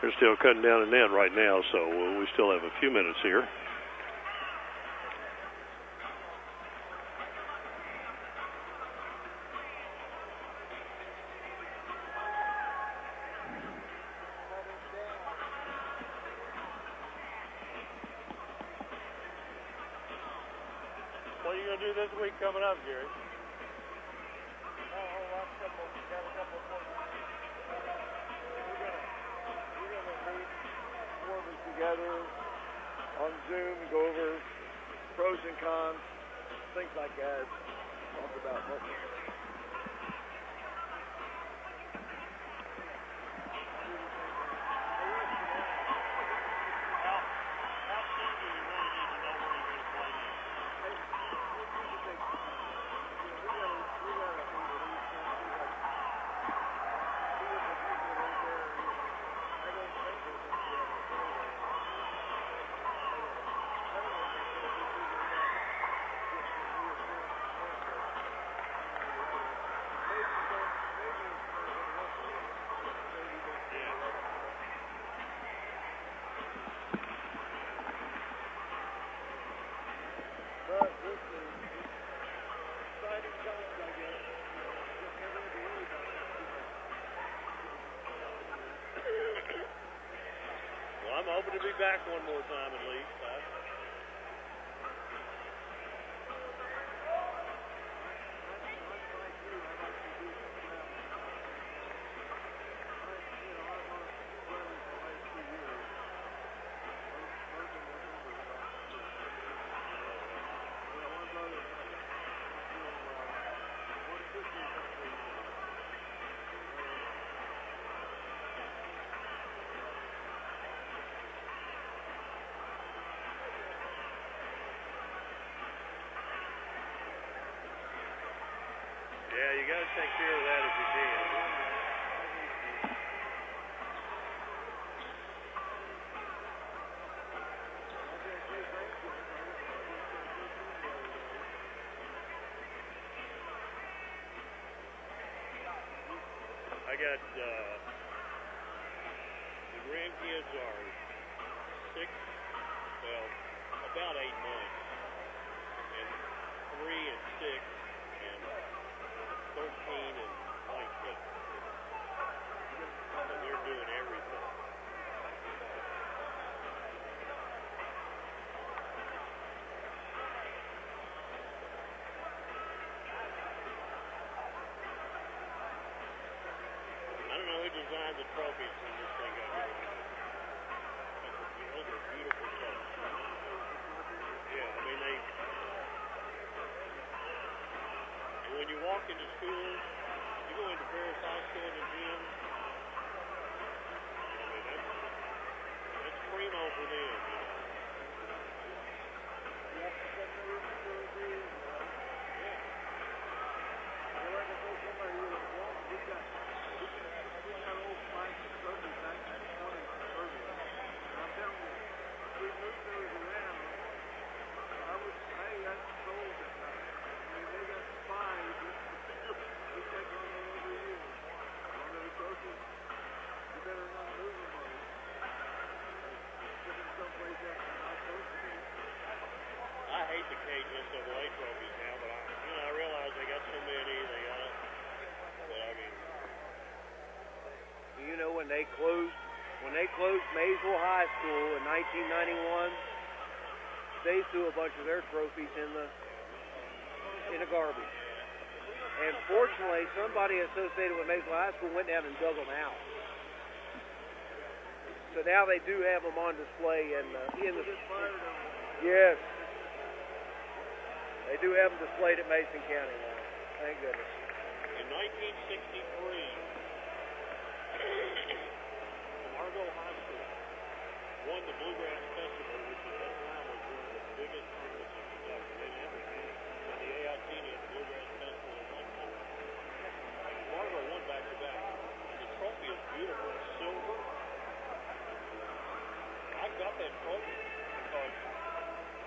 They're still cutting down a net right now, so we still have a few minutes here. What are you going to do this week coming up, Gary? Together on Zoom, go over pros and cons, things like that. Talk about what. I'm hoping to be back one more time at least. Yeah, you got to take care of that if you can. I got the grandkids are 6, well, about 8 months, and 3 and 6, and 13 and 19. And they're doing everything. I don't know who designed the trophies in this thing out here. Those are beautiful trophies. Yeah, I mean, and when you walk into schools, you go into various high schools and gyms, I mean, that's primo for them, you know. I hate the KNCAA trophies now, but I realize they got so many. They got it. But I mean, you know, when they closed Maysville High School in 1991, they threw a bunch of their trophies in the garbage. And fortunately, somebody associated with Maysville High School went down and dug them out. So now they do have them on display in the yes. They do have them displayed at Mason County now. Thank goodness. In 1963, Margot High School won the Bluegrass Festival, which at that time was one of the biggest tournaments in Kentucky. They never had the AIT at the Bluegrass Festival in one time. Margot won back-to-back. The trophy is beautiful. It's silver. I got that trophy because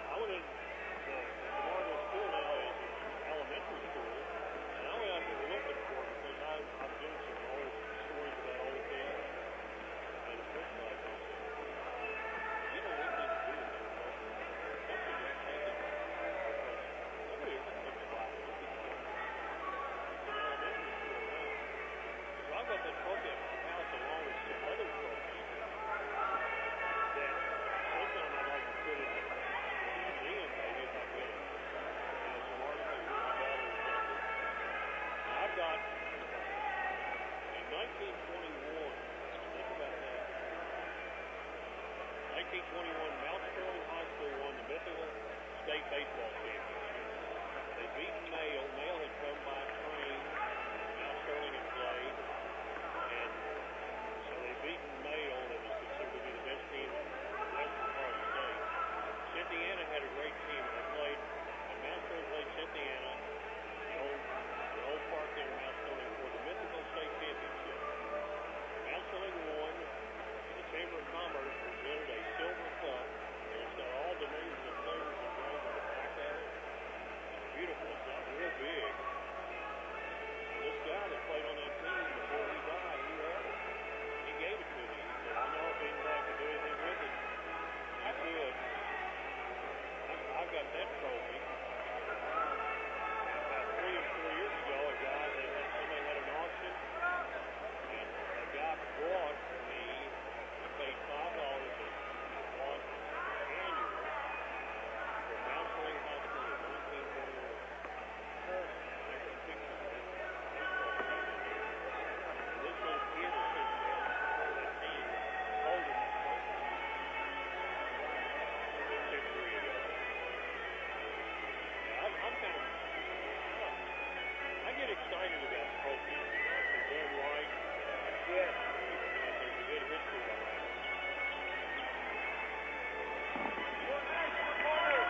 I went in Margot School now as an elementary school, and I went out there looking for it because I'm doing some old stories about old things. And it looks like 1921, Mount Sterling High School won the mythical state baseball championship. They beat Mayo. Mayo had come by train. Mount Sterling had played. And so they beat Mayo, that was considered to be the best team in the western part of the state. Cynthiana had a great team. They played, and Mount Sterling played Cynthiana, the old park there in Mount Sterling, for the mythical state championship. Mount Sterling won. The Chamber of Commerce presented a silver cup, and it's got all the names of players and names on the back of it. It's beautiful. It's not real big. And this guy that played on that team before he died, he had it. He gave it to me. He said, "I know if anybody can do anything with it, he could." I've got that trophy. About 3 or 4 years ago, somebody had an auction, and a guy bought me. He paid $5 and bought annual for Mount Sterling High School in 1921. There's a picture of it. And this little kid is sitting there on that team holding that trophy. Century ago. I'm kind of, I get excited about trophies, if they're done right. Yes. There's a good history behind it.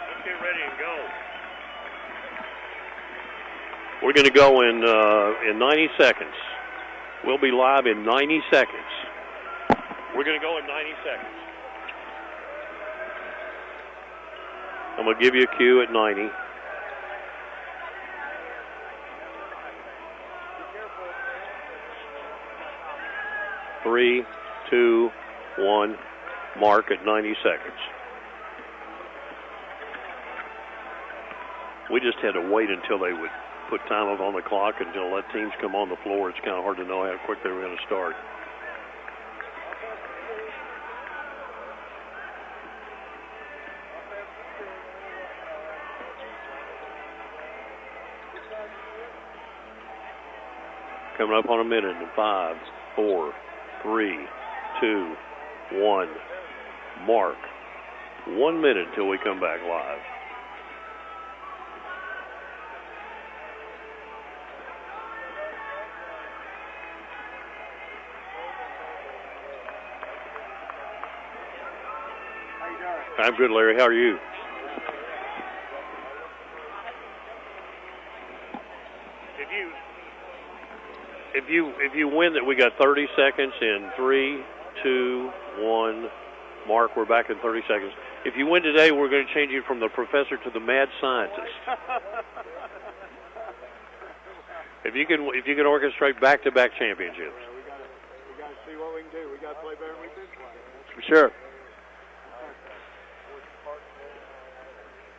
Let's get ready and go. We're going to go in 90 seconds. We'll be live in 90 seconds. We're going to go in 90 seconds. I'm going to give you a cue at 90. Three, 2, 1, mark at 90 seconds. We just had to wait until they would put time up on the clock and let teams come on the floor. It's kind of hard to know how quick they were going to start. Coming up on a minute in 5, 4, 3, 2, 1. Mark. 1 minute until we come back live. How you doing? I'm good, Larry. How are you? If you win that, we got 30 seconds in 3, 2, 1. Mark, we're back in 30 seconds. If you win today, we're going to change you from the professor to the mad scientist. If you can orchestrate back-to-back championships. We got to see what we can do. We got to play better than we did play. Sure.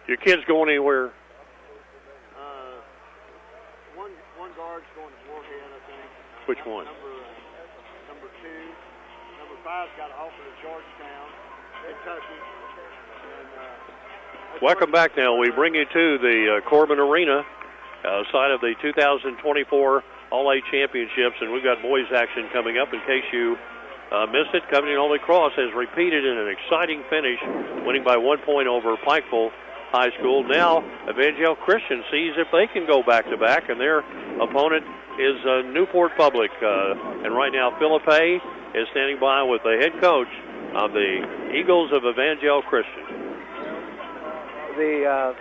Your kids going anywhere? One guard's going to Moorhead, I think. Which one? Number 2. Number 5's got an offer to Georgetown, Kentucky. And, welcome back now. We bring you to the Corbin Arena, site of the 2024 All-A Championships, and we've got boys action coming up. In case you missed it, Covington Holy Cross has repeated in an exciting finish, winning by 1 point over Pikeville High School. Now, Evangel Christian sees if they can go back-to-back, and their opponent is Newport Public. And right now, Philip Hay is standing by with the head coach of the Eagles of Evangel Christian. The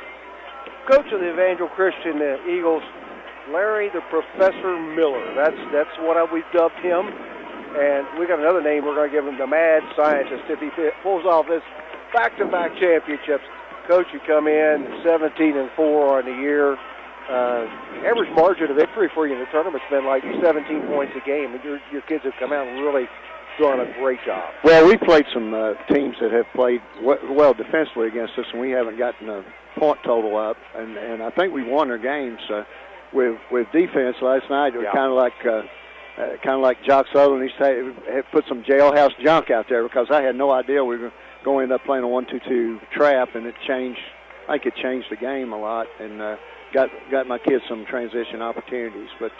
coach of the Evangel Christian Eagles, Larry the Professor Miller. That's what we've dubbed him. And we got another name. We're going to give him the Mad Scientist if he pulls off this back-to-back championships. Coach, you come in 17-4 on the year. Average margin of victory for you in the tournament's been like 17 points a game. Your kids have come out and really done a great job. Well, we played some teams that have played well defensively against us, and we haven't gotten a point total up. And I think we won our games with defense last night. It was kind of like Jock Sutherland. He had put some jailhouse junk out there because I had no idea we were going to end up playing a 1-2-2 trap, and it changed. I think it changed the game a lot, and got my kids some transition opportunities. But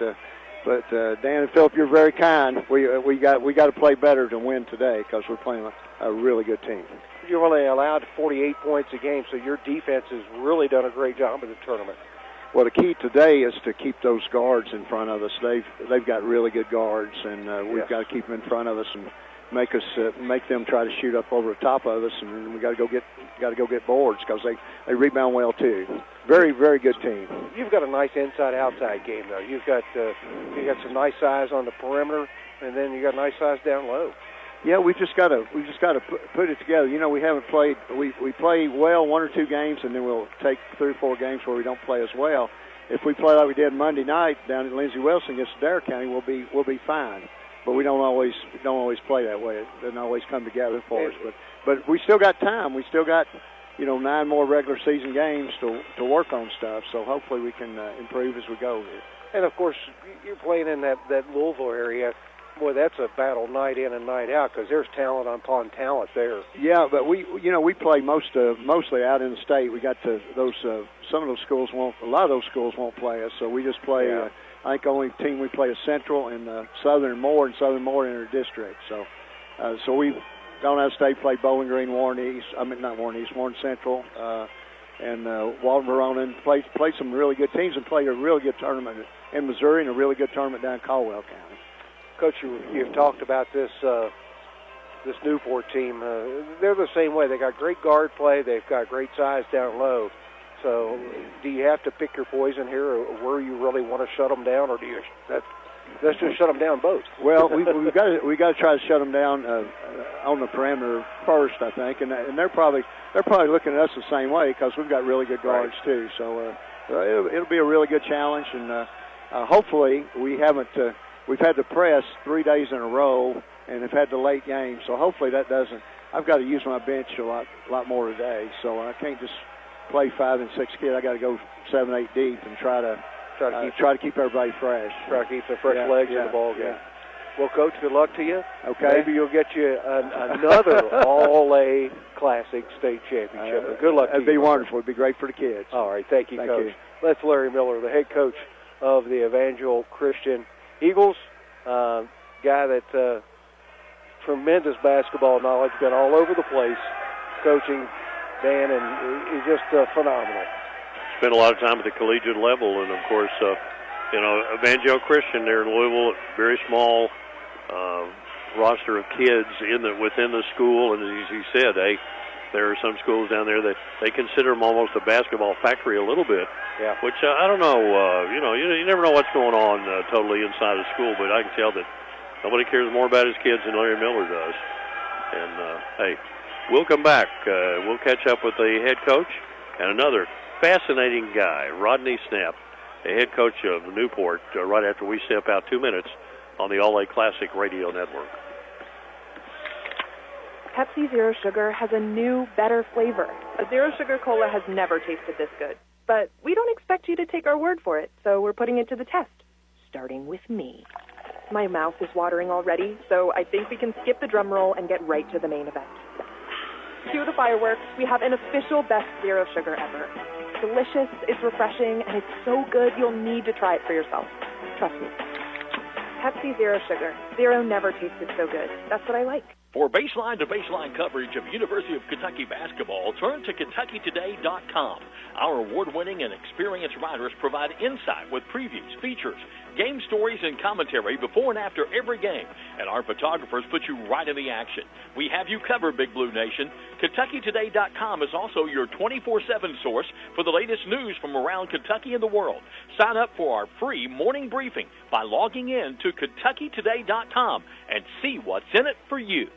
But Dan and Philip, you're very kind. We got to play better to win today because we're playing a really good team. You've only allowed 48 points a game, so your defense has really done a great job in the tournament. Well, the key today is to keep those guards in front of us. They've got really good guards, and we've got to keep them in front of us and make them try to shoot up over the top of us, and we got to go get boards because they rebound well too. Very, very good team. You've got a nice inside-outside game though. You've got some nice size on the perimeter, and then you got nice size down low. Yeah, we just got to put it together. You know, we haven't played. We play well 1 or 2 games, and then we'll take 3 or 4 games where we don't play as well. If we play like we did Monday night down at Lindsey Wilson against Adair County, we'll be fine. But we don't always play that way. It doesn't always come together for us. But we still got time. We still got 9 more regular season games to work on stuff. So hopefully we can improve as we go. And of course, you're playing in that Louisville area. Boy, that's a battle night in and night out because there's talent upon talent there. Yeah, but we play mostly out in the state. We got to those some of those schools won't. A lot of those schools won't play us, so we just play. Yeah. I think the only team we play is Central and Southern Moore in our district. So we gone out of state, played Bowling Green, Warren East. I mean not Warren East, Warren Central, and Walton Verona. And played some really good teams and played a really good tournament in Missouri and a really good tournament down in Caldwell County. Coach, you've talked about this Newport team. They're the same way. They got great guard play. They've got great size down low. So, do you have to pick your poison here, or where you really want to shut them down, or do you? Let's just shut them down both. Well, we got to try to shut them down on the perimeter first, I think, and they're probably looking at us the same way because we've got really good guards too. So it'll be a really good challenge, and hopefully we haven't. We've had the press 3 days in a row and have had the late game, so hopefully that doesn't. I've got to use my bench a lot more today, so I can't just play 5 and 6 kids. I got to go 7, 8 deep and try to keep everybody fresh. Try to keep the fresh legs in the ball game. Yeah. Well, Coach, good luck to you. Okay. Maybe you'll get you another All-A Classic State Championship. Good luck to you. That'd be wonderful. It'd be great for the kids. All right. Thank you, Coach. That's Larry Miller, the head coach of the Evangel Christian Eagles. Guy that tremendous basketball knowledge, been all over the place coaching, Dan, and he's just phenomenal. Spent a lot of time at the collegiate level, and of course, Evangel Christian there in Louisville, very small roster of kids within the school, and as you said, there are some schools down there that they consider them almost a basketball factory a little bit. Yeah. Which I don't know. You never know what's going on totally inside of school, but I can tell that nobody cares more about his kids than Larry Miller does. And hey, we'll come back. We'll catch up with the head coach and another fascinating guy, Rodney Snapp, the head coach of Newport, right after we step out 2 minutes on the All-A Classic Radio Network. Pepsi Zero Sugar has a new, better flavor. A Zero Sugar Cola has never tasted this good. But we don't expect you to take our word for it, so we're putting it to the test, starting with me. My mouth is watering already, so I think we can skip the drum roll and get right to the main event. Cue the fireworks. We have an official best Zero Sugar ever. Delicious, it's refreshing, and it's so good you'll need to try it for yourself. Trust me. Pepsi Zero Sugar. Zero never tasted so good. That's what I like. For baseline-to-baseline coverage of University of Kentucky basketball, turn to KentuckyToday.com. Our award-winning and experienced writers provide insight with previews, features, game stories, and commentary before and after every game. And our photographers put you right in the action. We have you covered, Big Blue Nation. KentuckyToday.com is also your 24/7 source for the latest news from around Kentucky and the world. Sign up for our free morning briefing by logging in to KentuckyToday.com and see what's in it for you.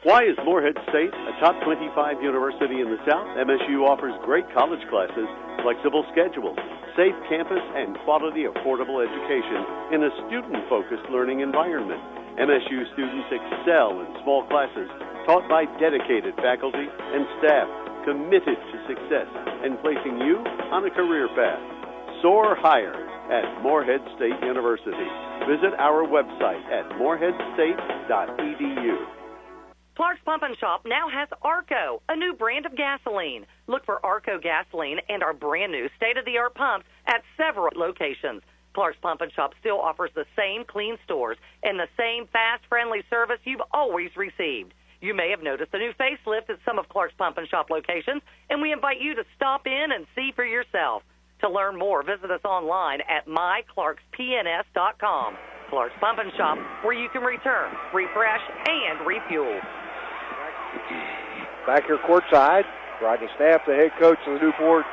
Why is Morehead State a top 25 university in the South? MSU offers great college classes, flexible schedules, safe campus, and quality, affordable education in a student-focused learning environment. MSU students excel in small classes taught by dedicated faculty and staff committed to success and placing you on a career path. Soar higher at Morehead State University. Visit our website at moreheadstate.edu. Clark's Pump and Shop now has Arco, a new brand of gasoline. Look for Arco gasoline and our brand new state-of-the-art pumps at several locations. Clark's Pump and Shop still offers the same clean stores and the same fast, friendly service you've always received. You may have noticed a new facelift at some of Clark's Pump and Shop locations, and we invite you to stop in and see for yourself. To learn more, visit us online at myclarkspns.com. Clark's Pump and Shop, where you can return, refresh, and refuel. Back here courtside, Rodney Snapp, the head coach of the Newport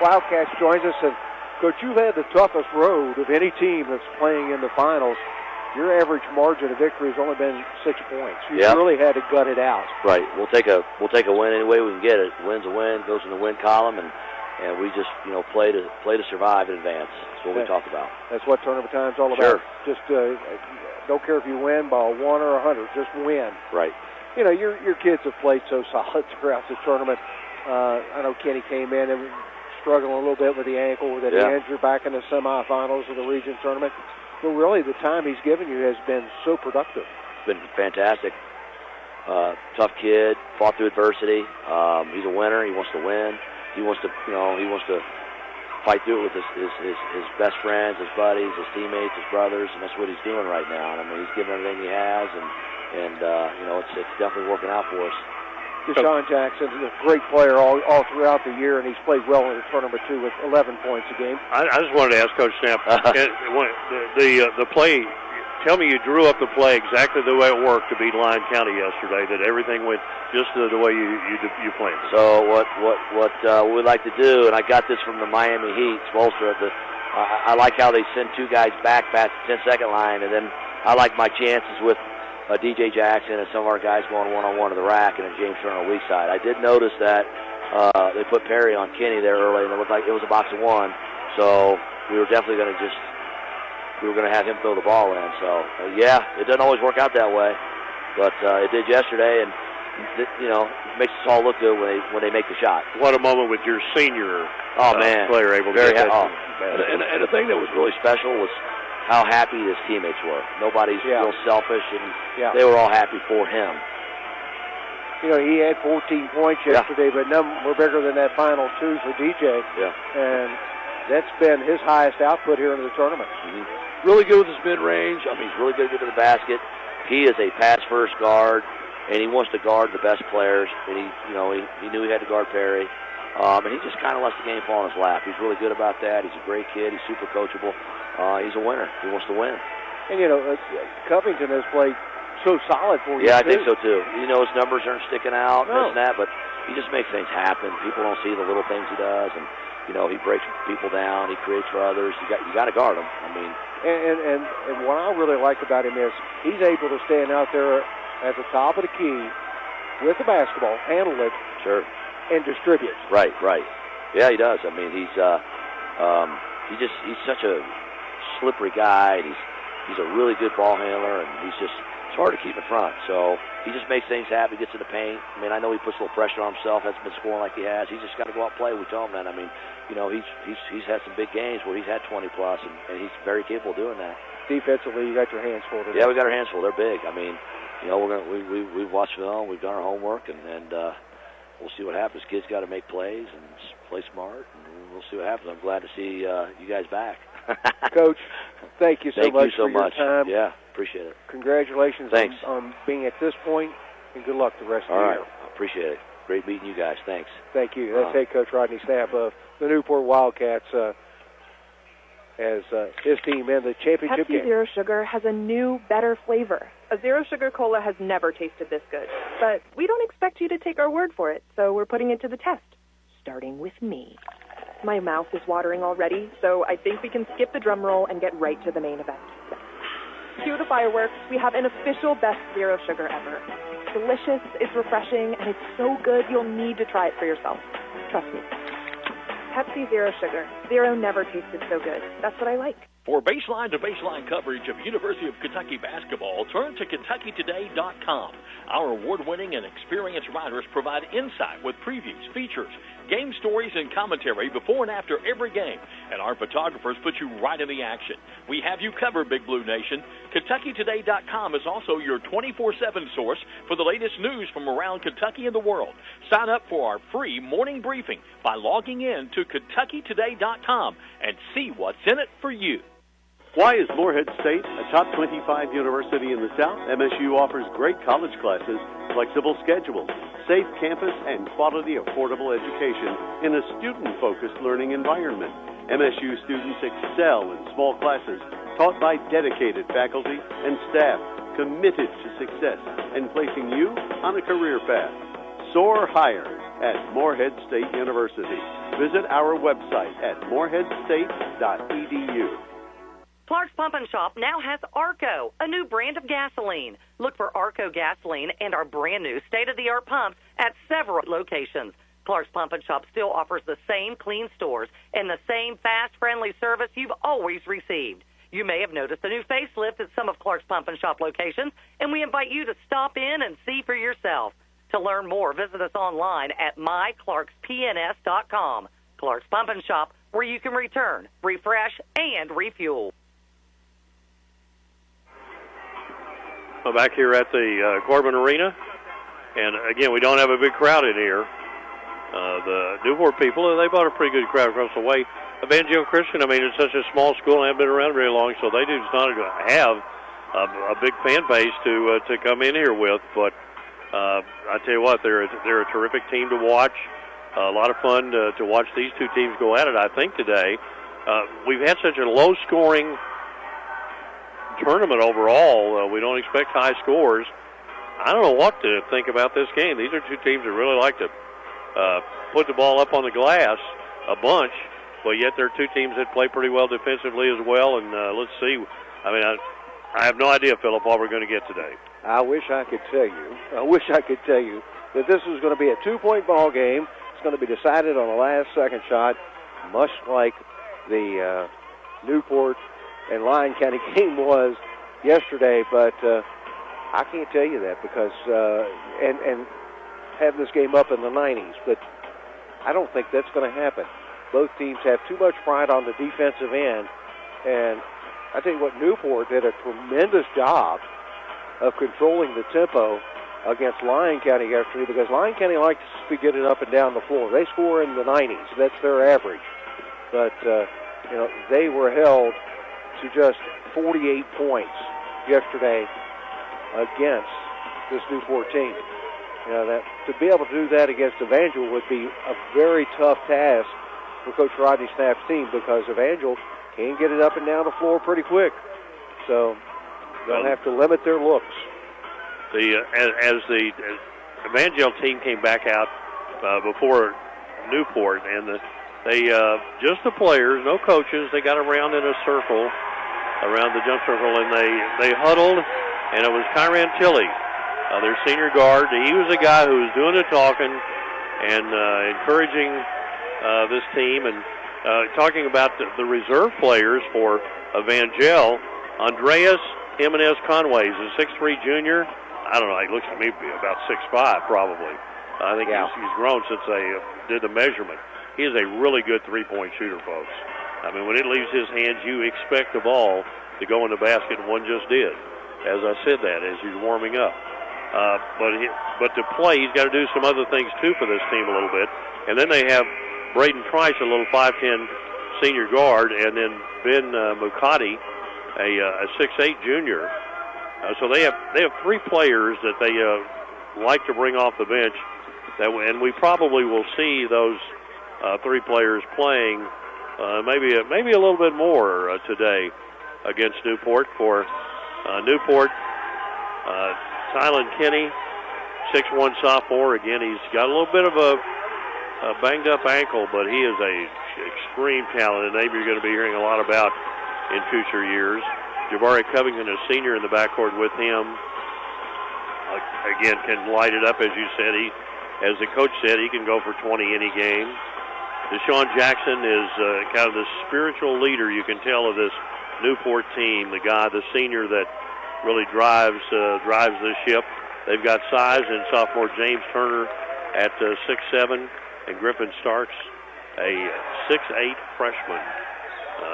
Wildcats, joins us. And, Coach, you've had the toughest road of any team that's playing in the finals. Your average margin of victory has only been 6 points. You really had to gut it out. Right. We'll take a win any way we can get it. Win's a win, goes in the win column, and we just play to survive in advance. That's what we talk about. That's what tournament time's all about. Just don't care if you win by 1 or 100, just win. Right. Your kids have played so solid throughout the tournament. I know Kenny came in and struggling a little bit with the ankle that he injured back in the semifinals of the region tournament. But really, the time he's given you has been so productive. It's been fantastic. Tough kid, fought through adversity. He's a winner. He wants to win. He wants to fight through it with his best friends, his buddies, his teammates, his brothers, and that's what he's doing right now. And I mean, he's giving everything he has, and it's definitely working out for us. Deshaun Jackson is a great player all throughout the year, and he's played well in the tournament too with 11 points a game. I just wanted to ask Coach Snapp, the play. Tell me you drew up the play exactly the way it worked to beat Lyon County yesterday. That everything went just the way you planned. So what we like to do, and I got this from the Miami Heat, Spolstra. I like how they send 2 guys back past the 10-second line, and then I like my chances with DJ Jackson and some of our guys going one-on-one to the rack, and then James Turner on the weak side. I did notice that they put Perry on Kenny there early, and it looked like it was a box of 1. So we were definitely going to have him throw the ball in. So it doesn't always work out that way, but it did yesterday, and it makes us all look good when they make the shot. What a moment with your senior player able to get that. And the thing that was really special was how happy his teammates were. Nobody's real selfish, and they were all happy for him. He had 14 points yesterday, but none were bigger than that final 2 for DJ. Yeah. And that's been his highest output here in the tournament. Mm-hmm. Really good with his mid-range. I mean, he's really good to get to the basket. He is a pass-first guard, and he wants to guard the best players. And he knew he had to guard Perry. And he just kind of lets the game fall in his lap. He's really good about that. He's a great kid. He's super coachable. He's a winner. He wants to win. And, Covington has played so solid for you, I think so, too. His numbers aren't sticking out, this and that, but he just makes things happen. People don't see the little things he does, and, he breaks people down. He creates for others. You got to guard him. I mean. And what I really like about him is he's able to stand out there at the top of the key with the basketball, handle it, and distribute. Right. Yeah, he does. I mean, he's such a slippery guy. He's a really good ball handler, and it's hard to keep in front. So he just makes things happen. He gets in the paint. I mean, I know he puts a little pressure on himself. Hasn't been scoring like he has. He's just got to go out and play. We tell him that. I mean, he's had some big games where he's had 20 plus, and he's very capable of doing that. Defensively, you got your hands full today. Yeah, we got our hands full. They're big. I mean, we've watched film. We've done our homework, and we'll see what happens. Kids got to make plays and play smart, and we'll see what happens. I'm glad to see you guys back. Coach, thank you so much for your time. Yeah, appreciate it. Congratulations on being at this point, and good luck the rest of the year. All right, appreciate it. Great meeting you guys. Thanks. Thank you. That's head coach Rodney Snapp of the Newport Wildcats as his team in the championship game. Pepsi Zero Sugar has a new, better flavor. A Zero Sugar Cola has never tasted this good. But we don't expect you to take our word for it, so we're putting it to the test, starting with me. My mouth is watering already, so I think we can skip the drum roll and get right to the main event. Cue the fireworks. We have an official best Zero Sugar ever. It's delicious, it's refreshing, and it's so good you'll need to try it for yourself. Trust me. Pepsi Zero Sugar. Zero never tasted so good. That's what I like. For baseline-to-baseline coverage of University of Kentucky basketball, turn to KentuckyToday.com. Our award-winning and experienced writers provide insight with previews, features, game stories, and commentary before and after every game. And our photographers put you right in the action. We have you covered, Big Blue Nation. KentuckyToday.com is also your 24/7 source for the latest news from around Kentucky and the world. Sign up for our free morning briefing by logging in to KentuckyToday.com and see what's in it for you. Why is Morehead State a top 25 university in the South? MSU offers great college classes, flexible schedules, safe campus, and quality, affordable education in a student-focused learning environment. MSU students excel in small classes taught by dedicated faculty and staff committed to success and placing you on a career path. Soar higher at Morehead State University. Visit our website at moreheadstate.edu. Clark's Pump and Shop now has Arco, a new brand of gasoline. Look for Arco gasoline and our brand new state-of-the-art pumps at several locations. Clark's Pump and Shop still offers the same clean stores and the same fast, friendly service you've always received. You may have noticed a new facelift at some of Clark's Pump and Shop locations, and we invite you to stop in and see for yourself. To learn more, visit us online at myclarkspns.com. Clark's Pump and Shop, where you can return, refresh, and refuel. We're back here at the Corbin Arena, and again, we don't have a big crowd in here. The Newport people, they brought a pretty good crowd across the way. Evangel Christian, I mean, it's such a small school and haven't been around very long, so they do not have a big fan base to come in here with. But I tell you what, they're a terrific team to watch. A lot of fun to watch these two teams go at it. I think today we've had such a low-scoring tournament overall. We don't expect high scores. I don't know what to think about this game. These are two teams that really like to put the ball up on the glass a bunch, but yet they're two teams that play pretty well defensively as well. And let's see. I mean, I have no idea, Philip, what we're going to get today. I wish I could tell you that this is going to be a 2-point ball game. It's going to be decided on the last second shot, much like the Newport and Lyon County game was yesterday, but I can't tell you that because and having this game up in the 90s, but I don't think that's going to happen. Both teams have too much pride on the defensive end, and I tell you what, Newport did a tremendous job of controlling the tempo against Lyon County yesterday because Lyon County likes to be getting up and down the floor. They score in the 90s. That's their average. But, they were held to just 48 points yesterday against this Newport team. That to be able to do that against Evangel would be a very tough task for Coach Rodney Snapp's team because Evangel can get it up and down the floor pretty quick. So they'll have to limit their looks. As the Evangel team came back out before Newport, and they just the players, no coaches, they got around in a circle, around the jump circle, and they huddled, and it was Kyran Tilley, their senior guard. He was the guy who was doing the talking and encouraging this team, and talking about the reserve players for Evangel. Andreas Jimenez Conway is a 6'3" junior. I don't know, he looks to me to be about 6'5", probably. I think he's grown since they did the measurement. He is a really good three-point shooter, folks. I mean, when it leaves his hands, you expect the ball to go in the basket, and one just did. As I said that, as he's warming up. But to play, he's got to do some other things, too, for this team a little bit. And then they have Braden Price, a little 5'10" senior guard, and then Ben Mukati, a 6'8" junior. So they have three players that they like to bring off the bench, and we probably will see those three players playing maybe a little bit more today against Newport. For Newport, Tylen Kinney, 6'1" sophomore. Again, he's got a little bit of a banged up ankle, but he is a extreme talent, and maybe you're going to be hearing a lot about in future years. Jabari Covington, a senior in the backcourt with him, again, can light it up, as you said. As the coach said, he can go for 20 any game. Deshaun Jackson is kind of the spiritual leader, you can tell, of this Newport team, the senior that really drives the ship. They've got size in sophomore James Turner at 6'7", and Griffin Starks, a 6'8" freshman.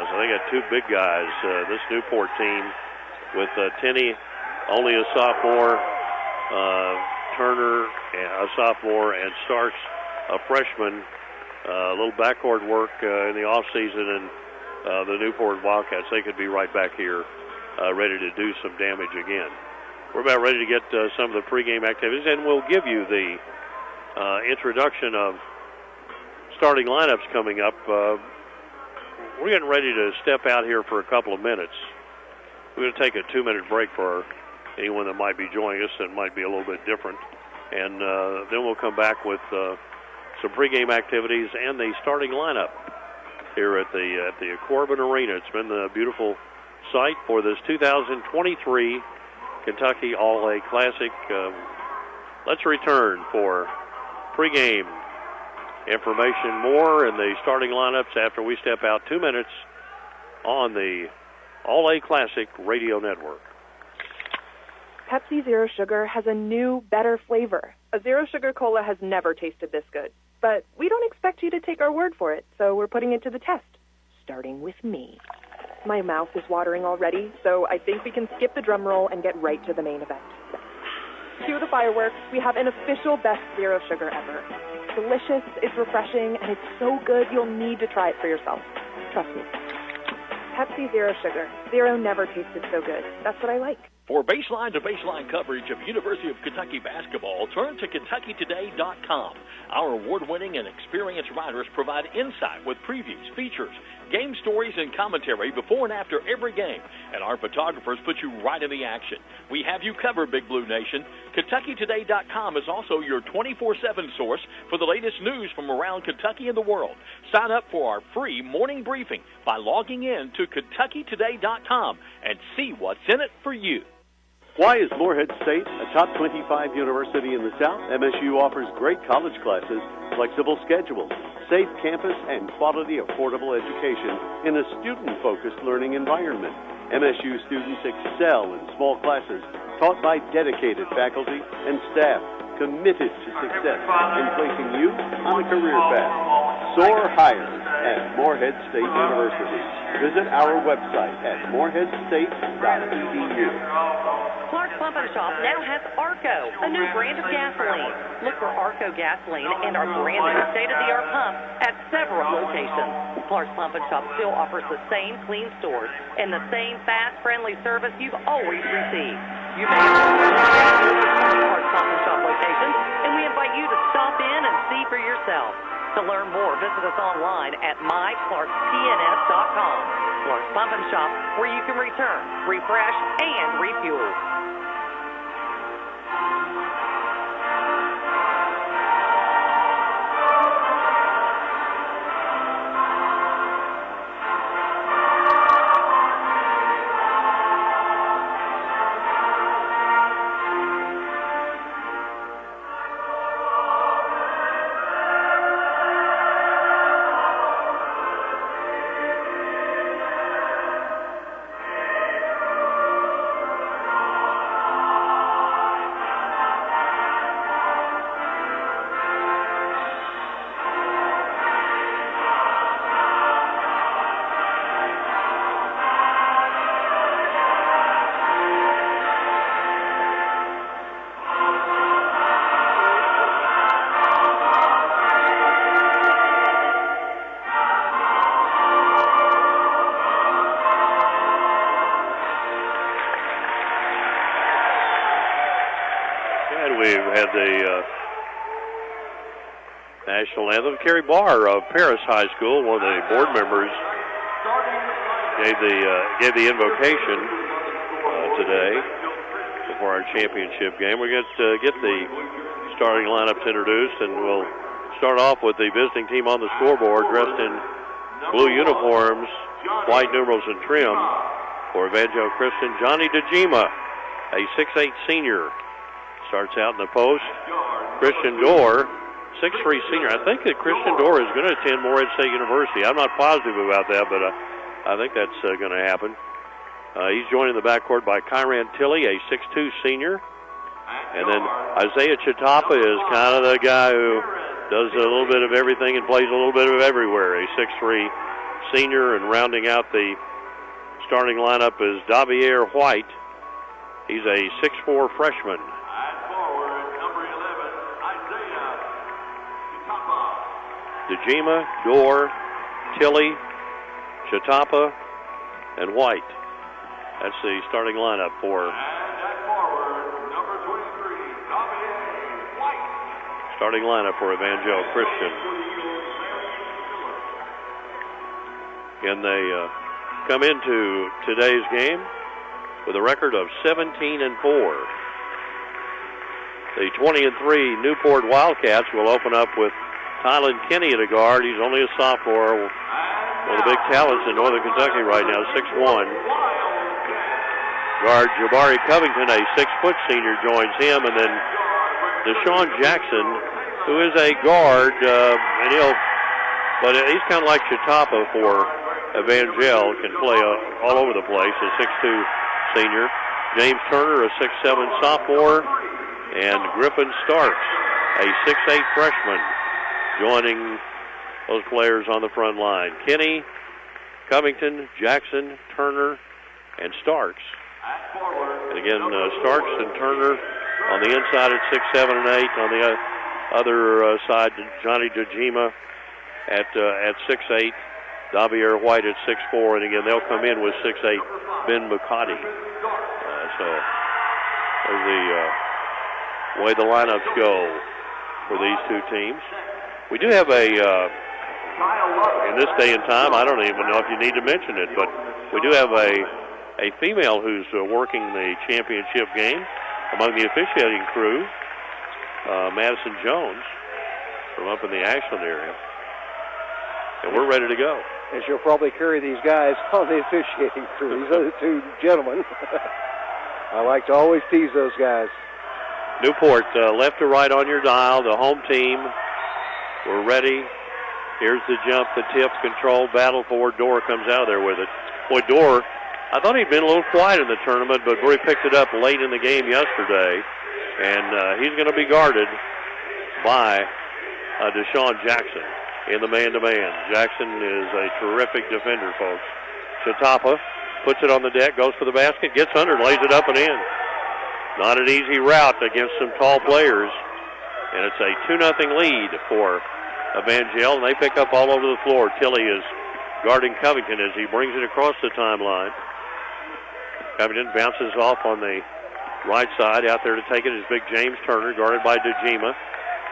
So they got two big guys, this Newport team, with Tenney, only a sophomore, Turner, a sophomore, and Starks, a freshman. A little backcourt work in the offseason, and the Newport Wildcats, they could be right back here ready to do some damage again. We're about ready to get some of the pregame activities, and we'll give you the introduction of starting lineups coming up. We're getting ready to step out here for a couple of minutes. We're going to take a 2-minute break for anyone that might be joining us that might be a little bit different. And then we'll come back with some pregame activities and the starting lineup here at the Corbin Arena. It's been a beautiful site for this 2023 Kentucky All-A Classic. Let's return for pregame information, more in the starting lineups after we step out 2 minutes on the All-A Classic Radio Network. Pepsi Zero Sugar has a new, better flavor. A Zero Sugar Cola has never tasted this good. But we don't expect you to take our word for it, so we're putting it to the test, starting with me. My mouth is watering already, so I think we can skip the drum roll and get right to the main event. Cue the fireworks. We have an official best Zero Sugar ever. It's delicious, it's refreshing, and it's so good you'll need to try it for yourself. Trust me. Pepsi Zero Sugar. Zero never tasted so good. That's what I like. For baseline-to-baseline coverage of University of Kentucky basketball, turn to KentuckyToday.com. Our award-winning and experienced writers provide insight with previews, features, game stories, and commentary before and after every game. And our photographers put you right in the action. We have you covered, Big Blue Nation. KentuckyToday.com is also your 24/7 source for the latest news from around Kentucky and the world. Sign up for our free morning briefing by logging in to KentuckyToday.com and see what's in it for you. Why is Morehead State a top 25 university in the South? MSU offers great college classes, flexible schedules, safe campus, and quality, affordable education in a student-focused learning environment. MSU students excel in small classes taught by dedicated faculty and staff committed to success in placing you on a career path. Soar higher at Morehead State University. Visit our website at moreheadstate.edu. Clark's Pump and Shop now has Arco, a new brand of gasoline. Look for Arco gasoline and our brand new state-of-the-art pump at several locations. Clark's Pump and Shop still offers the same clean stores and the same fast, friendly service you've always received. You may have Clark's Pump and Shop locations, and we invite you to stop in and see for yourself. To learn more, visit us online at myclarkspns.com. Clark's Pump and Shop, where you can return, refresh, and refuel. The national anthem. Kerry Barr of Paris High School, one of the board members, gave the invocation today before our championship game. We're going to get the starting lineups introduced, and we'll start off with the visiting team on the scoreboard, dressed in blue uniforms, white numerals and trim. For Evangel Christian, Johnny DeGima, a 6'8 senior. Starts out in the post. Christian Dorr, 6'3 senior. I think that Christian Dorr is going to attend Morehead State University. I'm not positive about that, but I think that's going to happen. He's joined in the backcourt by Kyran Tilley, a 6'2 senior. And then Isaiah Chatapa is kind of the guy who does a little bit of everything and plays a little bit of everywhere. A 6'3 senior, and rounding out the starting lineup is Davier White. He's a 6'4 freshman. DeGima, Dorr, Tilley, Chatapa, and White. That's the starting lineup for Evangel Christian. And they come into today's game with a record of 17-4. The 20-3 Newport Wildcats will open up with Tylen Kinney at a guard. He's only a sophomore. One of the big talents in Northern Kentucky right now, 6'1". Guard Jabari Covington, a 6-foot senior, joins him, and then Deshaun Jackson, who is a guard, but he's kind of like Chatapa for Evangel, can play all over the place, a 6'2 senior. James Turner, a 6'7 sophomore, and Griffin Starks, a 6'8 freshman, joining those players on the front line. Kinney, Covington, Jackson, Turner, and Starks. And again, Starks and Turner on the inside at 6'7 and 8. On the other side, Johnny Dejima at 6'8. Davier White at 6'4. And again, they'll come in with 6'8 Ben McCarty. So there's the way the lineups go for these two teams. We do have in this day and time, I don't even know if you need to mention it, but we do have a female who's working the championship game among the officiating crew, Madison Jones, from up in the Ashland area. And we're ready to go. And she'll probably carry these guys on the officiating crew, these other two gentlemen. I like to always tease those guys. Newport, left to right on your dial, the home team. We're ready. Here's the jump, the tip, control, battle for. Dorr comes out of there with it. Boy, Dorr, I thought he'd been a little quiet in the tournament, but Bree picked it up late in the game yesterday, and he's going to be guarded by Deshaun Jackson in the man-to-man. Jackson is a terrific defender, folks. Chatapa puts it on the deck, goes for the basket, gets under, lays it up and in. Not an easy route against some tall players, and it's a 2-0 lead for Evangel, and they pick up all over the floor. Tilley is guarding Covington as he brings it across the timeline. Covington bounces off on the right side. Out there to take it is big James Turner, guarded by Dejima.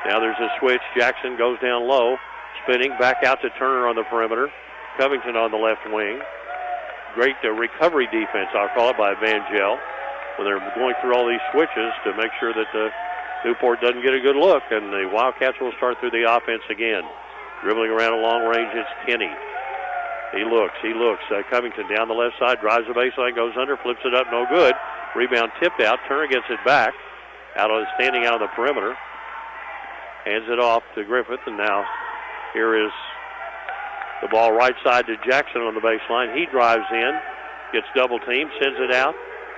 Now there's a switch. Jackson goes down low, spinning back out to Turner on the perimeter. Covington on the left wing. Great recovery defense, I'll call it, by Evangel, when they're going through all these switches to make sure that Newport doesn't get a good look, and the Wildcats will start through the offense again. Dribbling around a long range, it's Kinney. He looks. Covington down the left side, drives the baseline, goes under, flips it up, no good. Rebound tipped out. Turner gets it back, standing out on the perimeter. Hands it off to Griffith, and now here is the ball right side to Jackson on the baseline. He drives in, gets double teamed, sends it out,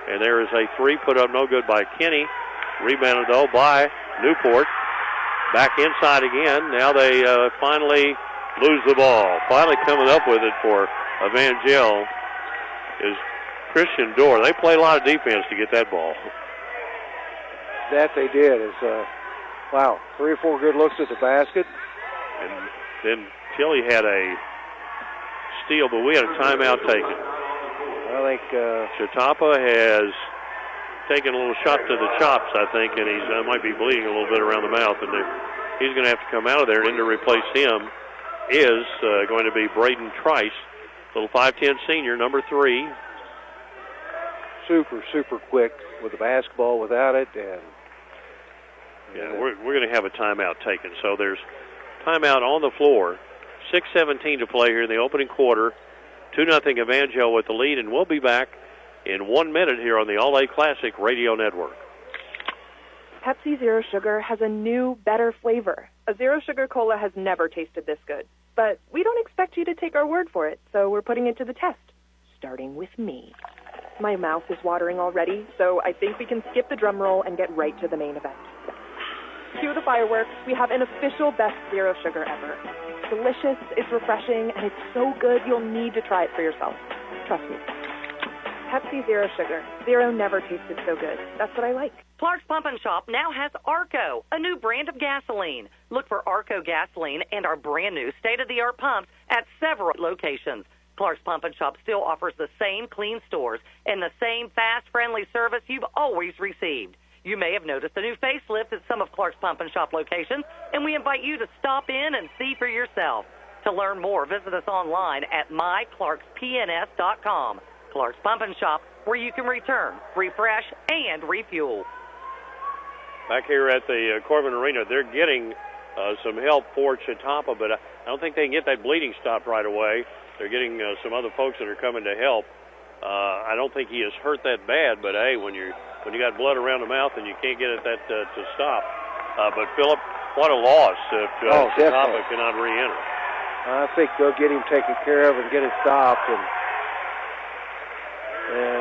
and there is a three put up no good by Kinney. Rebounded, though, by Newport. Back inside again. Now they finally lose the ball. Finally coming up with it for Evangel is Christian Dorr. They play a lot of defense to get that ball. That they did. Wow, 3 or 4 good looks at the basket. And then Tilley had a steal, but we had a timeout taken. I think Chatapa has taken a little shot to the chops, I think, and he might be bleeding a little bit around the mouth, and he's going to have to come out of there. And in to replace him is going to be Braden Trice, little 5'10 senior, number 3. Super, super quick with the basketball without it. And yeah, we're going to have a timeout taken. So there's timeout on the floor. 6:17 to play here in the opening quarter. 2-0 Evangel with the lead, and we'll be back in 1 minute here on the All-A Classic Radio Network. Pepsi Zero Sugar has a new, better flavor. A Zero Sugar Cola has never tasted this good. But we don't expect you to take our word for it, so we're putting it to the test, starting with me. My mouth is watering already, so I think we can skip the drum roll and get right to the main event. Cue the fireworks. We have an official best Zero Sugar ever. It's delicious, it's refreshing, and it's so good you'll need to try it for yourself. Trust me. Pepsi Zero Sugar. Zero never tasted so good. That's what I like. Clark's Pump and Shop now has Arco, a new brand of gasoline. Look for Arco gasoline and our brand new state-of-the-art pumps at several locations. Clark's Pump and Shop still offers the same clean stores and the same fast, friendly service you've always received. You may have noticed a new facelift at some of Clark's Pump and Shop locations, and we invite you to stop in and see for yourself. To learn more, visit us online at myclarkspns.com. Clark's Pump and Shop, where you can return, refresh, and refuel. Back here at the Corbin Arena, they're getting some help for Chautauqua, but I don't think they can get that bleeding stopped right away. They're getting some other folks that are coming to help. I don't think he is hurt that bad, but hey, when you got blood around the mouth and you can't get it to stop. But Philip, what a loss if Chautauqua cannot re-enter. I think they'll get him taken care of and get it stopped, and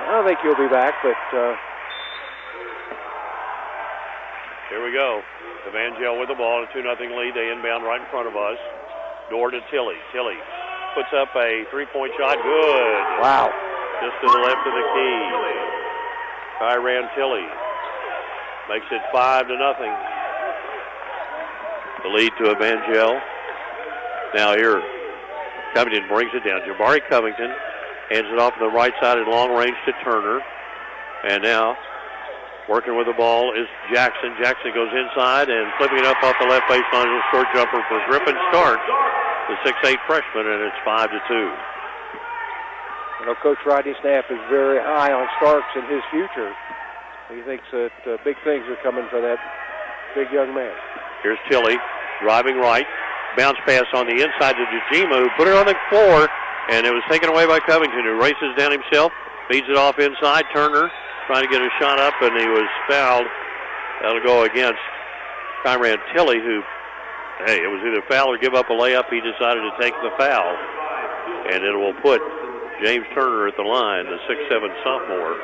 I don't think he'll be back, but here we go. Evangel with the ball, a 2-0 lead. They inbound right in front of us. Door to Tilly. Tilly puts up a three-point shot. Good. Wow. Just to the left of the key. Kyran Tilly makes it 5-0. The lead to Evangel. Now here, Covington brings it down. Jabari Covington hands it off to the right side at long range to Turner. And now, working with the ball is Jackson. Jackson goes inside and flipping it up off the left baseline. A short jumper for Griffin Stark, the 6'8 freshman, and it's 5-2. You know, Coach Rodney Snapp is very high on Starks and his future. He thinks that big things are coming for that big young man. Here's Tilly driving right. Bounce pass on the inside to Dejima, who put it on the floor, and it was taken away by Covington, who races down himself, feeds it off inside. Turner trying to get a shot up, and he was fouled. That'll go against Kyran Tilly, who, hey, it was either foul or give up a layup. He decided to take the foul, and it will put James Turner at the line, the 6'7 sophomore.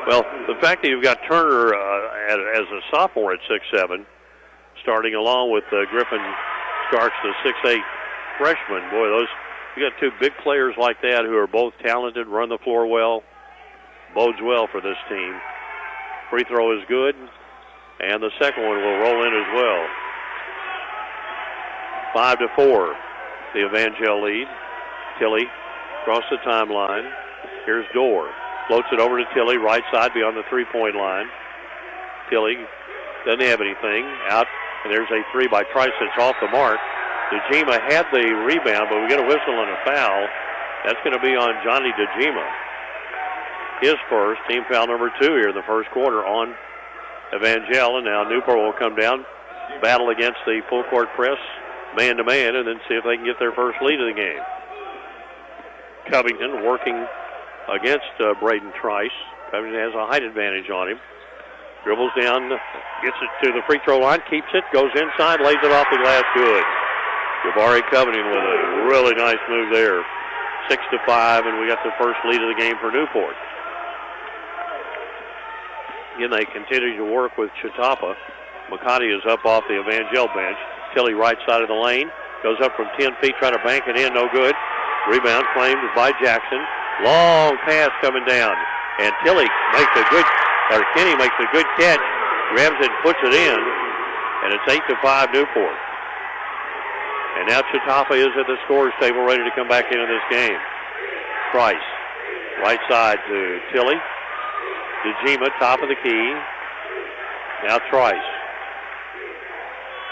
Well, the fact that you've got Turner as a sophomore at 6'7, starting along with Griffin Starks, the 6'8 freshman, boy, you got two big players like that who are both talented, run the floor well, bodes well for this team. Free throw is good, and the second one will roll in as well. 5-4, the Evangel lead. Tilly across the timeline. Here's Dorr. Floats it over to Tilly, right side beyond the three-point line. Tilly doesn't have anything. Out, and there's a three by Trice that's off the mark. Dejima had the rebound, but we get a whistle and a foul. That's going to be on Johnny Dejima. His first, team foul number 2 here in the first quarter on Evangel. And now Newport will come down, battle against the full court press, man-to-man, and then see if they can get their first lead of the game. Covington working against Braden Trice. Covington has a height advantage on him. Dribbles down, gets it to the free throw line, keeps it, goes inside, lays it off the glass, good. Jabari Covington with a really nice move there. 6-5, and we got the first lead of the game for Newport. Again, they continue to work with Chautauqua. McCarty is up off the Evangel bench. Tilly right side of the lane. Goes up from 10 feet, trying to bank it in, no good. Rebound claimed by Jackson. Long pass coming down. And Tilly makes a good, or Kenny makes a good catch, grabs it and puts it in. And it's 8-5 Newport. And now Chautauqua is at the scorer's table ready to come back into this game. Price, right side to Tilly. Dejima, top of the key. Now Trice.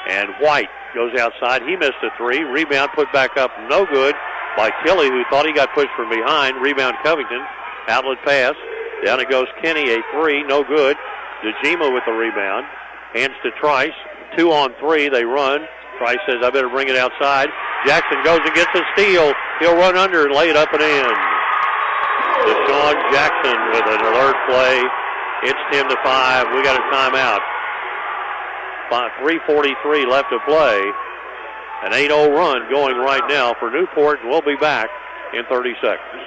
And White goes outside. He missed a three. Rebound put back up, no good by Tilly, who thought he got pushed from behind. Rebound Covington. Outlet pass. Down it goes Kenny, a three, no good. Dejima with the rebound. Hands to Trice. 2 on 3, they run. Trice says, I better bring it outside. Jackson goes and gets a steal. He'll run under and lay it up and in. Deshaun Jackson with an alert play. It's 10-5. We got a timeout. 3:43 left to play. An 8-0 run going right now for Newport, and we'll be back in 30 seconds.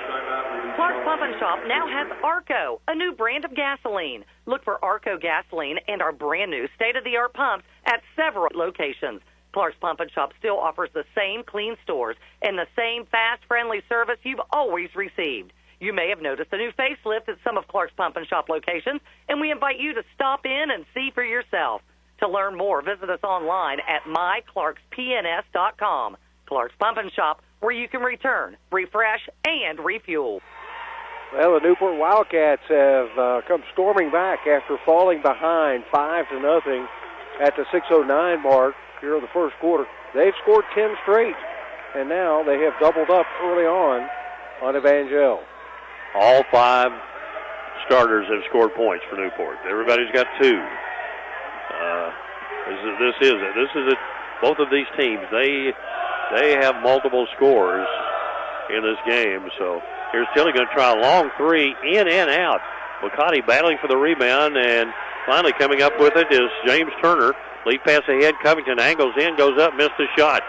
Clark's Pump and Shop now has Arco, a new brand of gasoline. Look for Arco gasoline and our brand new state-of-the-art pumps at several locations. Clark's Pump and Shop still offers the same clean stores and the same fast, friendly service you've always received. You may have noticed a new facelift at some of Clark's Pump and Shop locations, and we invite you to stop in and see for yourself. To learn more, visit us online at myclarkspns.com. Clark's Pump and Shop, where you can return, refresh, and refuel. Well, the Newport Wildcats have come storming back after falling behind 5-0 at the 6:09 mark here in the first quarter. They've scored 10 straight, and now they have doubled up early on Evangel. All 5 starters have scored points for Newport. Everybody's got 2. This is it. Both of these teams, they have multiple scores in this game. So here's Tilly going to try a long 3, in and out. McCarty battling for the rebound, and finally coming up with it is James Turner. Lead pass ahead. Covington angles in, goes up, missed the shot.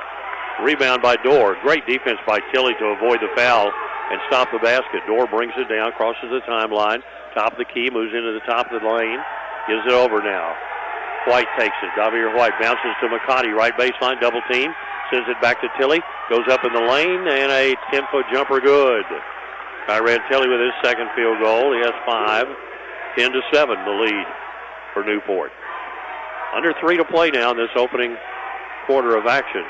Rebound by Dorr. Great defense by Tilly to avoid the foul and stop the basket. Dorr brings it down, crosses the timeline. Top of the key, moves into the top of the lane. Gives it over now. White takes it. Davier White bounces to McCarty. Right baseline, double team. Sends it back to Tilly. Goes up in the lane, and a 10-foot jumper good. Tyrant Tilly with his second field goal. He has 5. 10-7 the lead for Newport. Under 3 to play now in this opening quarter of action.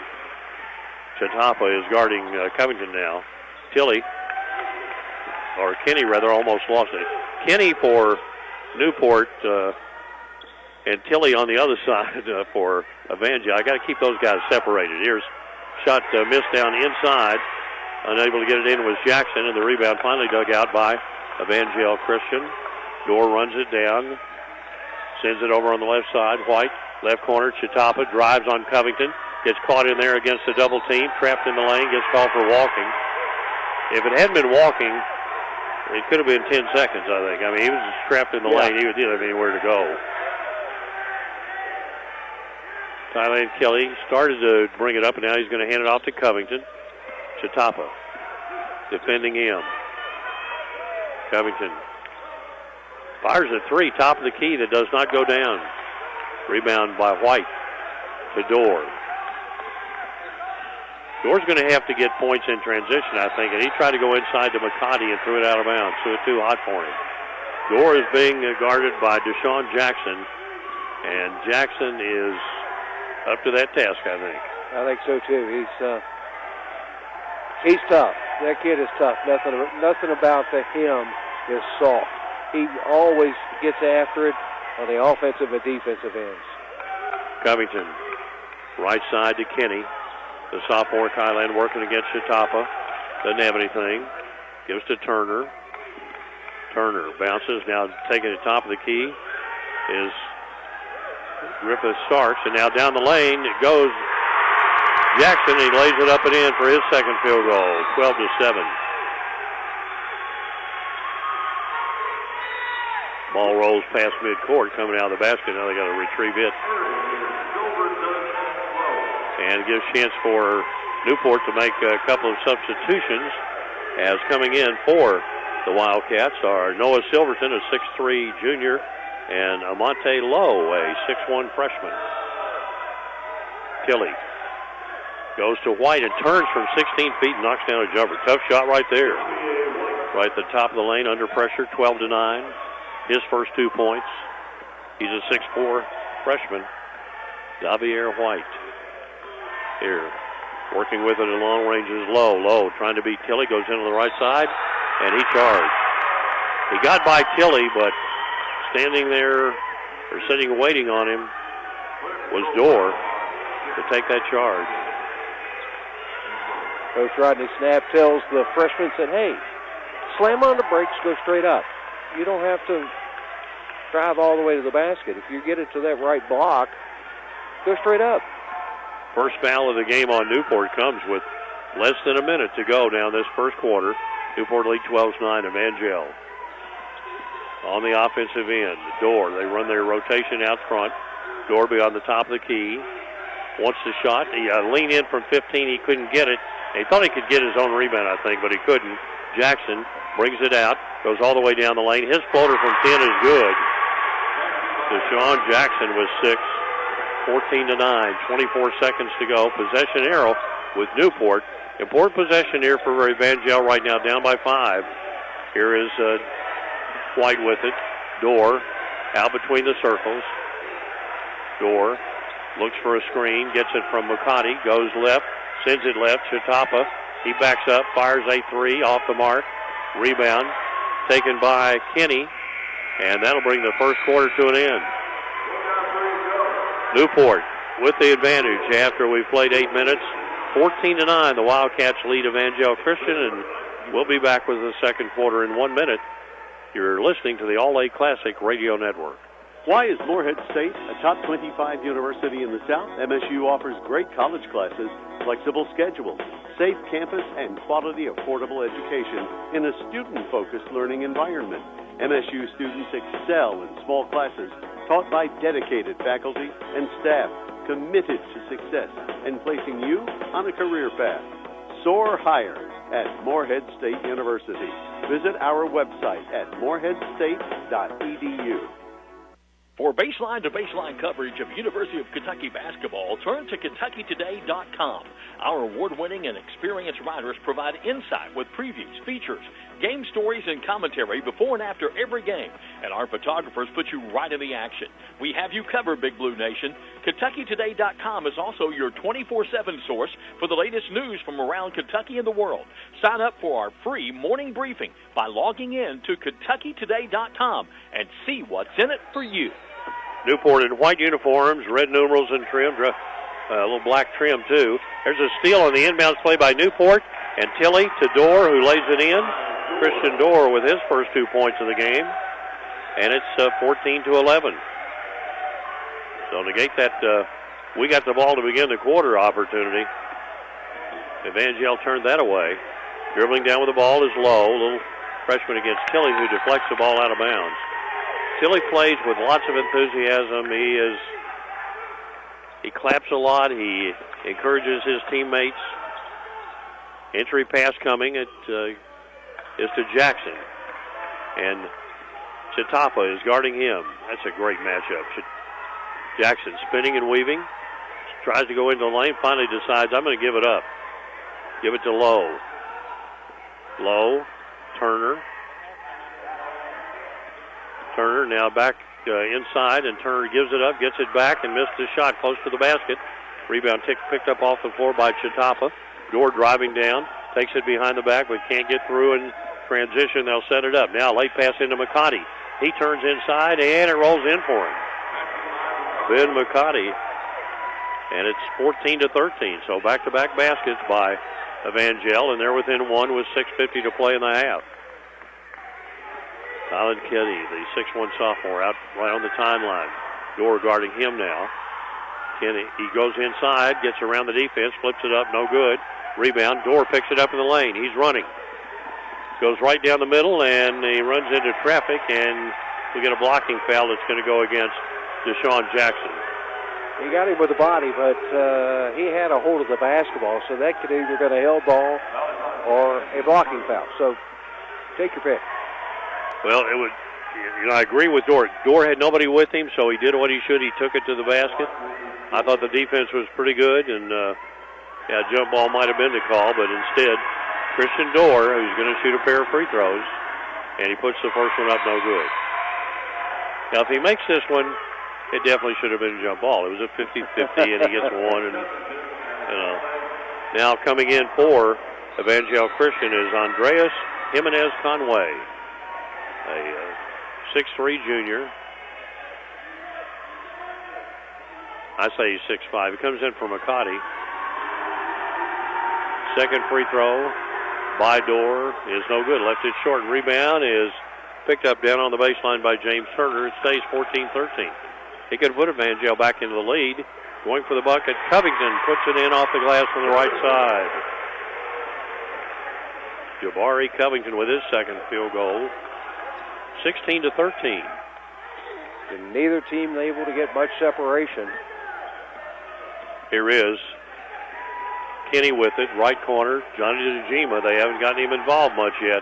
Chatapa is guarding Covington now. Tilly, or Kenny rather, almost lost it. Kenny for Newport, and Tilly on the other side for Evangel. I got to keep those guys separated. Here's shot missed down inside. Unable to get it in was Jackson, and the rebound finally dug out by Evangel Christian. Dorr runs it down, sends it over on the left side. White, left corner. Chatapa drives on Covington. Gets caught in there against the double team. Trapped in the lane. Gets called for walking. If it hadn't been walking, it could have been 10 seconds, I think. I mean, he was just trapped in the lane. He didn't have anywhere to go. Thailand Kelly started to bring it up, and now he's going to hand it off to Covington. Chatapa defending him. Covington fires a 3, top of the key, that does not go down. Rebound by White to Dorr. Dorr's going to have to get points in transition, I think, and he tried to go inside to McCarty and threw it out of bounds, so it's too hot for him. Dorr is being guarded by Deshaun Jackson, and Jackson is up to that task, I think. I think so, too. He's tough. That kid is tough. Nothing about him is soft. He always gets after it on the offensive and defensive ends. Covington, right side to Kenny. The sophomore Thailand working against Chatapa. Doesn't have anything. Gives to Turner. Turner bounces. Now taking the top of the key is Griffith Starks. And now down the lane it goes Jackson. He lays it up and in for his second field goal. 12-7. Ball rolls past midcourt, coming out of the basket. Now they got to retrieve it. And gives chance for Newport to make a couple of substitutions, as coming in for the Wildcats are Noah Silverton, a 6'3 junior, and Amante Lowe, a 6'1 freshman. Tilly goes to White and turns from 16 feet and knocks down a jumper. Tough shot right there. Right at the top of the lane, under pressure, 12-9. His first 2 points. He's a 6'4 freshman. Davier White. Here, working with it at long range is Lowe. Lowe trying to beat Tilly, goes in on the right side, and he charged. He got by Tilly, but standing there, or sitting waiting on him, was Dorr to take that charge. Coach Rodney Snapp tells the freshman, said, hey, slam on the brakes, go straight up. You don't have to drive all the way to the basket. If you get it to that right block, go straight up. First foul of the game on Newport comes with less than a minute to go down this first quarter. Newport lead 12-9 Evangel. On the offensive end, Dorr. They run their rotation out front. Dorr be on the top of the key. Wants the shot. He leaned in from 15. He couldn't get it. He thought he could get his own rebound, I think, but he couldn't. Jackson brings it out. Goes all the way down the lane. His floater from 10 is good. Deshaun Jackson was 6. 14-9, 24 seconds to go. Possession arrow with Newport. Important possession here for Evangel right now, down by 5. Here is White with it. Dorr out between the circles. Dorr looks for a screen, gets it from McCarty, goes left, sends it left. Chatapa He backs up, fires a three off the mark. Rebound taken by Kenny, and that'll bring the first quarter to an end. Newport with the advantage after we've played 8 minutes. 14-9, the Wildcats lead Evangel Christian, and we'll be back with the second quarter in 1 minute. You're listening to the All-A Classic Radio Network. Why is Morehead State a top 25 university in the South? MSU offers great college classes, flexible schedules, safe campus, and quality, affordable education in a student-focused learning environment. MSU students excel in small classes taught by dedicated faculty and staff committed to success and placing you on a career path. Soar higher at Morehead State University. Visit our website at moreheadstate.edu. For baseline-to-baseline coverage of University of Kentucky basketball, turn to KentuckyToday.com. Our award-winning and experienced writers provide insight with previews, features, game stories, and commentary before and after every game. And our photographers put you right in the action. We have you covered, Big Blue Nation. KentuckyToday.com is also your 24/7 source for the latest news from around Kentucky and the world. Sign up for our free morning briefing by logging in to KentuckyToday.com and see what's in it for you. Newport in white uniforms, red numerals and trim, a little black trim too. There's a steal on the inbounds play by Newport, and Tilley to Dorr, who lays it in. Christian Dorr with his first 2 points of the game, and it's 14-11. So negate that, we got the ball to begin the quarter opportunity. Evangel turned that away. Dribbling down with the ball is Lowe, little freshman against Tilley, who deflects the ball out of bounds. Tilley plays with lots of enthusiasm. He claps a lot. He encourages his teammates. Entry pass coming. It is to Jackson. And Chitapa is guarding him. That's a great matchup. Jackson spinning and weaving. Tries to go into the lane. Finally decides, I'm going to give it up. Give it to Lowe. Lowe. Turner. Turner now back inside, and Turner gives it up, gets it back, and missed his shot close to the basket. Rebound picked up off the floor by Chitapa. Dorr driving down, takes it behind the back, but can't get through in transition. They'll set it up. Now late pass into McCarty. He turns inside, and it rolls in for him. Ben McCarty, and it's 14-13. So back-to-back baskets by Evangel, and they're within one with 6:50 to play in the half. Tylen Kenny, the 6'1 sophomore, out right on the timeline. Dorr guarding him now. Kenny, he goes inside, gets around the defense, flips it up, no good. Rebound, Dorr picks it up in the lane. He's running. Goes right down the middle, and he runs into traffic, and we get a blocking foul that's going to go against Deshaun Jackson. He got him with the body, but he had a hold of the basketball, so that could either been a held ball or a blocking foul. So take your pick. Well, it would. I agree with Dorr. Dorr had nobody with him, so he did what he should. He took it to the basket. I thought the defense was pretty good, and jump ball might have been the call, but instead, Christian Dorr, who's going to shoot a pair of free throws, and he puts the first one up, no good. Now, if he makes this one, it definitely should have been a jump ball. It was a 50-50, and he gets one, and now coming in for Evangel Christian is Andreas Jimenez Conway, a 6'3 junior. I say he's 6'5. He comes in for McCarty. Second free throw by Dorr is no good. Left it short. Rebound is picked up down on the baseline by James Turner. It stays 14-13. He could put Evangel back into the lead. Going for the bucket. Covington puts it in off the glass on the right side. Jabari Covington with his second field goal. 16-13. And neither team able to get much separation. Here is Kenny with it, right corner. Johnny DeJima, they haven't gotten him involved much yet.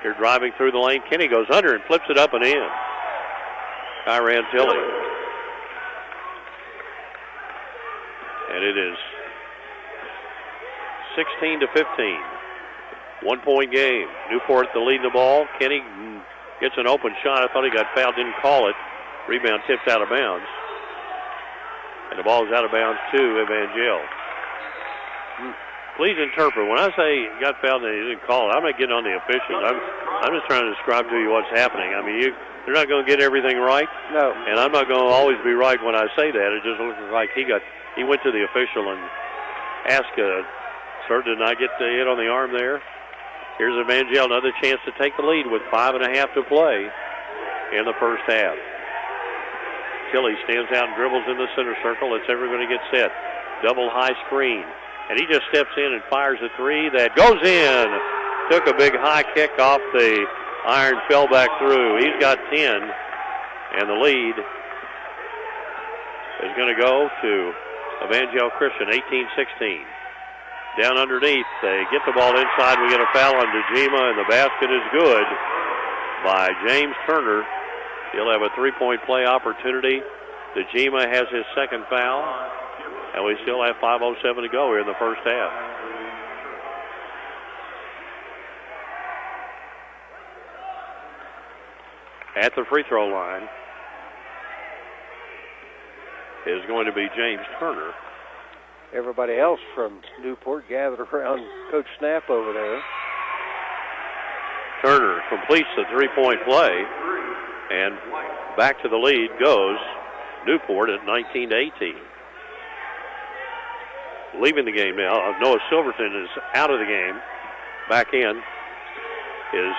They're driving through the lane. Kenny goes under and flips it up and in. Kyran Tilley. And it is 16-15. 1 point game. Newport the lead in the ball. Kenny gets an open shot. I thought he got fouled, didn't call it. Rebound tipped out of bounds. And the ball is out of bounds to Evangel. please interpret. When I say he got fouled and he didn't call it, I'm not getting on the officials. I'm just trying to describe to you what's happening. I mean, you're not going to get everything right. No. And I'm not going to always be right when I say that. It just looks like he went to the official and asked, sir, did not get the hit on the arm there? Here's Evangel, another chance to take the lead with 5.5 to play in the first half. Tilley stands out and dribbles in the center circle. Lets everybody get set. Double high screen. And he just steps in and fires a three that goes in. Took a big high kick off the iron, fell back through. He's got 10. And the lead is going to go to Evangel Christian, 18-16. Down underneath, they get the ball inside. We get a foul on DeGima, and the basket is good by James Turner. He'll have a three-point play opportunity. DeGima has his second foul, and we still have 5:07 to go here in the first half. At the free throw line is going to be James Turner. Everybody else from Newport gathered around Coach Snap over there. Turner completes the three-point play, and back to the lead goes Newport at 19-18. Leaving the game now, Noah Silverton is out of the game. Back in is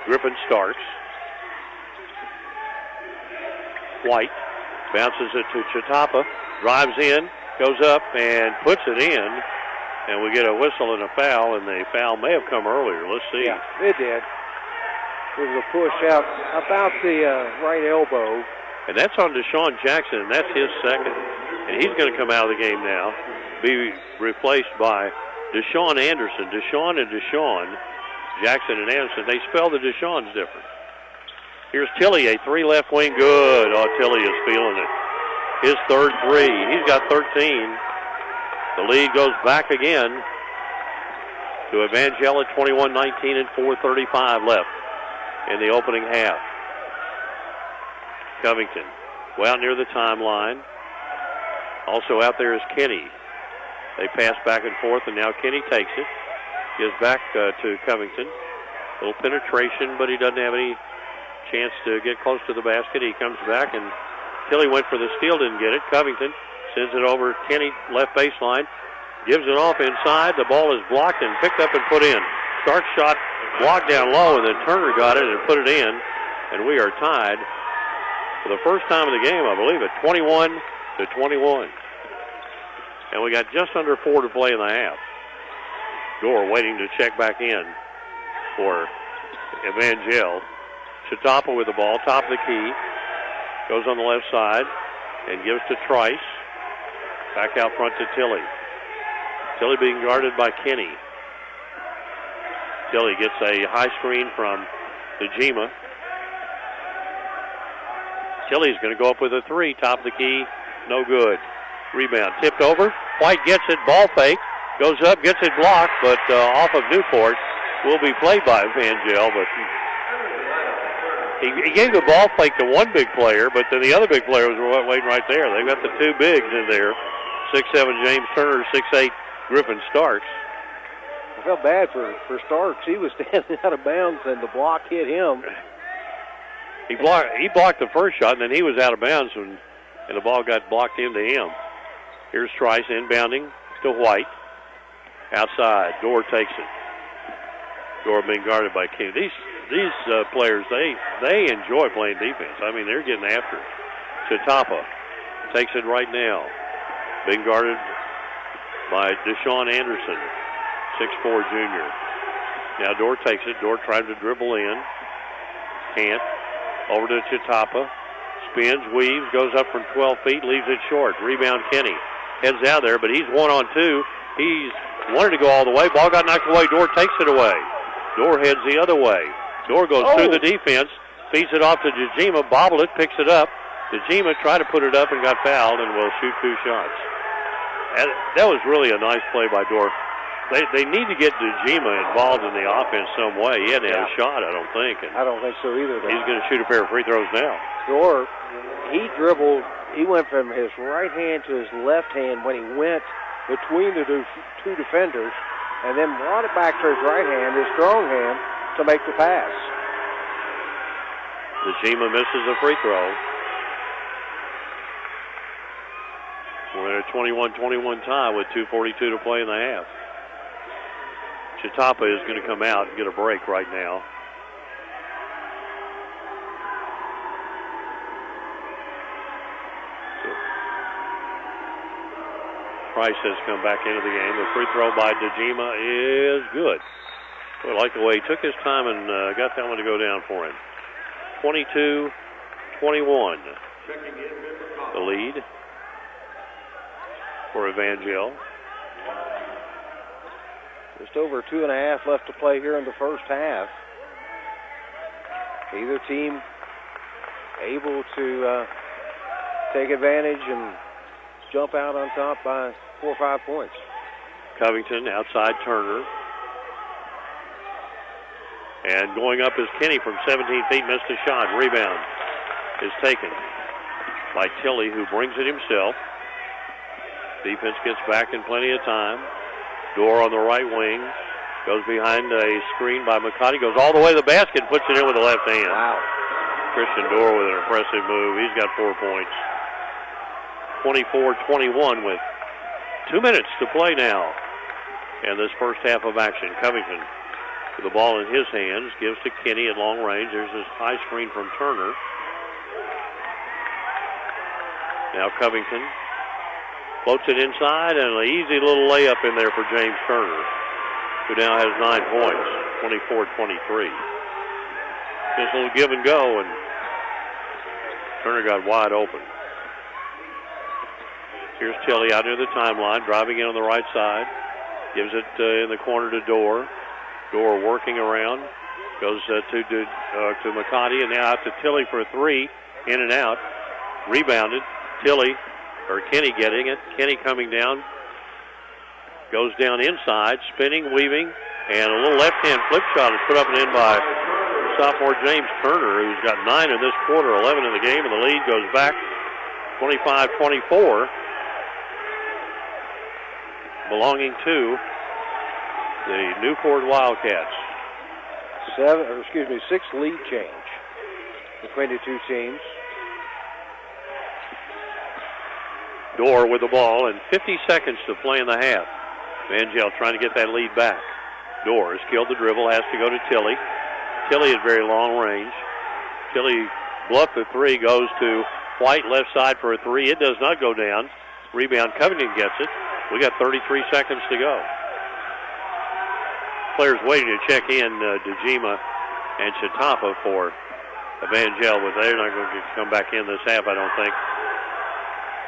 Griffin Starks. White bounces it to Chatapa, drives in, goes up and puts it in, and we get a whistle and a foul, and the foul may have come earlier. Let's see. Yeah, it did. It was a push out about the right elbow. And that's on Deshaun Jackson, and that's his second. And he's going to come out of the game now, be replaced by Deshaun Anderson. Deshaun and Deshaun, Jackson and Anderson, they spell the Deshaun's different. Here's Tilley, a three left wing, good. Oh, Tilley is feeling it. His third three. He's got 13. The lead goes back again to Evangel at 21-19 and 4:35 left in the opening half. Covington, well out near the timeline. Also out there is Kenny. They pass back and forth, and now Kenny takes it. Gives back to Covington. A little penetration, but he doesn't have any chance to get close to the basket. He comes back, and Tilley went for the steal, didn't get it. Covington sends it over Kenny, left baseline. Gives it off inside. The ball is blocked and picked up and put in. Stark shot blocked down low, and then Turner got it and put it in. And we are tied for the first time in the game, I believe, at 21-21. And we got just under 4 to play in the half. Gore waiting to check back in for Evangel. Chatapa with the ball, top of the key. Goes on the left side and gives to Trice. Back out front to Tilley. Tilley being guarded by Kenny. Tilley gets a high screen from DeGima. Tilley's going to go up with a three. Top of the key, no good. Rebound tipped over. White gets it, ball fake. Goes up, gets it blocked, but off of Newport. Will be played by Evangel, but he gave the ball fake to one big player, but then the other big player was waiting right there. They've got the two bigs in there. 6'7" James Turner, 6'8" Griffin Starks. I felt bad for Starks. He was standing out of bounds, and the block hit him. He blocked the first shot, and then he was out of bounds, and the ball got blocked into him. Here's Trice inbounding to White. Outside, Gore takes it. Gore being guarded by King. These players, they enjoy playing defense. I mean, they're getting after it. Chatapa takes it right now. Being guarded by Deshaun Anderson, 6'4" junior. Now Dorr takes it. Dorr trying to dribble in. Can't. Over to Chatapa. Spins, weaves, goes up from 12 feet, leaves it short. Rebound Kenny. Heads out there, but he's 1-on-2. He's wanted to go all the way. Ball got knocked away. Dorr takes it away. Dorr heads the other way. Dorr goes through the defense, feeds it off to DeGima, bobbled it, picks it up. DeGima tried to put it up and got fouled and will shoot two shots. That was really a nice play by Dorr. They need to get DeGima involved in the offense some way. He hadn't had a shot, I don't think. And I don't think so either. He's going to shoot a pair of free throws now. Dorr, he dribbled. He went from his right hand to his left hand. When he went between the two defenders, and then brought it back to his right hand, his strong hand, to make the pass. Dejima misses a free throw. We're at a 21-21 tie with 2:42 to play in the half. Chatapa is going to come out and get a break right now. Price has come back into the game. The free throw by Dejima is good. I like the way he took his time and got that one to go down for him. 22-21. The lead for Evangel. Just over 2.5 left to play here in the first half. Either team able to take advantage and jump out on top by 4 or 5 points. Covington outside Turner. And going up is Kenny from 17 feet, missed a shot. Rebound is taken by Tilley, who brings it himself. Defense gets back in plenty of time. Dorr on the right wing. Goes behind a screen by McCarty. Goes all the way to the basket and puts it in with the left hand. Wow. Christian Dorr with an impressive move. He's got 4 points. 24-21 with 2 minutes to play now. And this first half of action. Covington with the ball in his hands. Gives to Kenny at long range. There's this high screen from Turner. Now Covington floats it inside, and an easy little layup in there for James Turner, who now has 9 points, 24-23. Just a little give and go, and Turner got wide open. Here's Tilley out near the timeline, driving in on the right side. Gives it in the corner to Dorr. Dorr working around. Goes to McCarty, and now out to Tilley for a 3. In and out. Rebounded. Kenny getting it. Kenny coming down. Goes down inside, spinning, weaving, and a little left-hand flip shot is put up and in by sophomore James Turner, who's got 9 in this quarter, 11 in the game, and the lead goes back 25-24, belonging to the Newport Wildcats. 6 lead change between the two teams. Dorr with the ball, and 50 seconds to play in the half. Evangel trying to get that lead back. Dorr has killed the dribble, has to go to Tilley. Tilley at very long range. Tilley bluffed the 3, goes to White left side for a 3. It does not go down. Rebound, Covington gets it. We got 33 seconds to go. Players waiting to check in Dejima and Chatapa for Evangel, but they're not going to come back in this half, I don't think.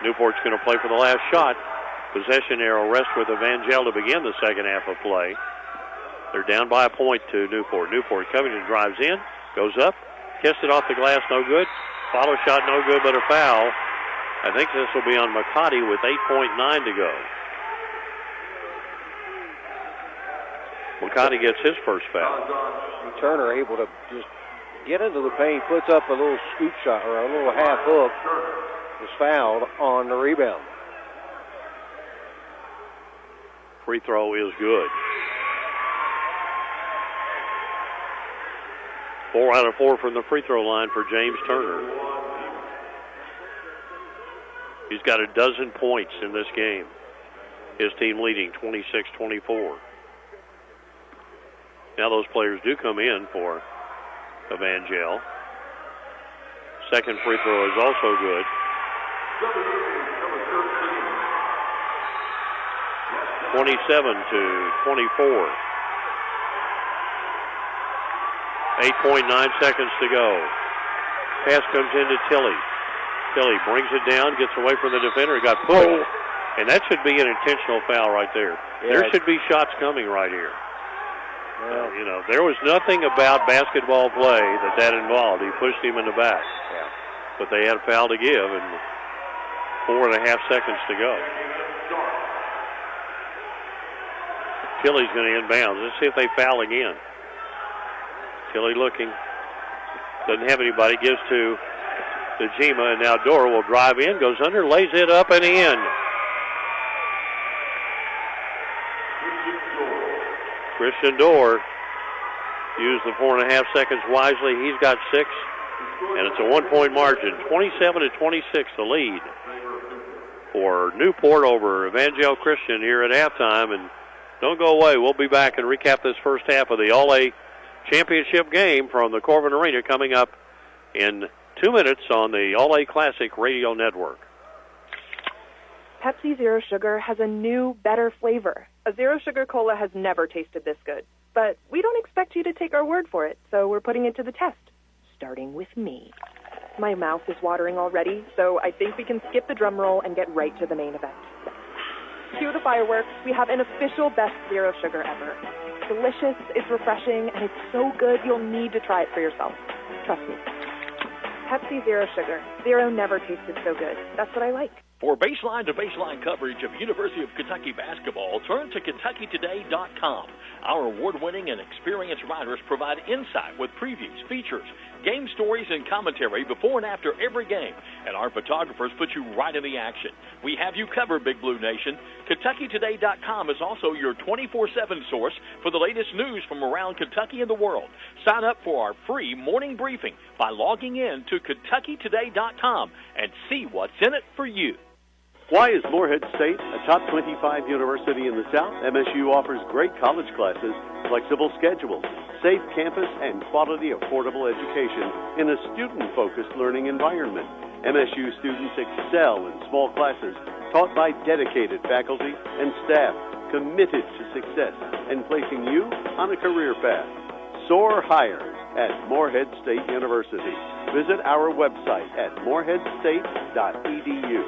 Newport's going to play for the last shot. Possession arrow rests with Evangel to begin the second half of play. They're down by a point to Newport. Covington drives in, goes up, kissed it off the glass, no good. Follow shot, no good, but a foul. I think this will be on McCarty with 8.9 to go. McCarty gets his first foul. Turner able to just get into the paint, puts up a little scoop shot or a little half hook. Was fouled on the rebound. Free throw is good. 4 out of 4 from the free throw line for James Turner. He's got 12 points in this game. His team leading 26-24. Now those players do come in for Evangel. Second free throw is also good. 27-24. 8.9 seconds to go. Pass comes into Tilley. Tilley brings it down, gets away from the defender, got pushed. And that should be an intentional foul right there. Yeah. There should be shots coming right here. Well, there was nothing about basketball play that involved. He pushed him in the back. Yeah. But they had a foul to give, and 4.5 seconds to go. Tilley's going to inbound. Let's see if they foul again. Tilley looking. Doesn't have anybody. Gives to Dejima, and now Dorr will drive in, goes under, lays it up and in. Christian Dorr used the 4.5 seconds wisely. He's got 6, and it's a 1-point margin. 27-26, the lead for Newport over Evangel Christian here at halftime. And don't go away. We'll be back and recap this first half of the All-A Championship game from the Corbin Arena coming up in 2 minutes on the All-A Classic Radio Network. Pepsi Zero Sugar has a new, better flavor. A Zero Sugar Cola has never tasted this good. But we don't expect you to take our word for it, so we're putting it to the test. Starting with me. My mouth is watering already, so I think we can skip the drum roll and get right to the main event. Cue the fireworks. We have an official best Zero Sugar ever. It's delicious, it's refreshing, and it's so good you'll need to try it for yourself. Trust me. Pepsi Zero Sugar. Zero never tasted so good. That's what I like. For baseline-to-baseline coverage of University of Kentucky basketball, turn to KentuckyToday.com. Our award-winning and experienced writers provide insight with previews, features, game stories, and commentary before and after every game. And our photographers put you right in the action. We have you covered, Big Blue Nation. KentuckyToday.com is also your 24/7 source for the latest news from around Kentucky and the world. Sign up for our free morning briefing by logging in to KentuckyToday.com and see what's in it for you. Why is Morehead State a top 25 university in the South? MSU offers great college classes, flexible schedules, safe campus, and quality, affordable education in a student-focused learning environment. MSU students excel in small classes taught by dedicated faculty and staff committed to success and placing you on a career path. Soar higher at Morehead State University. Visit our website at moreheadstate.edu.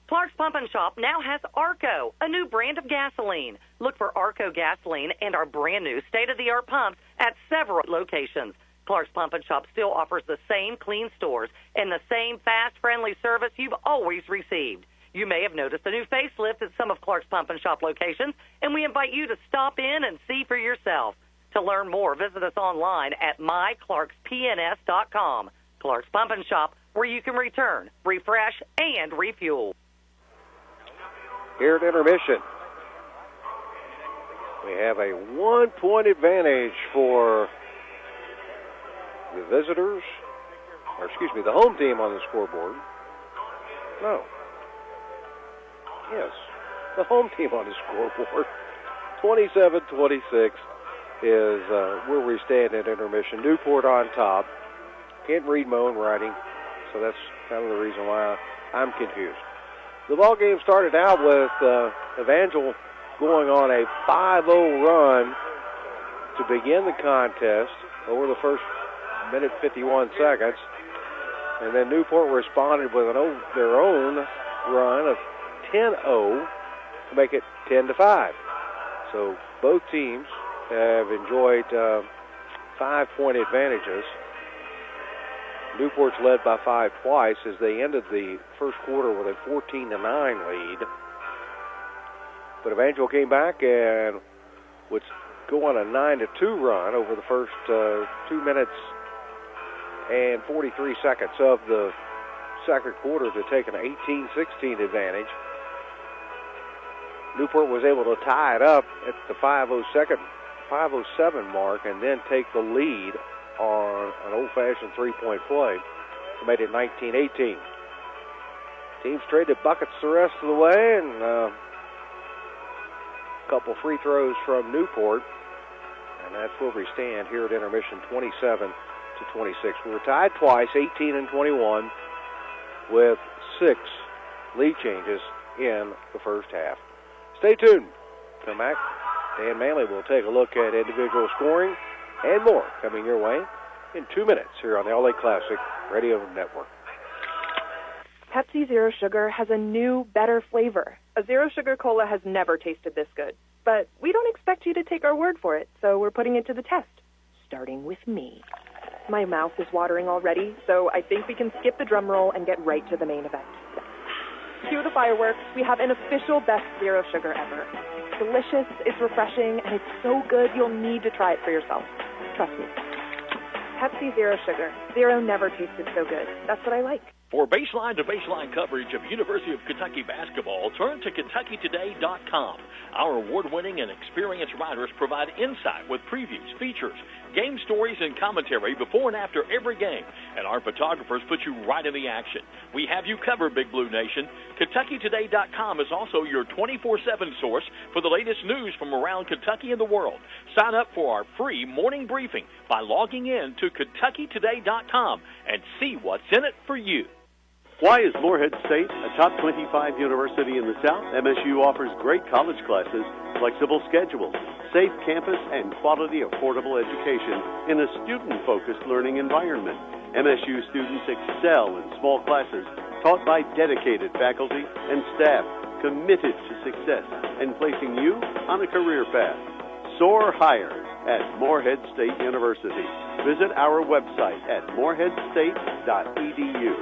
Clark's Pump and Shop now has Arco, a new brand of gasoline. Look for Arco gasoline and our brand new state-of-the-art pumps at several locations. Clark's Pump and Shop still offers the same clean stores and the same fast, friendly service you've always received. You may have noticed a new facelift at some of Clark's Pump and Shop locations, and we invite you to stop in and see for yourself. To learn more, visit us online at myclarkspns.com. Clark's Pump and Shop, where you can return, refresh, and refuel. Here at intermission, we have a 1-point advantage for the visitors, or excuse me, the home team on the scoreboard. No. Yes, the home team on the scoreboard. 27-26 is where we stand at intermission. Newport on top. Can't read my own writing, so that's kind of the reason why I'm confused. The ball game started out with Evangel going on a 5-0 run to begin the contest over the first minute 51 seconds. And then Newport responded with their own run of 10-0 to make it 10-5. So both teams have enjoyed 5-point advantages. Newport's led by 5 twice as they ended the first quarter with a 14-9 lead. But Evangel came back and would go on a 9-2 run over the first 2 minutes and 43 seconds of the second quarter to take an 18-16 advantage. Newport was able to tie it up at the 5:07 mark and then take the lead on an old-fashioned three-point play to make it 19-18. Teams traded buckets the rest of the way, and a couple free throws from Newport, and that's where we stand here at intermission, 27-26. We were tied twice, 18-21, with 6 lead changes in the first half. Stay tuned. Come back. Dan Manley will take a look at individual scoring and more coming your way in 2 minutes here on the All-A Classic Radio Network. Pepsi Zero Sugar has a new, better flavor. A Zero Sugar Cola has never tasted this good. But we don't expect you to take our word for it, so we're putting it to the test. Starting with me. My mouth is watering already, so I think we can skip the drum roll and get right to the main event. Cue the fireworks. We have an official best Zero Sugar ever. It's delicious, it's refreshing, and it's so good you'll need to try it for yourself. Trust me. Pepsi Zero Sugar. Zero never tasted so good. That's what I like. For baseline-to-baseline coverage of University of Kentucky basketball, turn to KentuckyToday.com. Our award-winning and experienced writers provide insight with previews, features, game stories, and commentary before and after every game. And our photographers put you right in the action. We have you covered, Big Blue Nation. KentuckyToday.com is also your 24/7 source for the latest news from around Kentucky and the world. Sign up for our free morning briefing by logging in to KentuckyToday.com and see what's in it for you. Why is Morehead State a top 25 university in the South? MSU offers great college classes, flexible schedules, safe campus, and quality, affordable education in a student-focused learning environment. MSU students excel in small classes taught by dedicated faculty and staff committed to success and placing you on a career path. Soar higher at Morehead State University. Visit our website at moreheadstate.edu.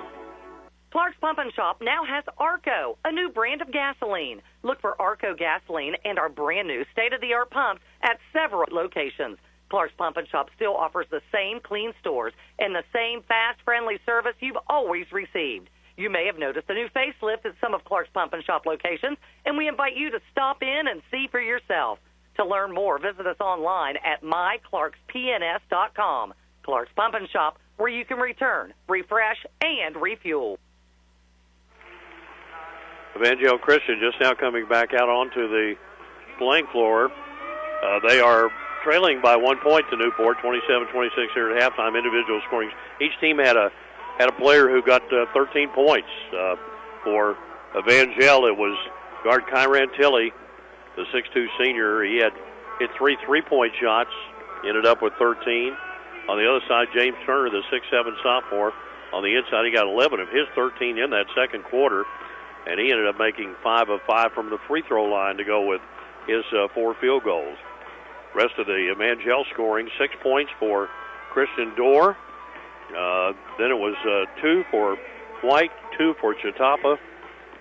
Clark's Pump and Shop now has Arco, a new brand of gasoline. Look for Arco gasoline and our brand new state-of-the-art pumps at several locations. Clark's Pump and Shop still offers the same clean stores and the same fast, friendly service you've always received. You may have noticed a new facelift at some of Clark's Pump and Shop locations, and we invite you to stop in and see for yourself. To learn more, visit us online at myclarkspns.com. Clark's Pump and Shop, where you can return, refresh, and refuel. Evangel Christian just now coming back out onto the playing floor. They are trailing by 1 point to Newport, 27-26 here at halftime. Individual scoring. Each team had a player who got 13 points. For Evangel, it was guard Kyran Tilley, the 6'2 senior. He had hit 3 3-point shots, ended up with 13. On the other side, James Turner, the 6'7 sophomore. On the inside, he got 11 of his 13 in that second quarter. And he ended up making 5 of 5 from the free throw line to go with his 4 field goals. Rest of the Evangel scoring, 6 points for Christian Dorr. Then it was 2 for White, 2 for Chatapa,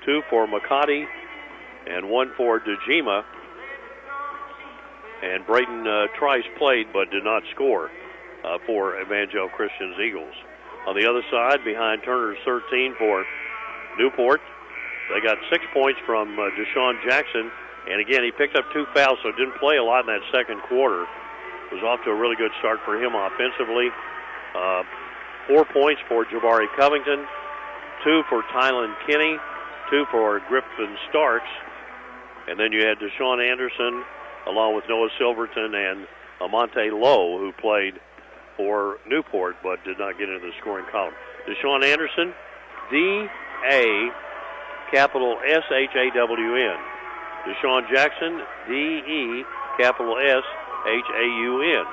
2 for Makati, and 1 for Dejima. And Braden Trice played but did not score for Evangel Christian's Eagles. On the other side, behind Turner's 13 for Newport, they got 6 points from Deshaun Jackson, and again, he picked up 2 fouls, so didn't play a lot in that second quarter. Was off to a really good start for him offensively. 4 points for Jabari Covington, 2 for Tylen Kinney, 2 for Griffin Starks, and then you had Deshaun Anderson, along with Noah Silverton and Amante Lowe, who played for Newport, but did not get into the scoring column. Deshaun Anderson, D-A, capital S-H-A-W-N. Deshaun Jackson, D-E, capital S-H-A-U-N.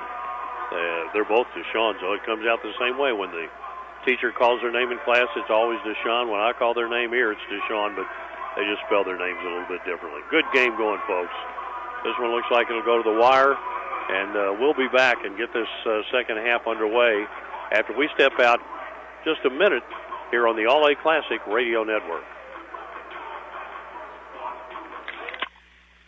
They're both Deshaun, so it comes out the same way. When the teacher calls their name in class, it's always Deshaun. When I call their name here, it's Deshaun, but they just spell their names a little bit differently. Good game going, folks. This one looks like it'll go to the wire, and we'll be back and get this second half underway after we step out just a minute here on the All-A Classic Radio Network.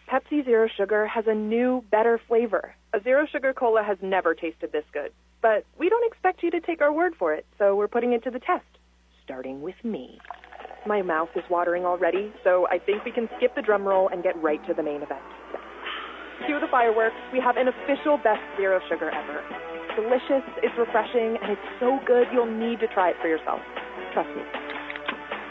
Pepsi Zero Sugar has a new, better flavor. A Zero Sugar Cola has never tasted this good. But we don't expect you to take our word for it, so we're putting it to the test, starting with me. My mouth is watering already, so I think we can skip the drum roll and get right to the main event. Cue the fireworks. We have an official best Zero Sugar ever. It's delicious, it's refreshing, and it's so good you'll need to try it for yourself. Trust me.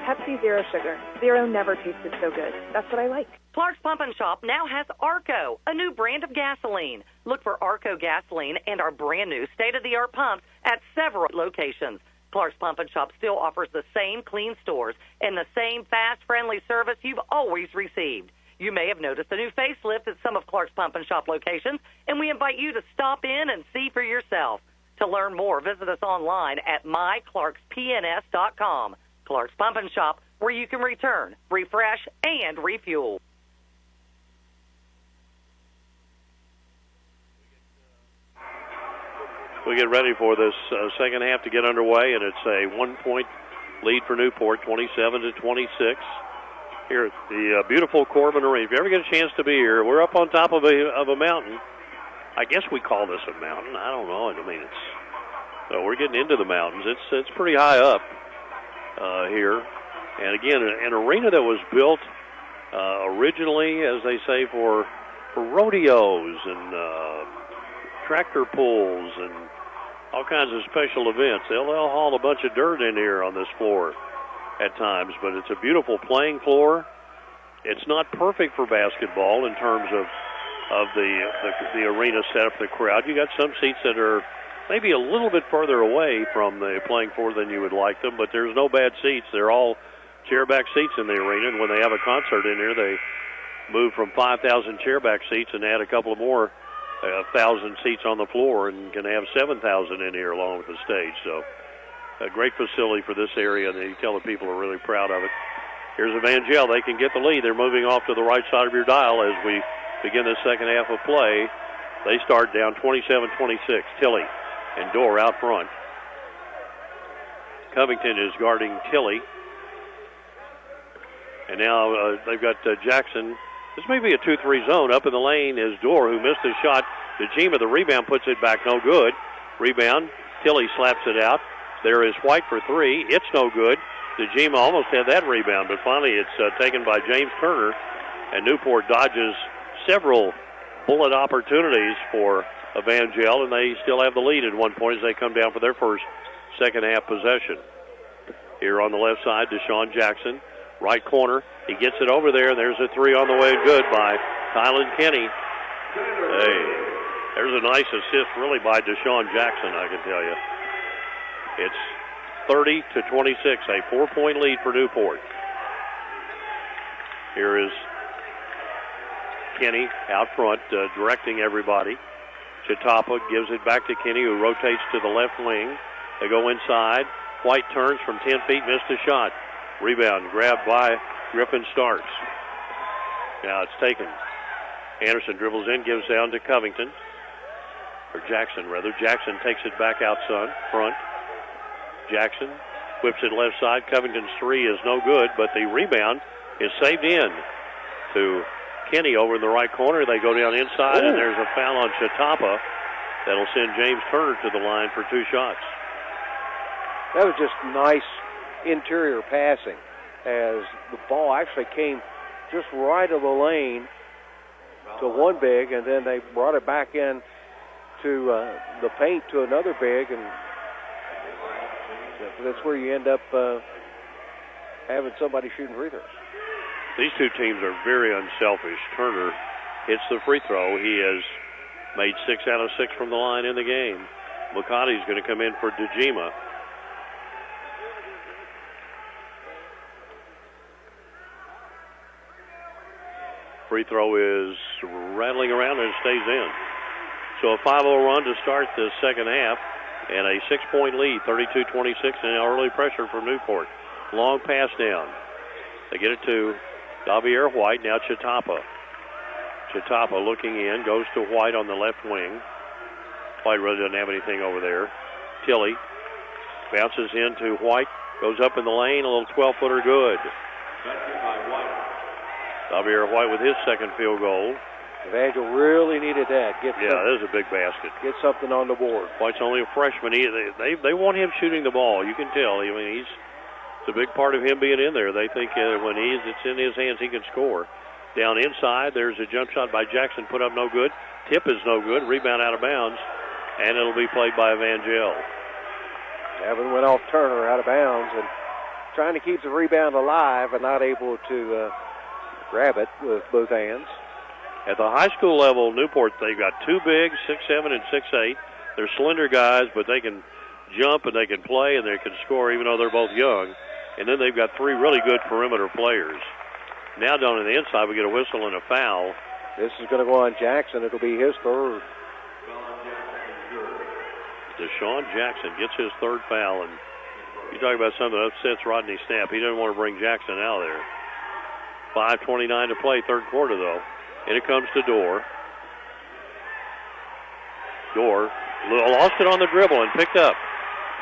Pepsi Zero Sugar. Zero never tasted so good. That's what I like. Clark's Pump and Shop now has Arco, a new brand of gasoline. Look for Arco gasoline and our brand new state-of-the-art pumps at several locations. Clark's Pump and Shop still offers the same clean stores and the same fast, friendly service you've always received. You may have noticed a new facelift at some of Clark's Pump and Shop locations, and we invite you to stop in and see for yourself. To learn more, visit us online at myclarkspns.com. Clark's Pump and Shop, where you can return, refresh, and refuel. We get ready for this second half to get underway, and it's a 1-point lead for Newport, 27-26. Here at the beautiful Corbin Arena. If you ever get a chance to be here, we're up on top of a mountain. I guess we call this a mountain. I don't know. I mean, we're getting into the mountains. It's pretty high up. here. And again, an arena that was built originally, as they say, for rodeos and tractor pulls and all kinds of special events. They'll haul a bunch of dirt in here on this floor at times, but it's a beautiful playing floor. It's not perfect for basketball in terms of the arena setup, the crowd. You got some seats that are maybe a little bit further away from the playing floor than you would like them, but there's no bad seats. They're all chairback seats in the arena, and when they have a concert in here, they move from 5,000 chairback seats and add a couple of more 1,000 seats on the floor and can have 7,000 in here along with the stage. So a great facility for this area, and you tell the people are really proud of it. Here's Evangel. They can get the lead. They're moving off to the right side of your dial as we begin the second half of play. They start down 27-26. Tilley and Dorr out front. Covington is guarding Tilley. And now they've got Jackson. This may be a 2-3 zone. Up in the lane is Dorr, who missed his shot. DeGima, the rebound, puts it back. No good. Rebound. Tilley slaps it out. There is White for three. It's no good. DeGima almost had that rebound, but finally it's taken by James Turner. And Newport dodges several bullet opportunities for Evangel, and they still have the lead at one point as they come down for their first second half possession. Here on the left side, Deshaun Jackson. Right corner, he gets it over there. There's a three on the way, good by Tylen Kenny. Hey, there's a nice assist really by Deshaun Jackson, I can tell you. It's 30-26, a 4-point lead for Newport. Here is Kenny out front, directing everybody. Chatapa gives it back to Kenny, who rotates to the left wing. They go inside. White turns from 10 feet, missed a shot. Rebound grabbed by Griffin Starks. Now it's taken. Anderson dribbles in, gives down to Covington. Or Jackson, rather. Jackson takes it back out front. Jackson whips it left side. Covington's three is no good, but the rebound is saved in to Kenny over in the right corner. They go down inside, and there's a foul on Chatapa that'll send James Turner to the line for two shots. That was just nice interior passing as the ball actually came just right of the lane to one big, and then they brought it back in to the paint to another big, and that's where you end up having somebody shooting free throws. These two teams are very unselfish. Turner hits the free throw. He has made 6 out of 6 from the line in the game. McCarty's going to come in for DeGima. Free throw is rattling around and stays in. So a 5-0 run to start the second half and a 6-point lead, 32-26, and early pressure from Newport. Long pass down. They get it to Javier White, now Chatapa. Chatapa looking in, goes to White on the left wing. White really doesn't have anything over there. Tilley bounces into White, goes up in the lane, a little 12-footer good. Javier White with his second field goal. Evangel really needed that. That is a big basket. Get something on the board. White's only a freshman. They want him shooting the ball. You can tell. I mean, it's a big part of him being in there. They think when it's in his hands, he can score. Down inside, there's a jump shot by Jackson, put up no good. Tip is no good. Rebound out of bounds, and it'll be played by Evangel. Evan went off Turner out of bounds and trying to keep the rebound alive and not able to grab it with both hands. At the high school level, Newport, they've got two bigs, 6'7" and 6'8". They're slender guys, but they can jump and they can play and they can score even though they're both young. And then they've got three really good perimeter players. Now down on the inside, we get a whistle and a foul. This is going to go on Jackson. It'll be his third. Deshaun Jackson gets his third foul, and you talk about something that upsets Rodney Snap. He doesn't want to bring Jackson out of there. 5:29 to play, third quarter, though. And it comes to Dorr. Dorr lost it on the dribble and picked up.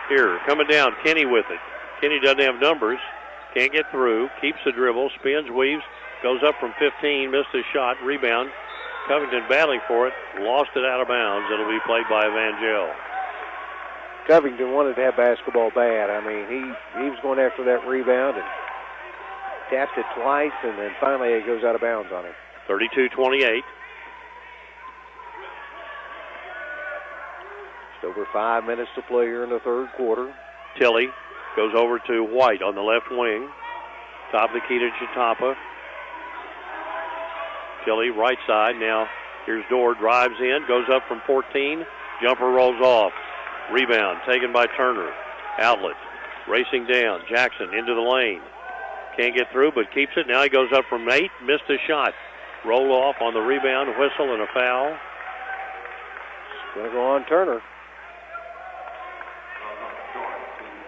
Here, coming down, Kenny with it. Kenny doesn't have numbers, can't get through, keeps the dribble, spins, weaves, goes up from 15, missed his shot, rebound. Covington battling for it, lost it out of bounds. It'll be played by Evangel. Covington wanted to have basketball bad. I mean, he was going after that rebound and tapped it twice, and then finally it goes out of bounds on him. 32-28. Just over 5 minutes to play here in the third quarter. Tilley goes over to White on the left wing. Top of the key to Chatapa. Tilley, right side. Now here's Dorr, drives in, goes up from 14. Jumper rolls off. Rebound taken by Turner. Outlet. Racing down. Jackson into the lane. Can't get through, but keeps it. Now he goes up from 8. Missed a shot. Roll off on the rebound. Whistle and a foul. It's going to go on Turner.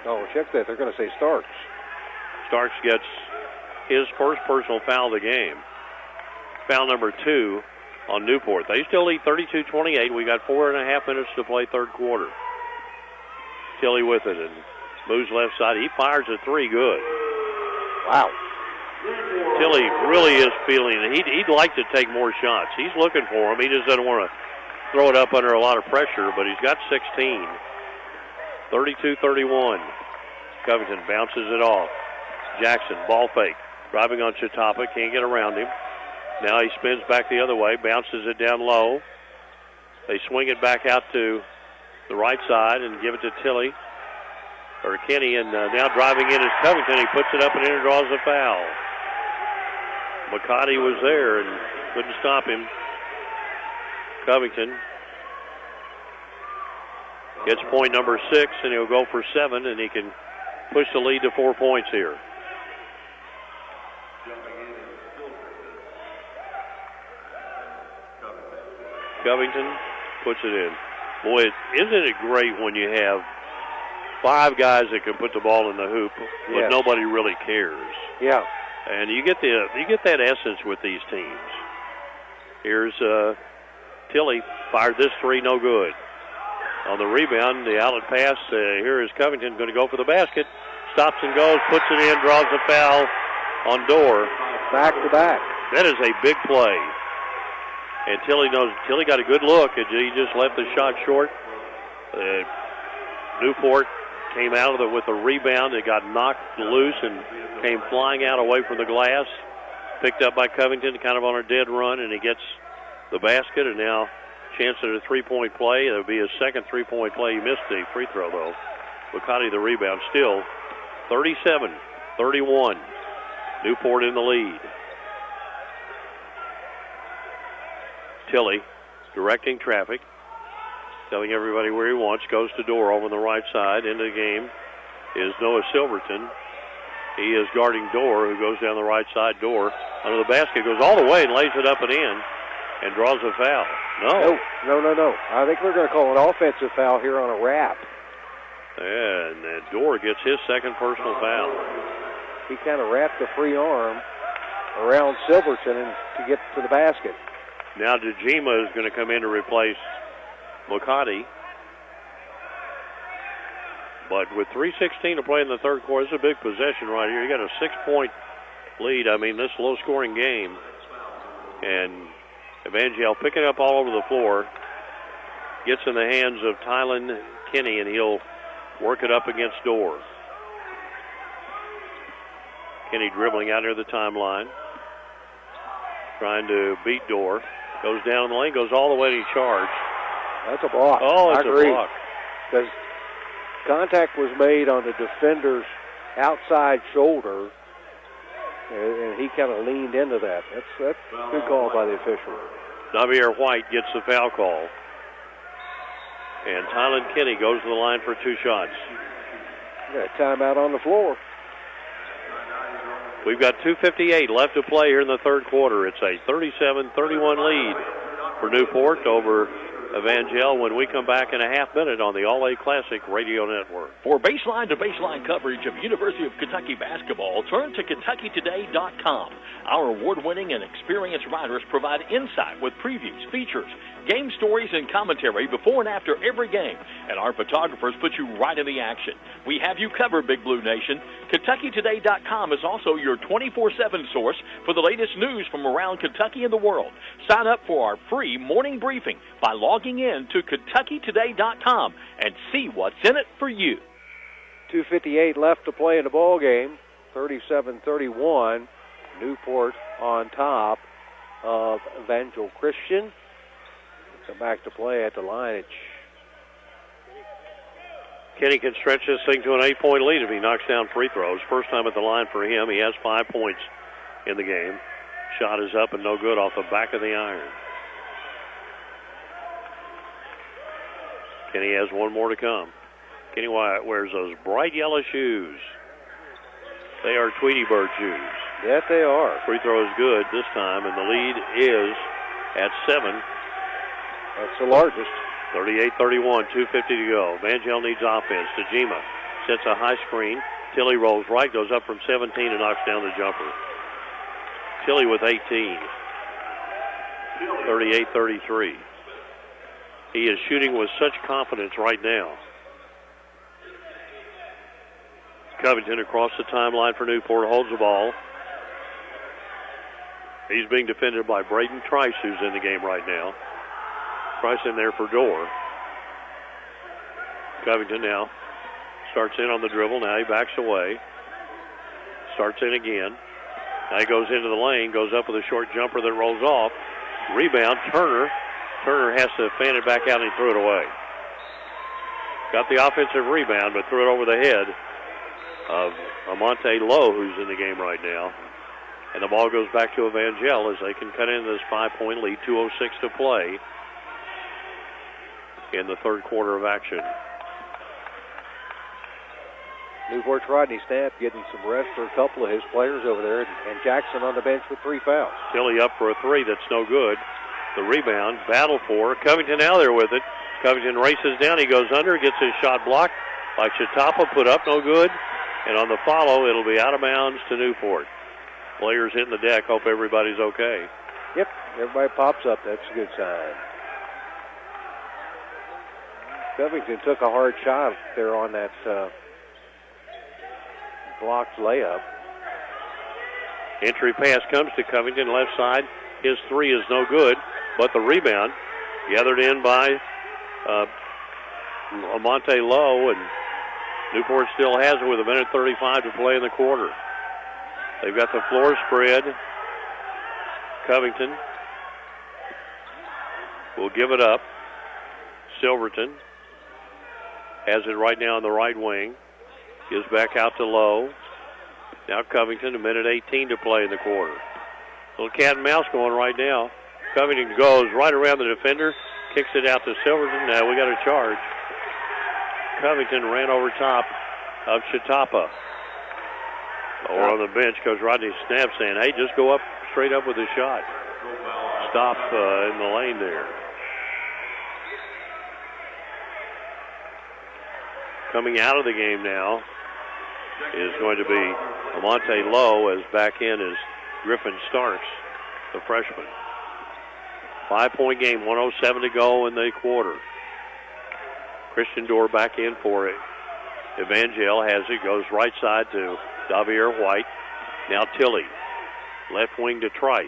Oh, check that. They're going to say Starks. Starks gets his first personal foul of the game. Foul number 2 on Newport. They still lead 32-28. We got 4.5 minutes to play third quarter. Tilley with it and moves left side. He fires a 3 good. Wow. Tilley really is feeling it. He'd like to take more shots. He's looking for them. He just doesn't want to throw it up under a lot of pressure, but he's got 16. 32-31. Covington bounces it off. Jackson, ball fake. Driving on Chatapa. Can't get around him. Now he spins back the other way. Bounces it down low. They swing it back out to the right side and give it to Tilley. Or Kenny, and now driving in is Covington. He puts it up and in and draws a foul. McCarty was there and couldn't stop him. Covington gets point number 6, and he'll go for 7, and he can push the lead to 4 points here. Covington puts it in. Boy, isn't it great when you have 5 guys that can put the ball in the hoop, but nobody really cares. Yeah. And you get that essence with these teams. Here's Tilley, fired this 3, no good. On the rebound, the outlet pass, here is Covington going to go for the basket. Stops and goes, puts it in, draws the foul on Dorr. Back to back. That is a big play. And Tilley got a good look, and he just left the shot short. Newport came out of it with a rebound. It got knocked loose and came flying out away from the glass. Picked up by Covington, kind of on a dead run, and he gets the basket, and now chance at a three-point play. It'll be his second three-point play. He missed the free throw, though. McCarty the rebound. Still 37-31. Newport in the lead. Tilley directing traffic, telling everybody where he wants, goes to Dorr over on the right side. Into the game is Noah Silverton. He is guarding Dorr, who goes down the right side. Dorr under the basket, goes all the way and lays it up and in and draws a foul. No. I think they're going to call an offensive foul here on a wrap. And Dorr gets his second personal foul. He kind of wrapped the free arm around Silverton to get to the basket. Now DeGima is going to come in to replace McCarty. But with 3:16 to play in the third quarter, it's a big possession right here. You got a 6-point lead. I mean, this low-scoring game. And Evangel picking up all over the floor. Gets in the hands of Tylen Kinney, and he'll work it up against Dorr. Kinney dribbling out near the timeline. Trying to beat Dorr. Goes down the lane, goes all the way to charge. That's a block. Oh, it's I agree. a block. Because contact was made on the defender's outside shoulder, and he kind of leaned into that. That's a good call by the official. Javier White gets the foul call. And Tylen Kinney goes to the line for 2 shots. Got a timeout on the floor. We've got 2:58 left to play here in the third quarter. It's a 37-31 lead for Newport over Evangel when we come back in a half minute on the All-A Classic Radio Network. For baseline-to-baseline coverage of University of Kentucky basketball, turn to KentuckyToday.com. Our award-winning and experienced writers provide insight with previews, features, game stories, and commentary before and after every game. And our photographers put you right in the action. We have you covered, Big Blue Nation. KentuckyToday.com is also your 24/7 source for the latest news from around Kentucky and the world. Sign up for our free morning briefing by logging in to KentuckyToday.com and see what's in it for you. 2:58 left to play in the ball game. 37-31. Newport on top of Evangel Christian. Come back to play at the line. Kenny can stretch this thing to an 8-point lead if he knocks down free throws. First time at the line for him. He has 5 points in the game. Shot is up and no good off the back of the iron. Kenny has one more to come. Kenny Wyatt wears those bright yellow shoes. They are Tweety Bird shoes. Yes, they are. Free throw is good this time, and the lead is at 7. That's the largest. 38-31, 2:50 to go. Evangel needs offense. Tajima sets a high screen. Tilly rolls right, goes up from 17 and knocks down the jumper. Tilly with 18. 38-33. He is shooting with such confidence right now. Covington across the timeline for Newport holds the ball. He's being defended by Braden Trice, who's in the game right now. Trice in there for Dorr. Covington now starts in on the dribble. Now he backs away. Starts in again. Now he goes into the lane, goes up with a short jumper that rolls off. Rebound, Turner. Turner has to fan it back out and he threw it away. Got the offensive rebound, but threw it over the head of Amonte Lowe, who's in the game right now. And the ball goes back to Evangel as they can cut into this 5-point lead. 2:06 to play in the third quarter of action. Newport's Rodney Snapp getting some rest for a couple of his players over there, and Jackson on the bench with 3 fouls. Tilly up for a 3, that's no good. The rebound, battle for Covington out there with it. Covington races down, he goes under, gets his shot blocked by Chatapa, put up, no good. And on the follow, it'll be out of bounds to Newport. Players hitting the deck, hope everybody's okay. Yep, everybody pops up, that's a good sign. Covington took a hard shot there on that blocked layup. Entry pass comes to Covington, left side. His 3 is no good, but the rebound gathered in by Amonte Lowe, and Newport still has it with 1:35 to play in the quarter. They've got the floor spread. Covington will give it up. Silverton has it right now in the right wing. Gives back out to Lowe. Now Covington, 1:18 to play in the quarter. Little cat and mouse going right now. Covington goes right around the defender, kicks it out to Silverton. Now we got a charge. Covington ran over top of Chatapa. Over on the bench, Coach Rodney Snapp saying, hey, just go up, straight up with a shot. Stop in the lane there. Coming out of the game now is going to be Amonte Lowe, as back in is Griffin Starks, the freshman. 5-point game, 1:07 to go in the quarter. Christian Dorr back in for it. Evangel has it, goes right side to Davier White. Now Tilly, left wing to Trice.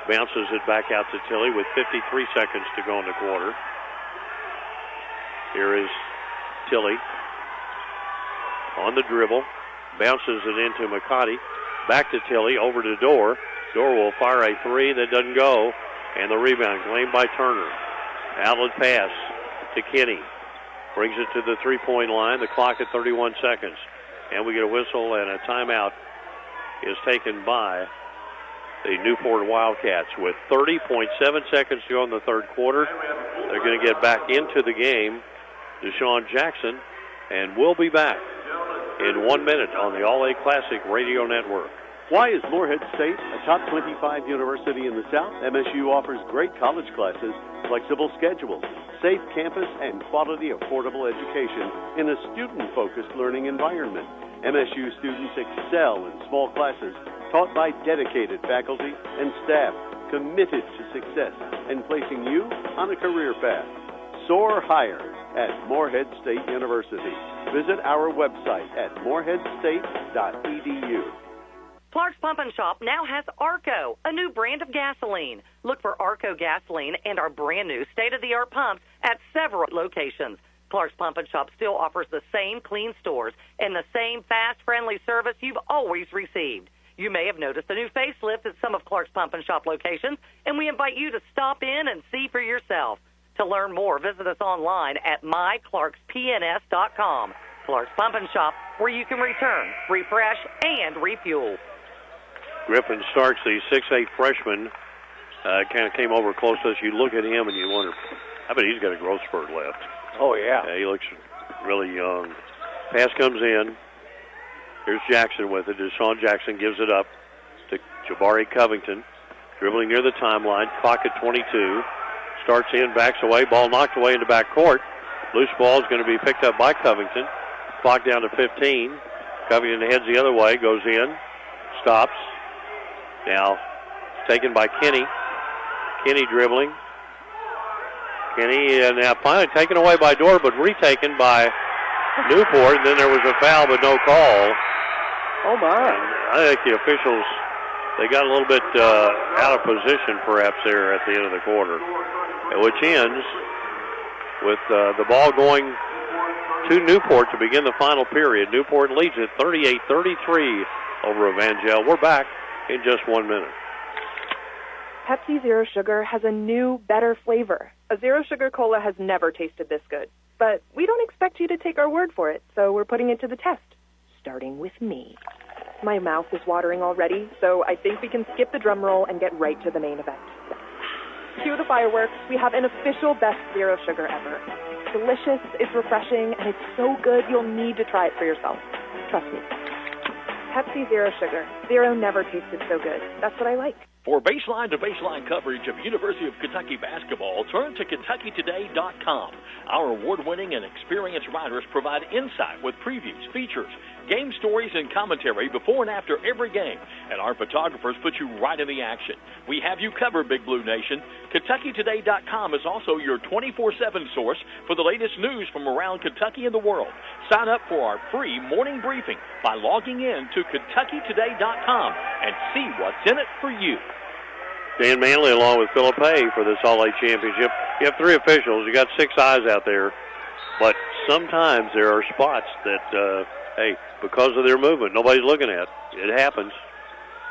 Bounces it back out to Tilly with 53 seconds to go in the quarter. Here is Tilly on the dribble. Bounces it into McCarty. Back to Tilly, over to Dorr. Dorr will fire a 3 that doesn't go. And the rebound claimed by Turner. Outlet pass to Kenny. Brings it to the 3-point line. The clock at 31 seconds. And we get a whistle, and a timeout is taken by the Newport Wildcats with 30.7 seconds to go in the third quarter. They're going to get back into the game. Deshaun Jackson, and we'll be back in 1 minute on the All-A Classic Radio Network. Why is Morehead State a top 25 university in the South? MSU offers great college classes, flexible schedules, safe campus, and quality, affordable education in a student-focused learning environment. MSU students excel in small classes taught by dedicated faculty and staff committed to success and placing you on a career path. Soar higher at Morehead State University. visit our website at moreheadstate.edu. Clark's Pump and Shop now has Arco, a new brand of gasoline. Look for Arco gasoline and our brand new state-of-the-art pumps at several locations. Clark's Pump and Shop still offers the same clean stores and the same fast, friendly service you've always received. You may have noticed a new facelift at some of Clark's Pump and Shop locations, and we invite you to stop in and see for yourself. To learn more, visit us online at myclarkspns.com. Clark's Pump and Shop, where you can return, refresh, and refuel. Griffin Starks, the 6'8 freshman, kind of came over close to us. You look at him and you wonder, I bet he's got a growth spurt left. Oh, yeah. He looks really young. Pass comes in. Here's Jackson with it. Deshaun Jackson gives it up to Jabari Covington. Dribbling near the timeline. Clock at 22. Starts in, backs away. Ball knocked away into backcourt. Loose ball is going to be picked up by Covington. Clock down to 15. Covington heads the other way, goes in, stops. Now taken by Kenny. Kenny dribbling. Kenny now finally taken away by Dorr, but retaken by Newport. And then there was a foul, but no call. Oh, my. And I think the officials, they got a little bit out of position perhaps there at the end of the quarter, which ends with the ball going to Newport to begin the final period. Newport leads it 38-33 over Evangel. We're back in just 1 minute. Pepsi Zero Sugar has a new, better flavor. A Zero Sugar Cola has never tasted this good. But we don't expect you to take our word for it, so we're putting it to the test. Starting with me. My mouth is watering already, so I think we can skip the drum roll and get right to the main event. Cue the fireworks. We have an official best Zero Sugar ever. It's delicious, it's refreshing, and it's so good you'll need to try it for yourself. Trust me. Pepsi Zero Sugar. Zero never tasted so good. That's what I like. For baseline-to-baseline coverage of University of Kentucky basketball, turn to KentuckyToday.com. Our award-winning and experienced writers provide insight with previews, features, game stories, and commentary before and after every game. And our photographers put you right in the action. We have you covered, Big Blue Nation. KentuckyToday.com is also your 24/7 source for the latest news from around Kentucky and the world. Sign up for our free morning briefing by logging in to KentuckyToday.com and see what's in it for you. Dan Manley along with Philip Hay for this All-A Championship. You have three officials. You got 6 eyes out there. But sometimes there are spots that, hey, because of their movement, nobody's looking at. It happens.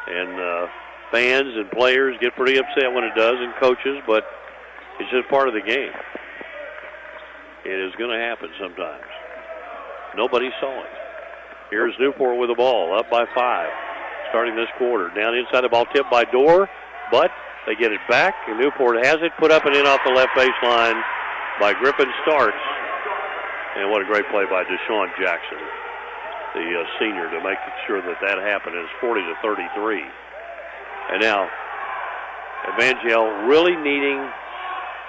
And fans and players get pretty upset when it does, and coaches, but it's just part of the game. It is going to happen sometimes. Nobody saw it. Here's Newport with the ball, up by 5, starting this quarter. Down inside, the ball tipped by Dorr, but they get it back, and Newport has it, put up and in off the left baseline by Griffin Starks. And what a great play by Deshaun Jackson, the senior, to make sure that that happened. It's 40-33. And now, Evangel really needing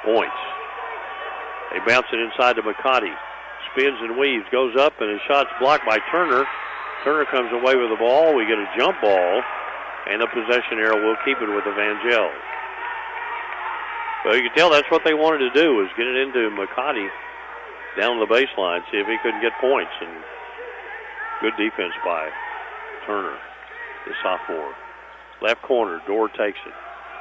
points. They bounce it inside to McCarty. Spins and weaves, goes up, and his shot's blocked by Turner. Turner comes away with the ball. We get a jump ball, and the possession arrow will keep it with Evangel. Well, you can tell that's what they wanted to do, was get it into McCarty down the baseline, see if he couldn't get points. And good defense by Turner, the sophomore. Left corner, Dorr takes it.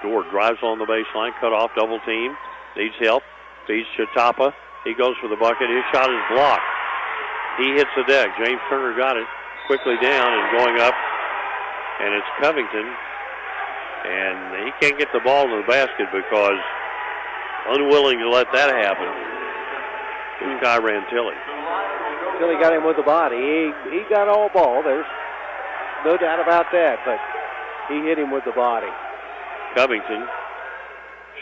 Dorr drives on the baseline, cut off, double team, needs help, feeds Chatapa. He goes for the bucket. His shot is blocked. He hits the deck. James Turner got it quickly down and going up, and it's Covington. And he can't get the ball in the basket because unwilling to let that happen is Kyran Tilley. Tilley got him with the body. He got all ball. There's no doubt about that, but he hit him with the body. Covington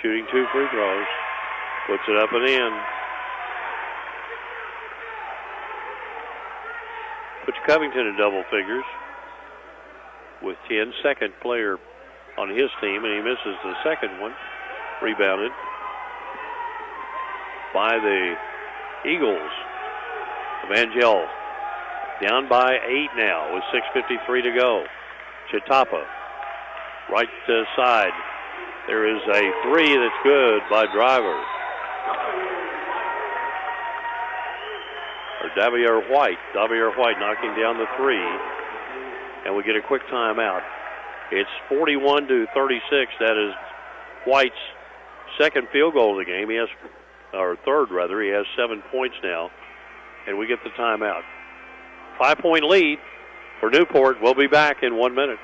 shooting 2 free throws. Puts it up and in. Puts Covington in double figures with 10. Second player on his team, and he misses the second one. Rebounded by the Eagles. Evangel down by 8 now with 6:53 to go. Chatapa, right side. There is a 3 that's good by Driver. or Davier White. Davier White knocking down the three. And we get a quick timeout. It's 41-36. That is White's second field goal of the game. He has, or third rather, he has 7 points now. And we get the timeout. 5-point lead for Newport. We'll be back in 1 minute.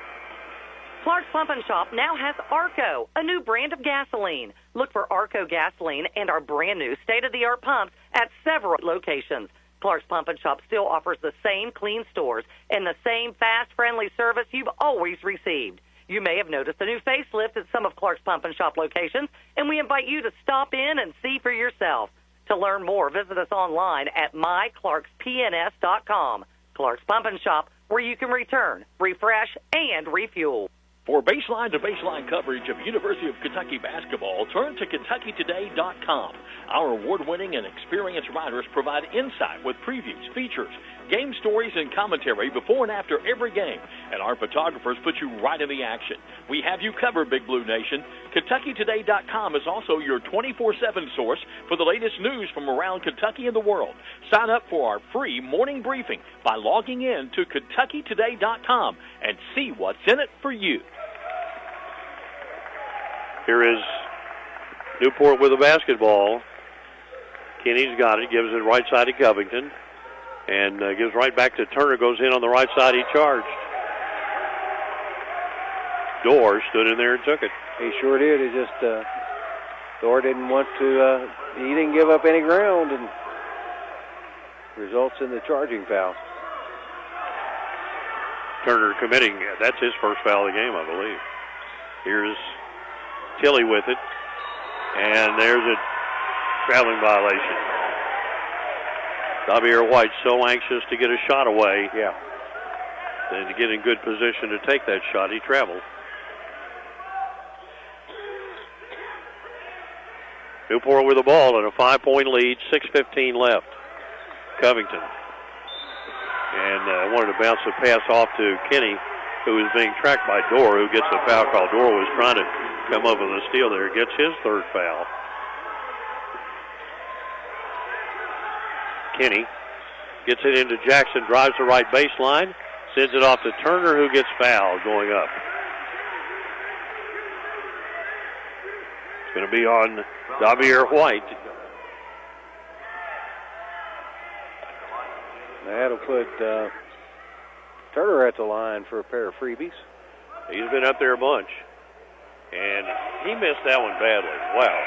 Clark's Pump and Shop now has Arco, a new brand of gasoline. Look for Arco gasoline and our brand new state-of-the-art pumps at several locations. Clark's Pump and Shop still offers the same clean stores and the same fast, friendly service you've always received. You may have noticed a new facelift at some of Clark's Pump and Shop locations, and we invite you to stop in and see for yourself. To learn more, visit us online at myclarkspns.com. Clark's Pump and Shop, where you can return, refresh, and refuel. For baseline-to-baseline coverage of University of Kentucky basketball, turn to KentuckyToday.com. Our award-winning and experienced writers provide insight with previews, features, game stories, and commentary before and after every game. And our photographers put you right in the action. We have you covered, Big Blue Nation. KentuckyToday.com is also your 24/7 source for the latest news from around Kentucky and the world. Sign up for our free morning briefing by logging in to KentuckyToday.com and see what's in it for you. Here is Newport with the basketball. Kenny's got it, gives it right side to Covington, and gives right back to Turner, goes in on the right side, he charged. Dorr stood in there and took it. He sure did. He just, Dorr didn't want to, he didn't give up any ground, and results in the charging foul. Turner committing, that's his first foul of the game, I believe. Here's Tilley with it, and there's a traveling violation. Davier White so anxious to get a shot away. Yeah. And to get in good position to take that shot, he traveled. Newport with the ball and a 5-point lead, 6:15 left. Covington. And wanted to bounce the pass off to Kenny, who was being tracked by Dorr, who gets a foul call. Dorr was trying to come up with a steal there, gets his third foul. Kenny gets it into Jackson, drives the right baseline, sends it off to Turner, who gets fouled going up. It's going to be on Davier White. That'll put Turner at the line for a pair of freebies. He's been up there a bunch. And he missed that one badly. Wow.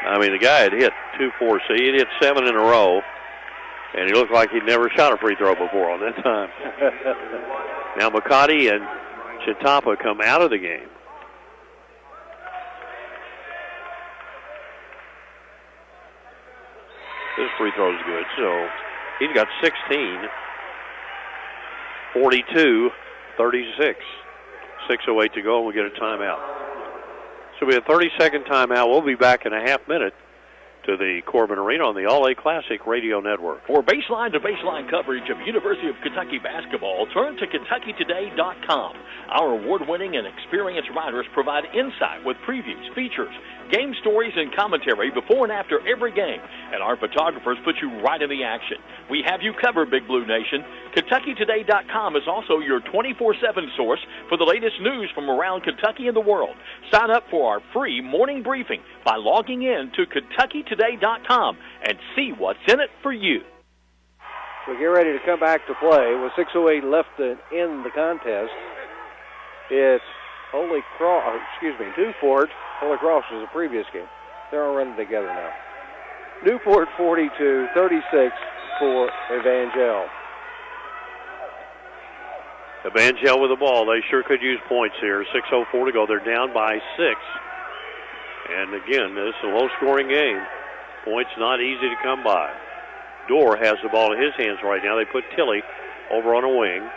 I mean, the guy had hit 2-4, so he had hit 7 in a row. And he looked like he'd never shot a free throw before on that time. Now McCarty and Chitapa come out of the game. This free throw's good, so he's got 16. 42-36. 6:08 to go, and we'll get a timeout. So we have a 30-second timeout. We'll be back in a half minute to the Corbin Arena on the All-A Classic Radio Network. For baseline-to-baseline coverage of University of Kentucky basketball, turn to KentuckyToday.com. Our award-winning and experienced writers provide insight with previews, features, game stories, and commentary before and after every game. And our photographers put you right in the action. We have you covered, Big Blue Nation. KentuckyToday.com is also your 24/7 source for the latest news from around Kentucky and the world. Sign up for our free morning briefing by logging in to KentuckyToday.com and see what's in it for you. We get ready to come back to play with 6:08 left to end the contest. It's Newport. Holy Cross was the previous game. They're all running together now. Newport 42, 36 for Evangel. Evangel with the ball. They sure could use points here. 6:04 to go. They're down by 6. And again, this is a low-scoring game. Points not easy to come by. Dorr has the ball in his hands right now. They put Tilley over on a wing.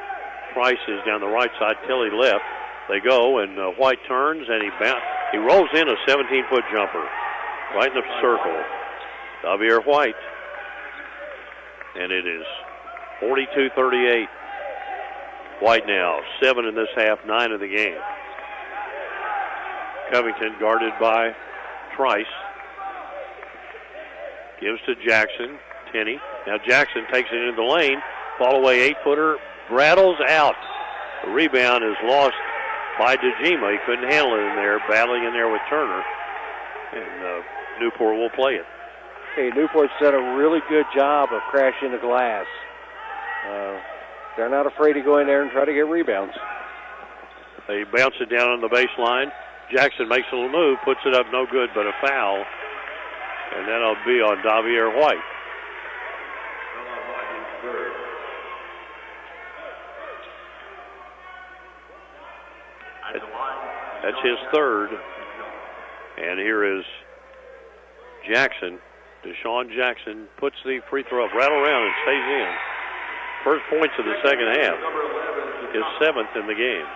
Price is down the right side. Tilley left. They go, and White turns, and he rolls in a 17-foot jumper right in the circle. Davier White. And it is 42-38. White now, 7 in this half, 9 in the game. Covington guarded by Trice. Gives to Jackson. Tenney. Now Jackson takes it into the lane. Fall away 8-footer. Rattles out. The rebound is lost by DeGima. He couldn't handle it in there, battling in there with Turner. And Newport will play it. Hey, Newport's done a really good job of crashing the glass. They're not afraid to go in there and try to get rebounds. They bounce it down on the baseline. Jackson makes a little move, puts it up, no good, but a foul. And that'll be on Davier White. That's his third. And here is Jackson. Deshaun Jackson puts the free throw up, rattle around, and stays in. First points of the second half. His 7th in the game.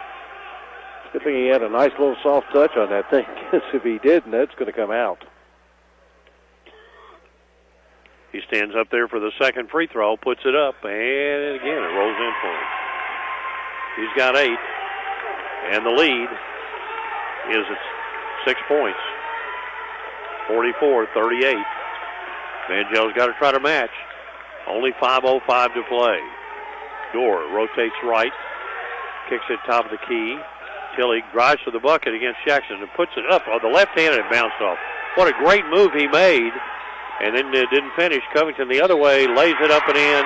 Good thing he had a nice little soft touch on that thing, because if he didn't, that's going to come out. He stands up there for the second free throw, puts it up, and again it rolls in for him. He's got 8, and the lead is at 6 points. 44-38. Mangel's got to try to match. Only 5:05 to play. Dorr rotates right, kicks it top of the key. Tilley drives to the bucket against Jackson and puts it up on the left hand and it bounced off. What a great move he made. And then it didn't finish. Covington the other way, lays it up and in,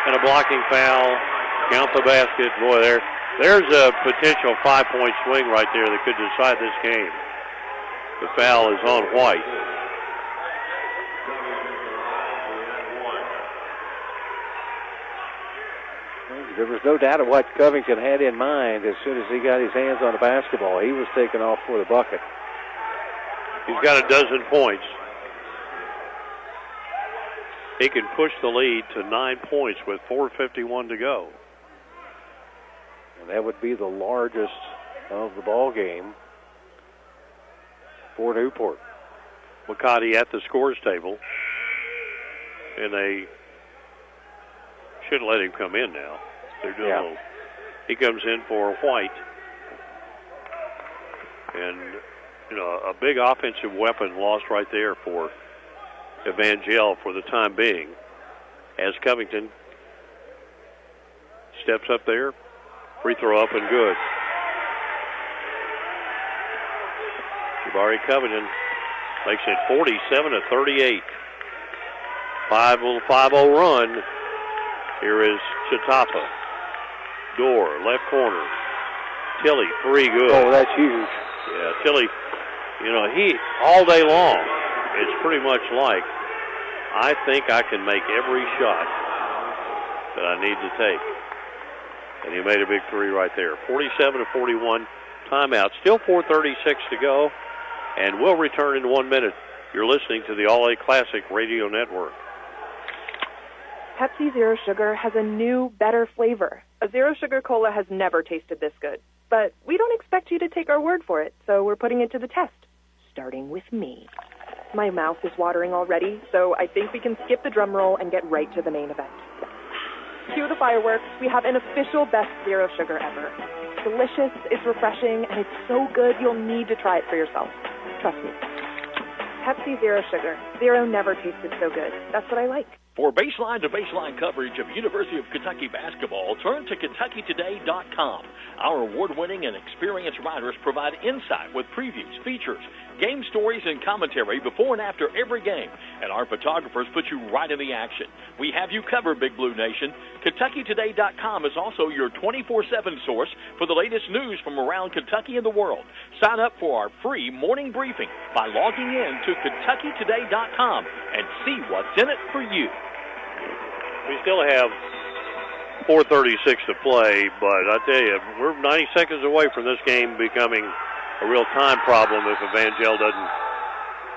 and a blocking foul. Count the basket. Boy, there's a potential 5-point swing right there that could decide this game. The foul is on White. There was no doubt of what Covington had in mind as soon as he got his hands on the basketball. He was taken off for the bucket. He's got a dozen points. He can push the lead to 9 points with 4:51 to go. And that would be the largest of the ball game for Newport. McCarty at the scores table. And they should let him come in now. They're doing a little. He comes in for White. And, you know, a big offensive weapon lost right there for Evangel for the time being. As Covington steps up there, free throw up and good. Jabari Covington makes it 47-38. 5-0 run. Here is Chatapa. Dorr, left corner. Tilley, 3 good. Oh, that's huge. Yeah, Tilley, you know, he, all day long, it's pretty much like, I think I can make every shot that I need to take. And he made a big 3 right there. 47-41, timeout. Still 4:36 to go, and we'll return in 1 minute. You're listening to the All-A Classic Radio Network. Pepsi Zero Sugar has a new, better flavor. A Zero Sugar Cola has never tasted this good. But we don't expect you to take our word for it, so we're putting it to the test. Starting with me. My mouth is watering already, so I think we can skip the drum roll and get right to the main event. Cue the fireworks. We have an official best Zero Sugar ever. It's delicious, it's refreshing, and it's so good you'll need to try it for yourself. Trust me. Pepsi Zero Sugar. Zero never tasted so good. That's what I like. For baseline-to-baseline coverage of University of Kentucky basketball, turn to KentuckyToday.com. Our award-winning and experienced writers provide insight with previews, features, game stories, and commentary before and after every game. And our photographers put you right in the action. We have you covered, Big Blue Nation. KentuckyToday.com is also your 24/7 source for the latest news from around Kentucky and the world. Sign up for our free morning briefing by logging in to KentuckyToday.com and see what's in it for you. We still have 4:36 to play, but I tell you, we're 90 seconds away from this game becoming a real time problem if Evangel doesn't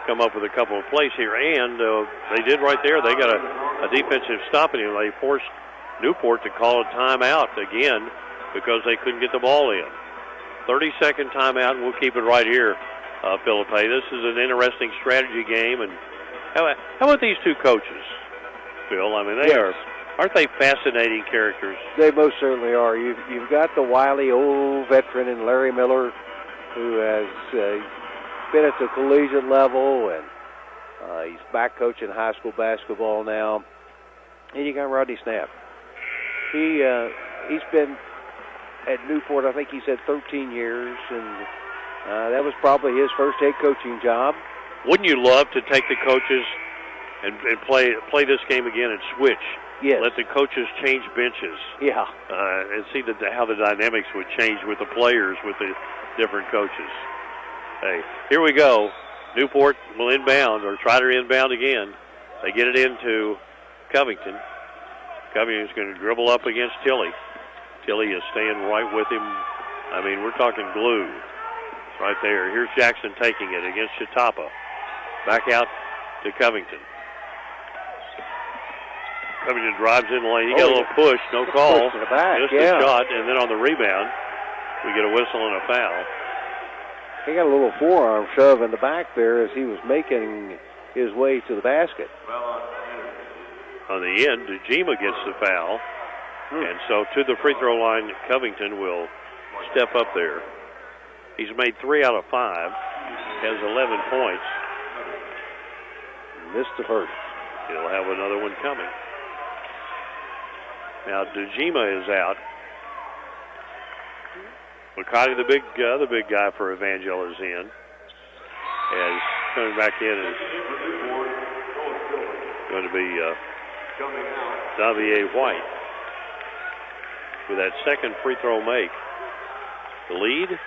come up with a couple of plays here. And they did right there. They got a defensive stopping, and they forced Newport to call a timeout again because they couldn't get the ball in. 30-second timeout, and we'll keep it right here, Philippe. This is an interesting strategy game. And how about these two coaches, Phil? I mean, aren't they fascinating characters? They most certainly are. You've got the wily old veteran in Larry Miller, who has been at the collegiate level, and he's back coaching high school basketball now. And you got Rodney Snap. He's been at Newport, I think he said 13 years, and that was probably his first head coaching job. Wouldn't you love to take the coaches and play this game again and switch? Yes. Let the coaches change benches. Yeah. And see how the dynamics would change with the players, with the different coaches. Hey, here we go. Newport will inbound, or try to inbound again. They get it into Covington. Covington's going to dribble up against Tilley. Tilley is staying right with him. I mean, we're talking glue right there. Here's Jackson taking it against Chatapa. Back out to Covington. Covington drives in the lane. He got a little push, no call. Push in the back, just a shot, and then on the rebound, we get a whistle and a foul. He got a little forearm shove in the back there as he was making his way to the basket. On the end, Dejima gets the foul. And so to the free throw line, Covington will step up there. He's made 3 out of 5, has 11 points. Missed the first. He'll have another one coming. Now Dejima is out. McCarty, the other big guy for Evangel, is in. And coming back in is going to be Xavier White. With that second free throw make. The lead,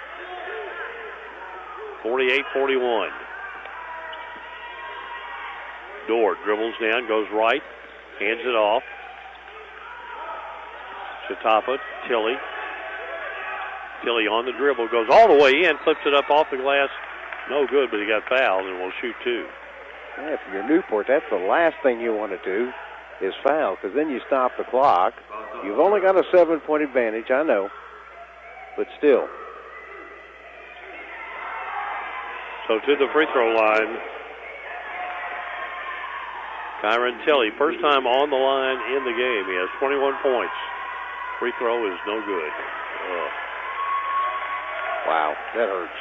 48-41. Dorr dribbles down, goes right, hands it off. Chatapa, Tilley. Tilley on the dribble, goes all the way in, flips it up off the glass. No good, but he got fouled and will shoot 2. Yeah, if you're Newport, that's the last thing you want to do is foul, because then you stop the clock. You've only got a 7-point advantage, I know, but still. So to the free throw line, Kyron Tilley, first time on the line in the game. He has 21 points. Free throw is no good. Wow, that hurts.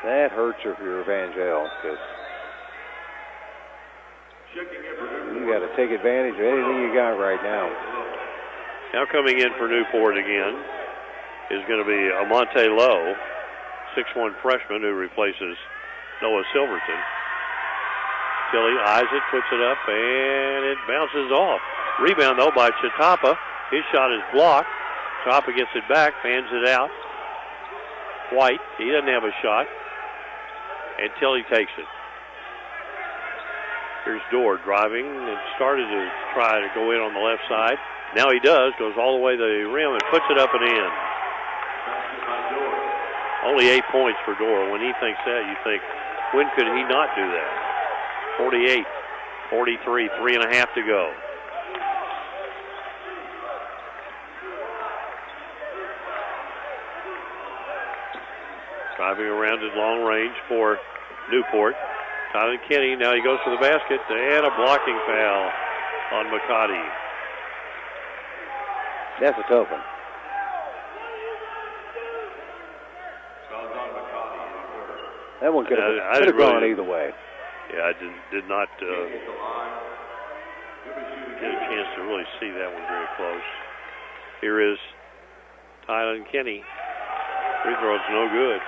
That hurts if you're Evangel, because you got to take advantage of anything you got right now. Now coming in for Newport again is going to be Amonte Lowe, 6'1" freshman who replaces Noah Silverton. Tilley eyes it, puts it up, and it bounces off. Rebound, though, by Chatapa. His shot is blocked. Chatapa gets it back, fans it out. White, he doesn't have a shot. And Tilley takes it. Here's Dorr driving and started to try to go in on the left side. Now he does, goes all the way to the rim and puts it up and in. Only 8 points for Dorr. When he thinks that, you think, when could he not do that? 48, 43, 3.5 to go. Driving around at long range for Newport. Tyler Kenny, now he goes to the basket, and a blocking foul on McCarty. That's a tough one. That one could have gone either way. Yeah, I did not get a chance to really see that one very close. Here is Tyler Kenny. Free throw's no good.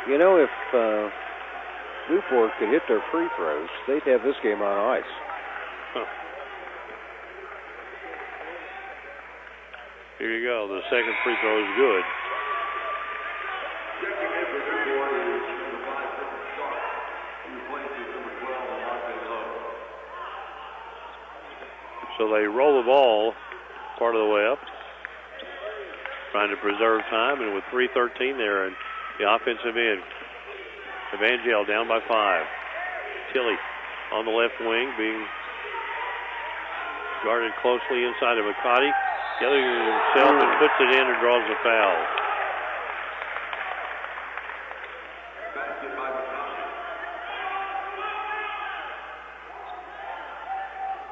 You know, if Newport could hit their free throws, they'd have this game on ice. Huh. Here you go. The second free throw is good. So they roll the ball part of the way up, trying to preserve time, and with 3:13 there, and the offensive end, Evangel down by 5. Tilley on the left wing, being guarded closely inside of McCarty. Gathering himself and puts it in and draws a foul.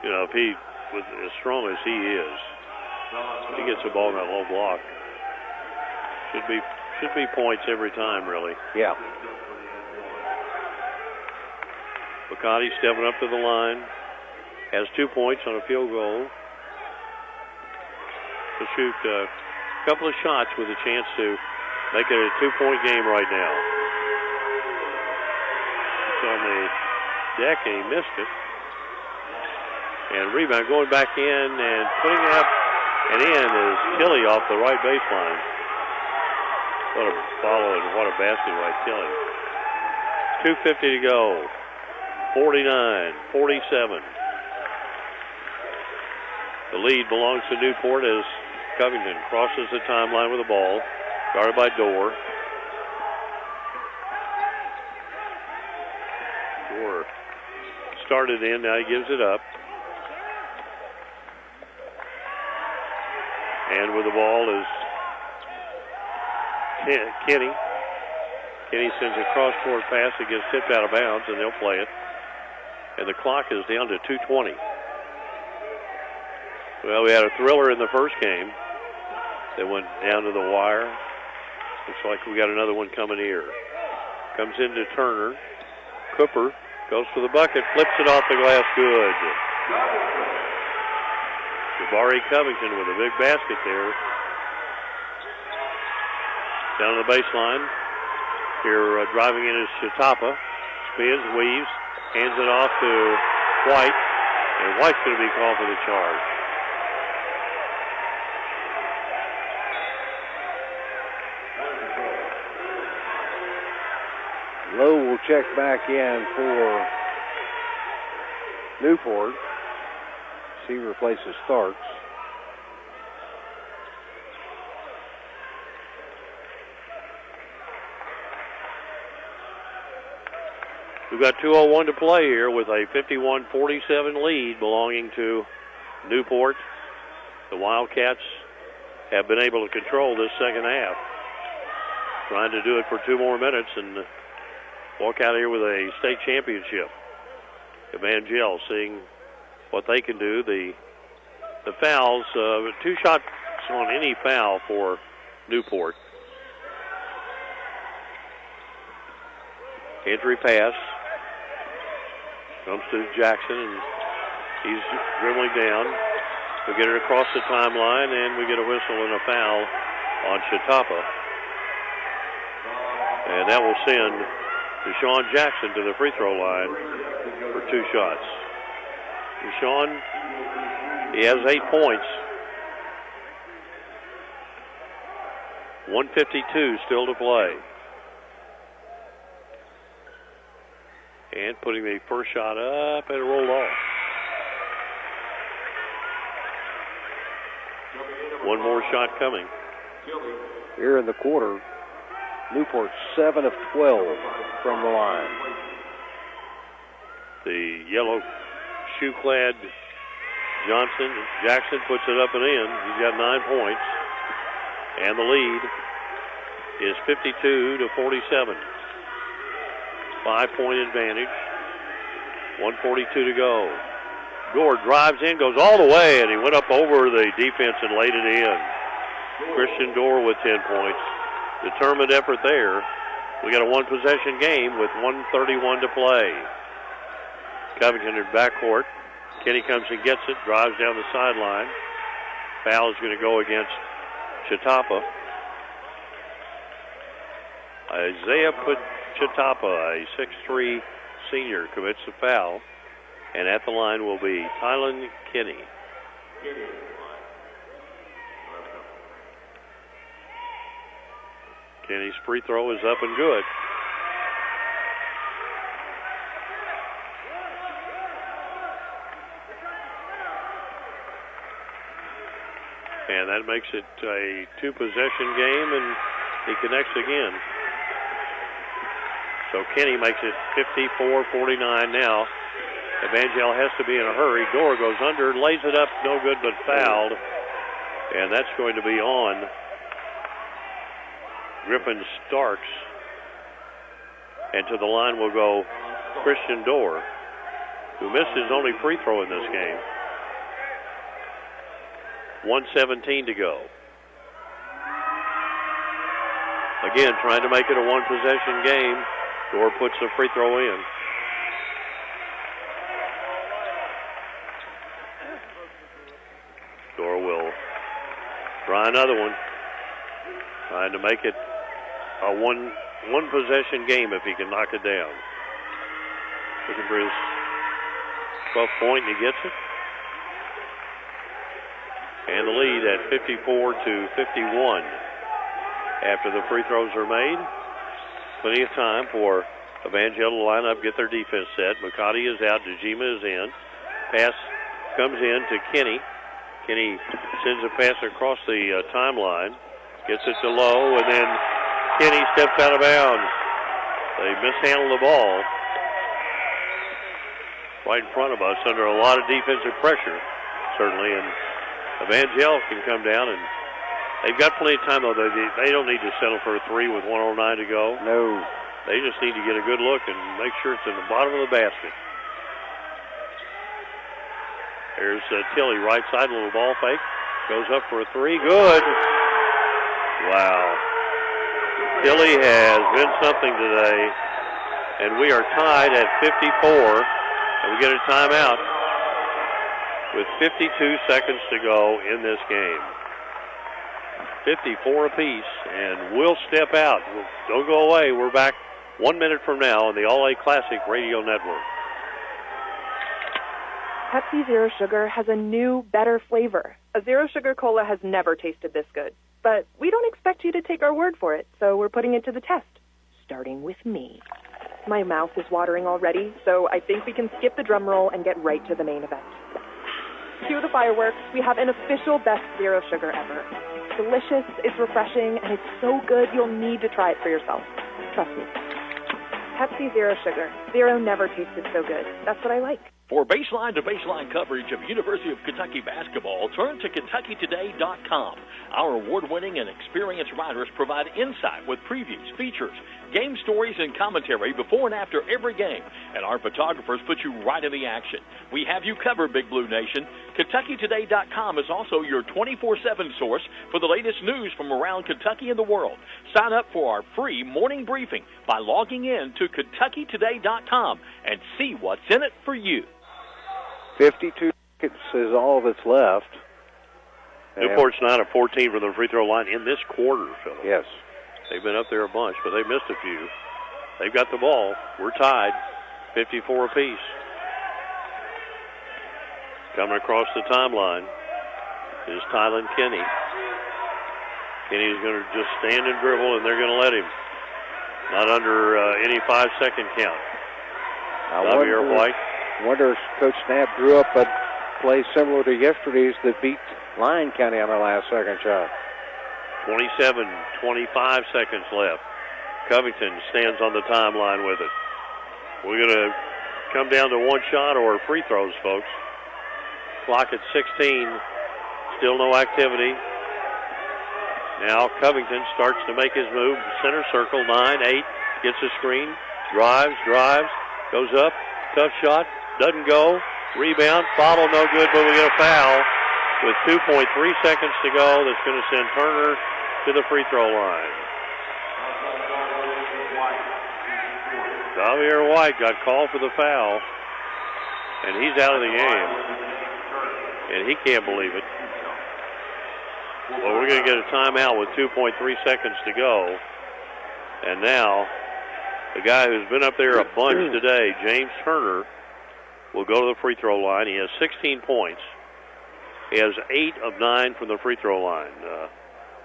You know, if he was as strong as he is, if he gets the ball in that low block, should be points every time, really. Yeah. McCarty stepping up to the line, has 2 points on a field goal. To shoot a couple of shots with a chance to make it a 2-point game right now. It's on the deck and he missed it. And rebound going back in and putting it up and in is Tilly off the right baseline. What a follow and what a basket by Tilly. 2:50 to go. 49-47. The lead belongs to Newport as Covington crosses the timeline with the ball. Guarded by Dorr. Dorr started in, now he gives it up. And with the ball is Kenny. Kenny sends a cross-court pass that gets tipped out of bounds, and they'll play it. And the clock is down to 2:20. Well, we had a thriller in the first game that went down to the wire. Looks like we got another one coming here. Comes into Turner. Cooper goes for the bucket, flips it off the glass, good. Jabari Covington with a big basket there. Down the baseline. Here driving in is Chatapa. Spins, weaves, hands it off to White. And White's going to be called for the charge. Lowe will check back in for Newport. He replaces Starks. We've got 2:01 to play here with a 51-47 lead belonging to Newport. The Wildcats have been able to control this second half. Trying to do it for 2 more minutes and walk out here with a state championship. Evangel seeing what they can do. The fouls, 2 shots on any foul for Newport. Entry pass. Comes to Jackson, and he's dribbling down. We get it across the timeline, and we get a whistle and a foul on Chatapa. And that will send Deshaun Jackson to the free throw line for 2 shots. Deshaun, he has 8 points. 1:52 still to play. And putting the first shot up, and it rolled off. 1 more shot coming. Here in the quarter, Newport 7 of 12 from the line. The yellow shoe-clad Jackson puts it up and in. He's got 9 points. And the lead is 52-47. 5-point advantage. 1:42 to go. Gore drives in, goes all the way, and he went up over the defense and laid it in. Christian Dorr with 10 points. Determined effort there. We got a 1-possession game with 1:31 to play. Covington in backcourt. Kenny comes and gets it, drives down the sideline. Foul is going to go against Chatapa. Isaiah Chatapa, a 6'3" senior, commits the foul. And at the line will be Tylen Kenny. Kenny's free throw is up and good. And that makes it a 2-possession game, and he connects again. So Kenny makes it 54-49 now. Evangel has to be in a hurry. Dorr goes under, lays it up, no good, but fouled. And that's going to be on Griffin Starks. And to the line will go Christian Dorr, who missed his only free throw in this game. 1:17 to go. Again, trying to make it a 1-possession game. Dorr puts the free throw in. will try another one. Trying to make it a one possession game if he can knock it down. Looking for his 12th point, and he gets it. And the lead at 54-51 after the free throws are made. Plenty of time for Evangel to line up, get their defense set. McCarty is out, Dejima is in. Pass comes in to Kenny. Kenny sends a pass across the timeline, gets it to Lowe, and then Kenny steps out of bounds. They mishandle the ball right in front of us under a lot of defensive pressure, certainly, and Evangel can come down, and they've got plenty of time, though. They don't need to settle for a three with 1:09 to go. No. They just need to get a good look and make sure it's in the bottom of the basket. There's Tilley, right side, little ball fake. Goes up for a three. Good. Wow. Tilley has been something today, and we are tied at 54, and we get a timeout with 52 seconds to go in this game. 54 apiece, and we'll step out. Don't go away. We're back 1 minute from now on the All-A Classic Radio Network. Pepsi Zero Sugar has a new, better flavor. A Zero Sugar Cola has never tasted this good. But we don't expect you to take our word for it, so we're putting it to the test. Starting with me. My mouth is watering already, so I think we can skip the drum roll and get right to the main event. Cue the fireworks. We have an official best Zero Sugar ever. It's delicious, it's refreshing, and it's so good you'll need to try it for yourself. Trust me. Pepsi Zero Sugar. Zero never tasted so good. That's what I like. For baseline-to-baseline coverage of University of Kentucky basketball, turn to KentuckyToday.com. Our award-winning and experienced writers provide insight with previews, features, game stories, and commentary before and after every game. And our photographers put you right in the action. We have you covered, Big Blue Nation. KentuckyToday.com is also your 24/7 source for the latest news from around Kentucky and the world. Sign up for our free morning briefing by logging in to KentuckyToday.com and see what's in it for you. 52 seconds is all that's left. Newport's 9 of 14 from the free throw line in this quarter, Phil. Yes. They've been up there a bunch, but they've missed a few. They've got the ball. We're tied, 54 apiece. Coming across the timeline is Tylen Kenny. Kenny's going to just stand and dribble, and they're going to let him. Not under any 5-second count. Xavier White. Wonder if Coach Knapp drew up a play similar to yesterday's that beat Lyon County on the last second shot. 25 seconds left. Covington stands on the timeline with it. We're going to come down to one shot or free throws, folks. Clock at 16. Still no activity. Now Covington starts to make his move. Center circle, 9-8. Gets a screen. Drives. Goes up. Tough shot. Doesn't go. Rebound. Bottle no good, but we get a foul with 2.3 seconds to go. That's going to send Turner to the free throw line. Xavier White got called for the foul, and he's out of the game. And he can't believe it. Well, we're going to get a timeout with 2.3 seconds to go. And now, the guy who's been up there a bunch today, James Turner, will go to the free throw line. He has 16 points. He has 8 of 9 from the free throw line.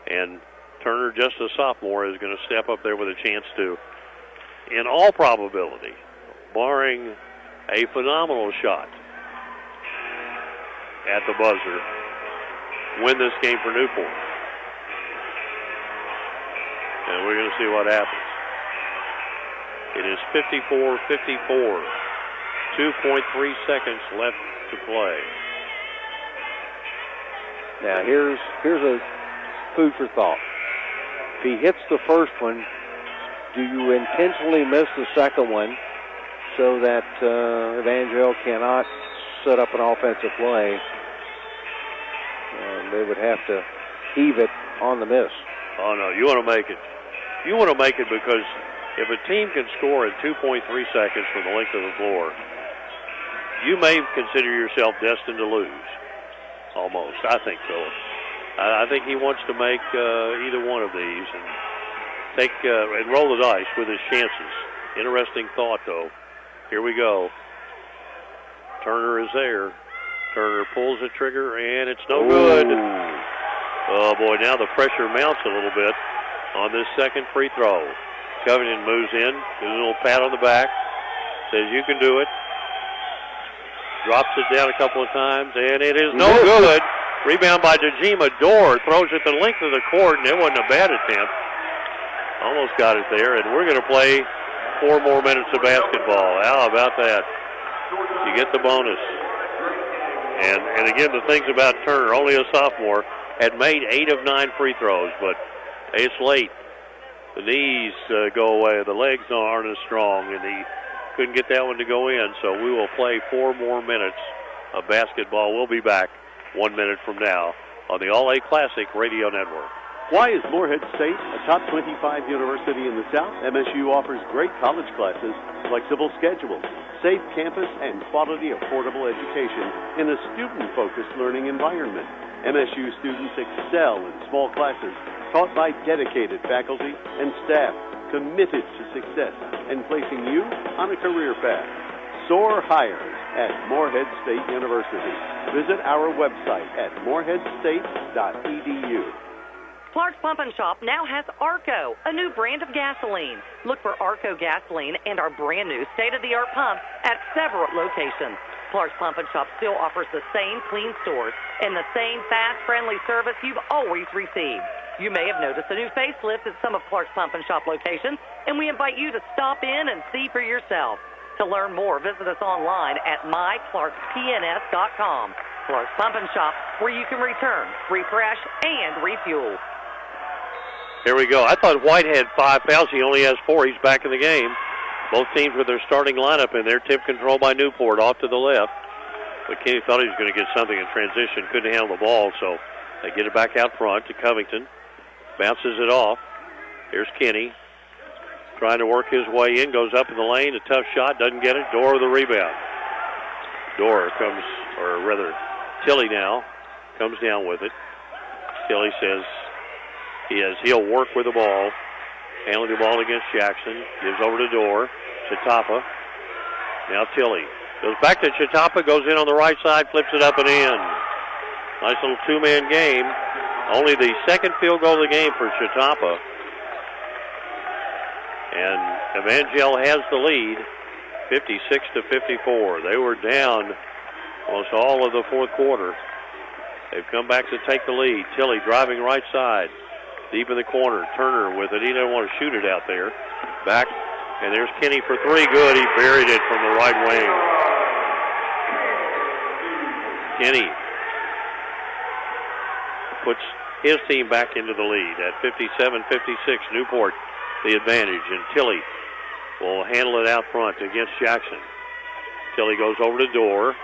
And Turner, just a sophomore, is going to step up there with a chance to, in all probability, barring a phenomenal shot at the buzzer, win this game for Newport. And we're going to see what happens. It is 54-54. 2.3 seconds left to play. Now here's a food for thought. If he hits the first one, do you intentionally miss the second one so that Evangel cannot set up an offensive play? And they would have to heave it on the miss. Oh, no, you want to make it. You want to make it because if a team can score in 2.3 seconds from the length of the floor, you may consider yourself destined to lose. almost. I think so. I think he wants to make either one of these and take and roll the dice with his chances. Interesting thought, though. Here we go. Turner is there. Turner pulls the trigger, and it's no good. Oh, boy, now the pressure mounts a little bit on this second free throw. Covington moves in, gives a little pat on the back, says you can do it. Drops it down a couple of times, and it is no good. Rebound by Dejima. Dorr throws it the length of the court, and it wasn't a bad attempt. Almost got it there, and we're going to play 4 more minutes of basketball. How about that? You get the bonus. And again, the things about Turner, only a sophomore, had made 8 of 9 free throws, but it's late. The knees go away. The legs aren't as strong, and he couldn't get that one to go in. So we will play 4 more minutes of basketball. We'll be back 1 minute from now on the All-A Classic Radio Network. Why is Morehead State a top 25 university in the South? MSU offers great college classes, flexible schedules, safe campus, and quality, affordable education in a student-focused learning environment. MSU students excel in small classes taught by dedicated faculty and staff committed to success and placing you on a career path. Soar higher at Morehead State University. Visit our website at moreheadstate.edu. Clark's Pump and Shop now has Arco, a new brand of gasoline. Look for Arco gasoline and our brand new state-of-the-art pump at several locations. Clark's Pump and Shop still offers the same clean stores and the same fast, friendly service you've always received. You may have noticed a new facelift at some of Clark's Pump and Shop locations, and we invite you to stop in and see for yourself. To learn more, visit us online at myclarkspns.com. Clark's Pump and Shop, where you can return, refresh, and refuel. Here we go. I thought White had 5 fouls. He only has 4. He's back in the game. Both teams with their starting lineup in there. Tip control by Newport off to the left. But Kenny thought he was going to get something in transition. Couldn't handle the ball, so they get it back out front to Covington. Bounces it off. Here's Kenny. Trying to work his way in. Goes up in the lane. A tough shot. Doesn't get it. Dorr with the rebound. Dorr comes, or rather, Tilley now comes down with it. Tilley says he'll work with the ball. Handling the ball against Jackson. Gives over to Dorr. Chatapa. Now Tilley. Goes back to Chatapa. Goes in on the right side. Flips it up and in. Nice little 2-man game. Only the second field goal of the game for Chatapa. And Evangel has the lead. 56-54. They were down almost all of the fourth quarter. They've come back to take the lead. Tilley driving right side. Deep in the corner. Turner with it. He doesn't want to shoot it out there. Back. And there's Kenny for 3. Good. He buried it from the right wing. Kenny puts his team back into the lead at 57-56. Newport the advantage. And Tilley will handle it out front against Jackson. Tilley goes over to Dorr.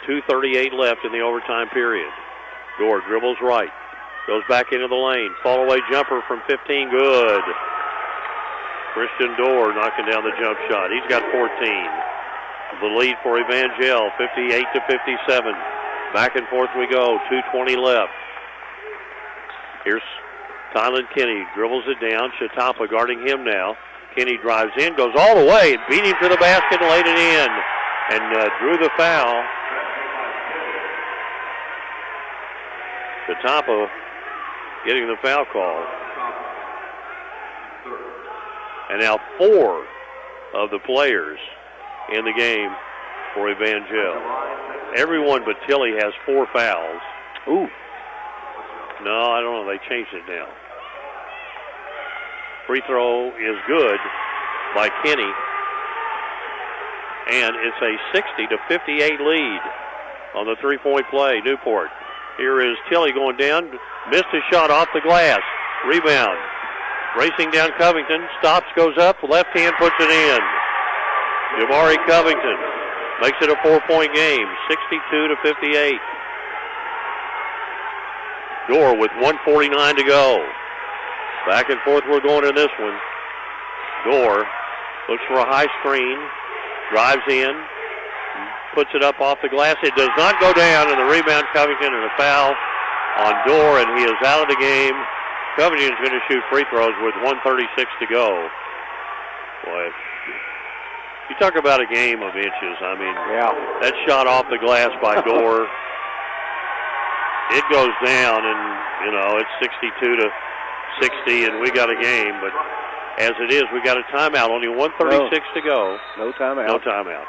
2:38 left in the overtime period. Dorr dribbles right. Goes back into the lane. Fall away jumper from 15. Good. Christian Dorr knocking down the jump shot. He's got 14. The lead for Evangel, 58-57. Back and forth we go. 2:20 left. Here's Tylen Kenny. Dribbles it down. Chatapa guarding him now. Kenny drives in, goes all the way, and beat him to the basket and laid it in. And drew the foul. Chatapa getting the foul call. And now 4 of the players in the game for Evangel. Everyone but Tilley has 4 fouls. Ooh. No, I don't know. They changed it now. Free throw is good by Kenny. And it's a 60-58 lead on the three-point play. Newport. Here is Tilley going down. Missed a shot off the glass. Rebound. Racing down Covington. Stops, goes up. Left hand puts it in. Jamari Covington makes it a 4-point game. 62-58. Dorr with 1:49 to go. Back and forth we're going in this one. Dorr looks for a high screen. Drives in. puts it up off the glass. It does not go down, and the rebound Covington and a foul on Dorr, and he is out of the game. Covington's going to shoot free throws with 1:36 to go. Boy, you talk about a game of inches. I mean, that shot off the glass by Dorr, it goes down, and, you know, it's 62-60, and we got a game. But as it is, we got a timeout. Only 1:36 to go. No timeout. No timeout.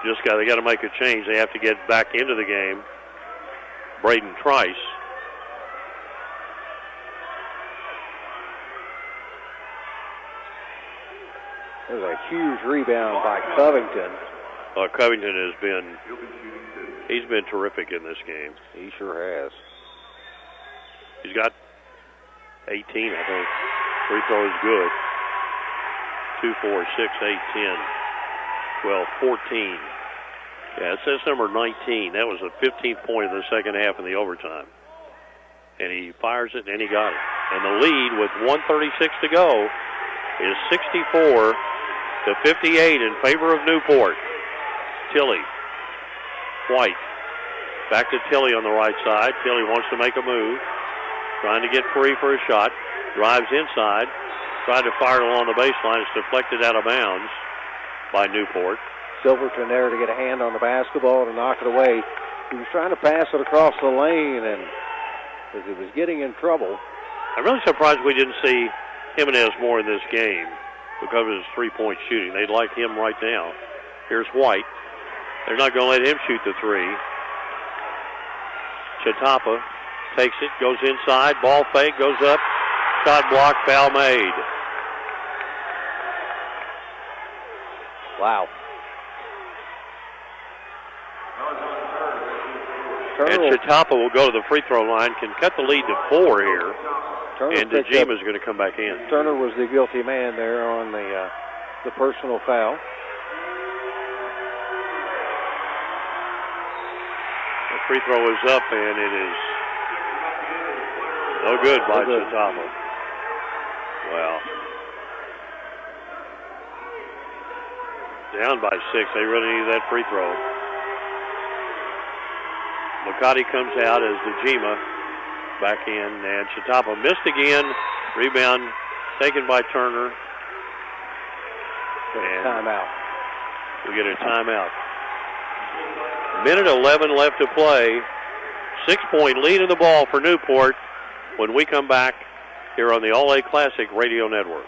They got to make a change. They have to get back into the game. Braden Trice. There's a huge rebound by Covington. Covington he's been terrific in this game. He sure has. He's got 18, I think. Free throw is good. 2, 4, 6, 8, 10, 12, 14. Yeah, it says number 19. That was the 15th point of the second half in the overtime. And he fires it, and he got it. And the lead with 1:36 to go is 64-58 in favor of Newport. Tilley. White. Back to Tilley on the right side. Tilley wants to make a move. Trying to get free for a shot. Drives inside. Tried to fire it along the baseline. It's deflected out of bounds by Newport. Silverton there to get a hand on the basketball to knock it away. He was trying to pass it across the lane, and as he was getting in trouble. I'm really surprised we didn't see Jimenez more in this game because of his three-point shooting. They'd like him right now. Here's White. They're not going to let him shoot the three. Chatapa takes it, goes inside, ball fake, goes up, shot blocked, foul made. Wow. And Chatapa will go to the free throw line, can cut the lead to 4 here. And DeGima's going to come back in. Turner was the guilty man there on the personal foul. The free throw is up, and it is no good by Chatapa. Wow. Down by 6. They really need that free throw. McCarty comes out as DeGima back in, and Chatapa missed again. Rebound taken by Turner. And timeout. We get a timeout. Minute 11 left to play. 6-point lead in the ball for Newport when we come back here on the All-A Classic Radio Network.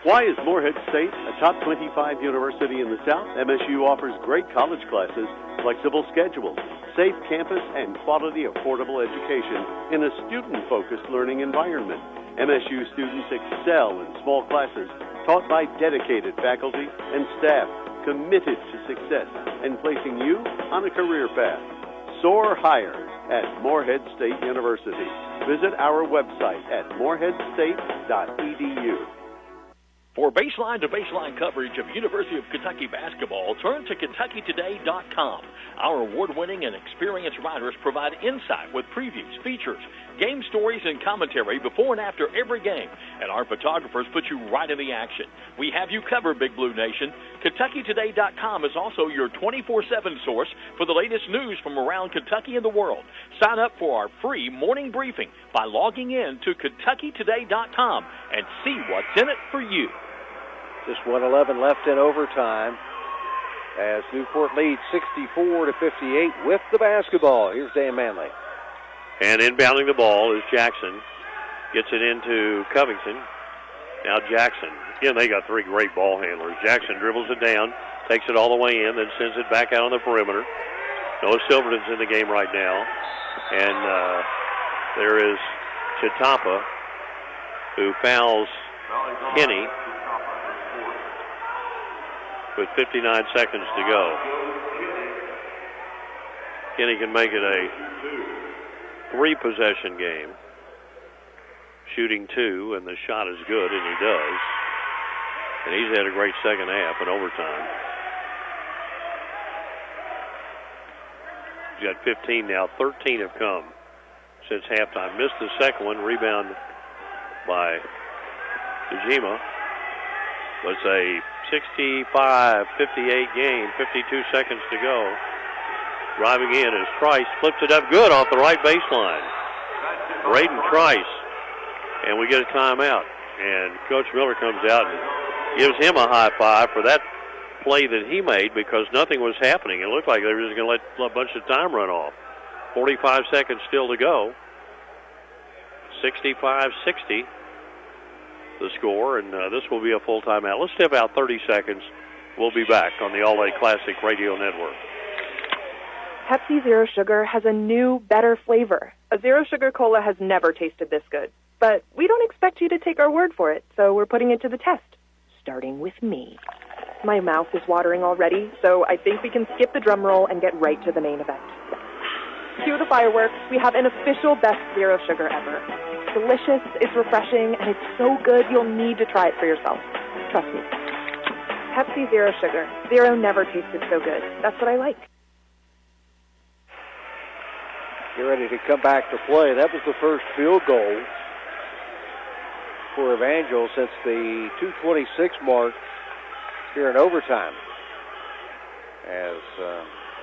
Why is Morehead State a top 25 university in the South? MSU offers great college classes, flexible schedules, safe campus, and quality, affordable education in a student-focused learning environment. MSU students excel in small classes taught by dedicated faculty and staff committed to success and placing you on a career path. Soar higher at Morehead State University. Visit our website at moreheadstate.edu. For baseline-to-baseline coverage of University of Kentucky basketball, turn to KentuckyToday.com. Our award-winning and experienced writers provide insight with previews, features, game stories, and commentary before and after every game. And our photographers put you right in the action. We have you covered, Big Blue Nation. KentuckyToday.com is also your 24/7 source for the latest news from around Kentucky and the world. Sign up for our free morning briefing by logging in to KentuckyToday.com and see what's in it for you. Just 1:11 left in overtime as Newport leads 64-58 with the basketball. Here's Dan Manley. And inbounding the ball is Jackson. Gets it into Covington. Now Jackson. Again, they got 3 great ball handlers. Jackson dribbles it down, takes it all the way in, then sends it back out on the perimeter. Noah Silverton's in the game right now. And there is Chatapa, who fouls Kenny with 59 seconds to go. Kenny can make it a 3-possession game. Shooting 2, and the shot is good, and he does. And he's had a great second half in overtime. He's got 15 now. 13 have come since halftime. Missed the second one. Rebound by DeGima. It's a 65-58 game, 52 seconds to go. Driving in as Trice flips it up good off the right baseline. Braden Trice. And we get a timeout. And Coach Miller comes out and gives him a high five for that play that he made because nothing was happening. It looked like they were just going to let a bunch of time run off. 45 seconds still to go. 65-60 the score, and this will be a full timeout. Let's step out 30 seconds. We'll be back on the All-A Classic Radio Network. Pepsi Zero Sugar has a new, better flavor. A Zero Sugar Cola has never tasted this good. But we don't expect you to take our word for it, so we're putting it to the test. Starting with me. My mouth is watering already, so I think we can skip the drum roll and get right to the main event. Cue the fireworks. We have an official best Zero Sugar ever. It's delicious, it's refreshing, and it's so good you'll need to try it for yourself. Trust me. Pepsi Zero Sugar. Zero never tasted so good. That's what I like. Get ready to come back to play. That was the first field goal for Evangel since the 2:26 mark here in overtime. As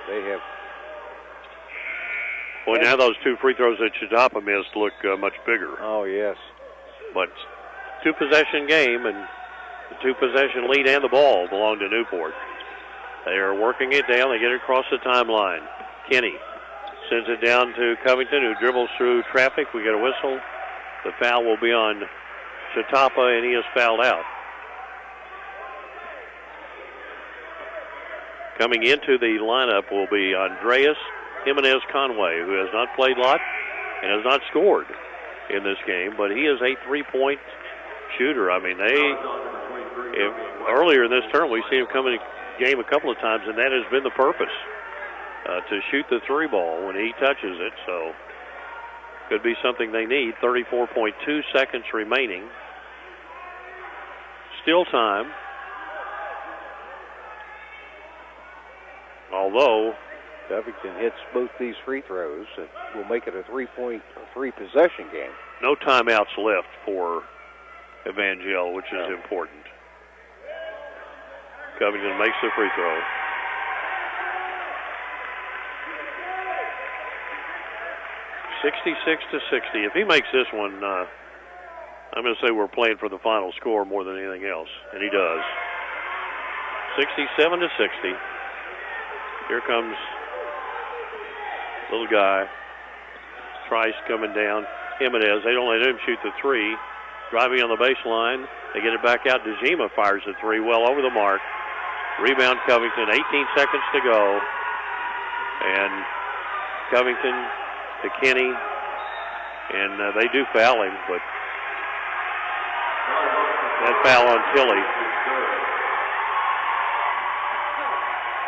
they have... Well, now those two free throws that Chidapa missed look much bigger. Oh, yes. But two-possession game, and the two-possession lead and the ball belong to Newport. They are working it down. They get it across the timeline. Kenny sends it down to Covington, who dribbles through traffic. We get a whistle. The foul will be on Chidapa, and he is fouled out. Coming into the lineup will be Andreas Jimenez Conway, who has not played a lot and has not scored in this game, but he is a three-point shooter. I mean, earlier in this term, we've seen him come in the game a couple of times, and that has been the purpose, to shoot the three ball when he touches it. So could be something they need. 34.2 seconds remaining. Still time. Although Covington hits both these free throws, it will make it a three-possession game. No timeouts left for Evangel, which is important. Covington makes the free throw. (66-60). If he makes this one, I'm going to say we're playing for the final score more than anything else, and he does. 67-60. Here comes little guy, Trice coming down. Jimenez, they don't let him shoot the three. Driving on the baseline, they get it back out. Dejima fires the three well over the mark. Rebound Covington, 18 seconds to go. And Covington to Kenny, and they do foul him, but that foul on Tilley.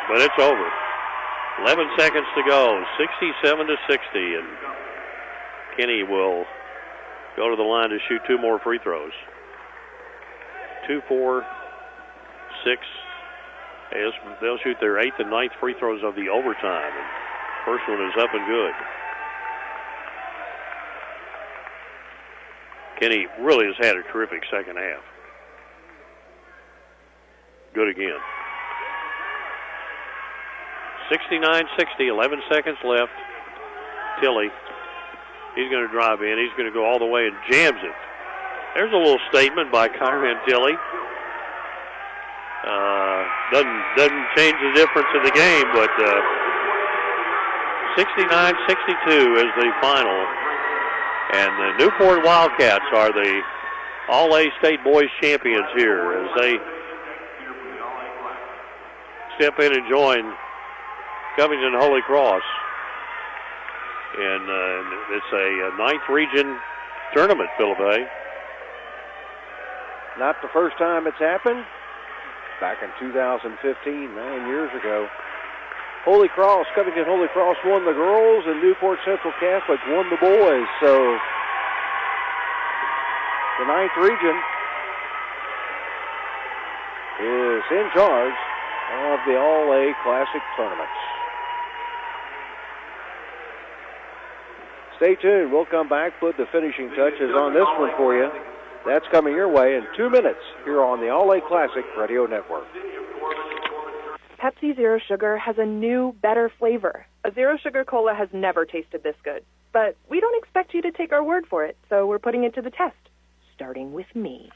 But it's over. 11 seconds to go, 67-60, and Kenny will go to the line to shoot two more free throws. 2, 4, 6. They'll shoot their 8th and 9th free throws of the overtime. And first one is up and good. Kenny really has had a terrific second half. Good again. 69-60, 11 seconds left. Tilley, he's going to drive in. He's going to go all the way and jams it. There's a little statement by Kyron Tilley. Doesn't change the difference in the game, but 69-62 is the final. And the Newport Wildcats are the All-A State Boys champions here as they step in and join Covington Holy Cross. And it's a 9th region tournament, Philip A. Not the first time it's happened. Back in 2015, 9 years ago. Holy Cross, Covington Holy Cross won the girls, and Newport Central Catholic won the boys. So the 9th region is in charge of the All-A Classic tournaments. Stay tuned. We'll come back, put the finishing touches on this one for you. That's coming your way in 2 minutes here on the All Lake Classic Radio Network. Pepsi Zero Sugar has a new, better flavor. A Zero Sugar Cola has never tasted this good. But we don't expect you to take our word for it, so we're putting it to the test. Starting with me.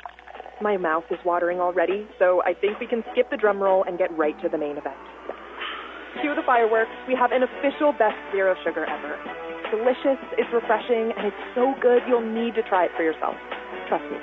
My mouth is watering already, so I think we can skip the drum roll and get right to the main event. Cue the fireworks. We have an official best Zero Sugar ever. Delicious, it's refreshing, and it's so good you'll need to try it for yourself. Trust me.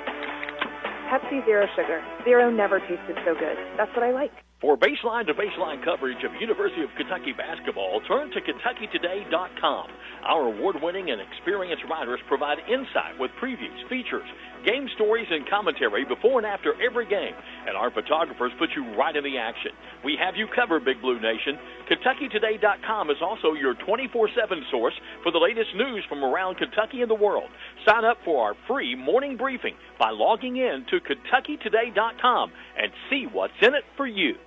Pepsi Zero Sugar. Zero never tasted so good. That's what I like. For baseline-to-baseline coverage of University of Kentucky basketball, turn to KentuckyToday.com. Our award-winning and experienced writers provide insight with previews, features, game stories, and commentary before and after every game. And our photographers put you right in the action. We have you covered, Big Blue Nation. KentuckyToday.com is also your 24/7 source for the latest news from around Kentucky and the world. Sign up for our free morning briefing by logging in to KentuckyToday.com and see what's in it for you.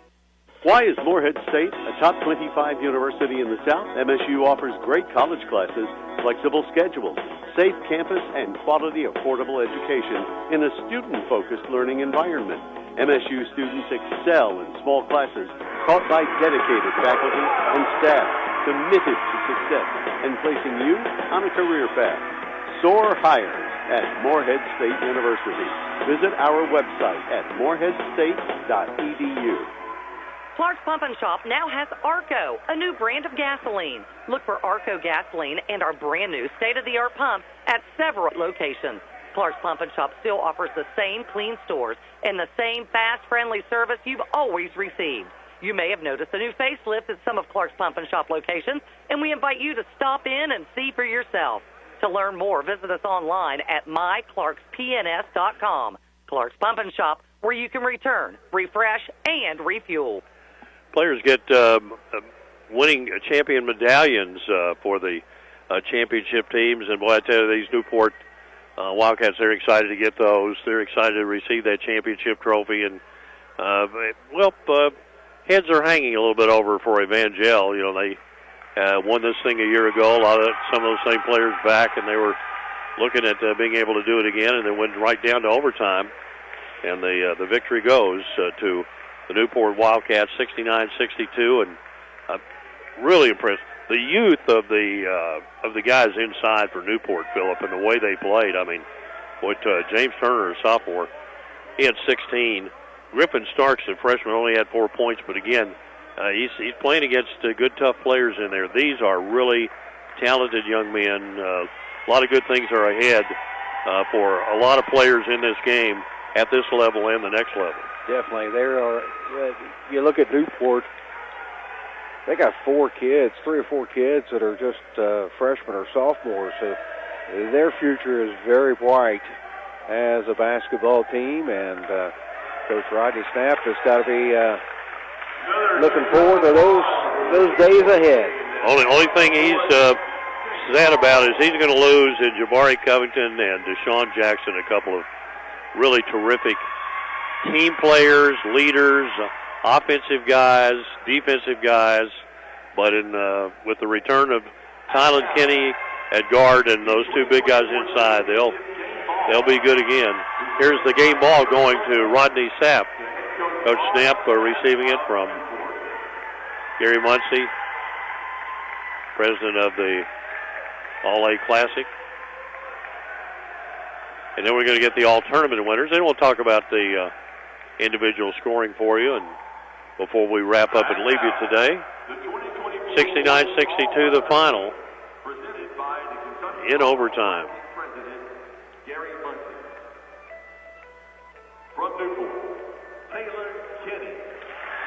Why is Morehead State a top 25 university in the South? MSU offers great college classes, flexible schedules, safe campus, and quality, affordable education in a student-focused learning environment. MSU students excel in small classes taught by dedicated faculty and staff committed to success and placing you on a career path. Soar higher at Morehead State University. Visit our website at moreheadstate.edu. Clark's Pump and Shop now has Arco, a new brand of gasoline. Look for Arco gasoline and our brand new state-of-the-art pump at several locations. Clark's Pump and Shop still offers the same clean stores and the same fast, friendly service you've always received. You may have noticed a new facelift at some of Clark's Pump and Shop locations, and we invite you to stop in and see for yourself. To learn more, visit us online at myclarkspns.com. Clark's Pump and Shop, where you can return, refresh, and refuel. Players get winning champion medallions for the championship teams, and boy, I tell you, these Newport Wildcats, they're excited to get those. They're excited to receive that championship trophy, and heads are hanging a little bit over for Evangel. You know, they won this thing a year ago. Some of those same players back, and they were looking at being able to do it again, and they went right down to overtime, and the victory goes to the Newport Wildcats, 69-62, and I'm really impressed. The youth of the guys inside for Newport, Phillip, and the way they played. I mean, James Turner, a sophomore, he had 16. Griffin Starks, a freshman, only had 4 points, but again, he's playing against good, tough players in there. These are really talented young men. A lot of good things are ahead for a lot of players in this game at this level and the next level. Definitely. There are. You look at Newport, they got 3 or 4 kids that are just freshmen or sophomores. So their future is very bright as a basketball team, and Coach Rodney Snapp has got to be looking forward to those days ahead. Only thing he's sad about is he's going to lose in Jabari Covington and Deshaun Jackson, a couple of really terrific team players, leaders, offensive guys, defensive guys, but with the return of Tylen Kinney at guard and those 2 big guys inside, they'll be good again. Here's the game ball going to Rodney Sapp. Coach Snapp receiving it from Gary Muncie, president of the All-A Classic. And then we're going to get the all-tournament winners. Then we'll talk about the individual scoring for you, and before we wrap up and leave you today, 69-62 the final in overtime.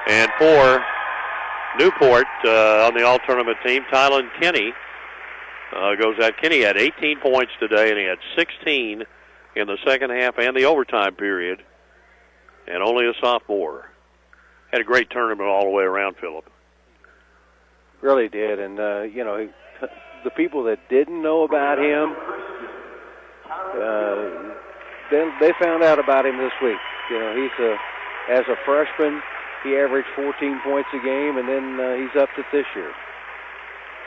And for Newport on the all-tournament team, Tylen Kinney goes out. Kinney had 18 points today, and he had 16 in the second half and the overtime period, and only a sophomore. Had a great tournament all the way around, Phillip. Really did, and the people that didn't know about him, they found out about him this week. You know, as a freshman, he averaged 14 points a game, and then he's upped it this year.